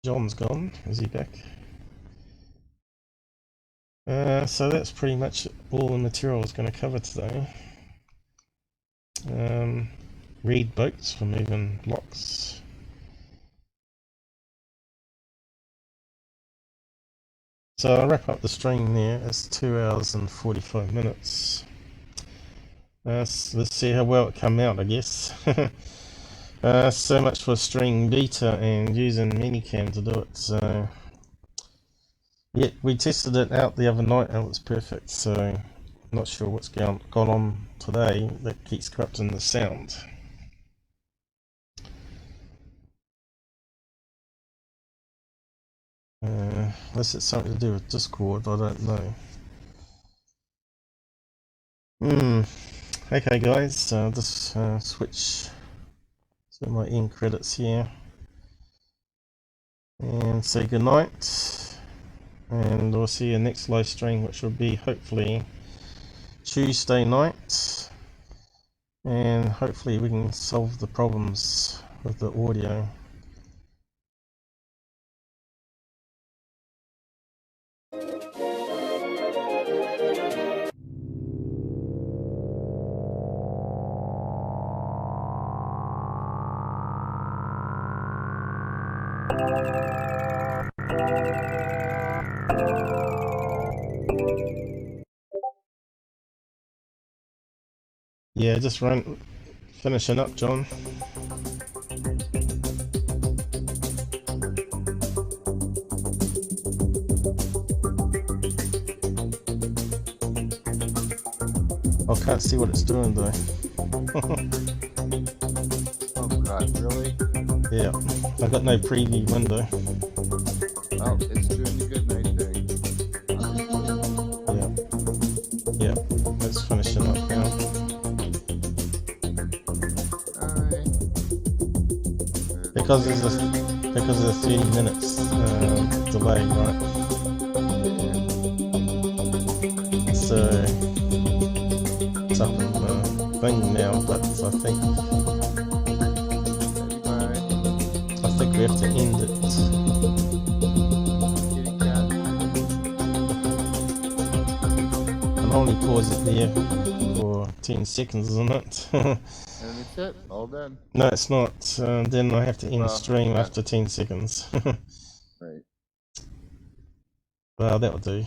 John's gone. Is he back? So that's pretty much all the material I was going to cover today. Reed boats for moving blocks. So I'll wrap up the stream there. It's 2 hours and 45 minutes. Let's see how well it come out, I guess. So much for stream beta and using Minicam to do it. So yeah, we tested it out the other night and it was perfect. So not sure what's gone on today that keeps corrupting the sound. Unless it's something to do with Discord, I don't know. Okay guys, I'll just switch to my end credits here and say goodnight, and we'll see you next live stream, which will be hopefully Tuesday night, and hopefully we can solve the problems with the audio. Yeah, just finishing up, John. I can't see what it's doing though. Oh god, really? Yeah, I've got no preview window. Oh, it's doing the good night thing. Yeah, it's finishing up now. Because of the 30 minutes delay, right? So it's up in the thing now, but I think we have to end it. I'll only pause it there for 10 seconds, isn't it? And it's it, all done. No, it's not. Then I have to end Well, stream yeah. after 10 seconds. Right. Well, that'll do.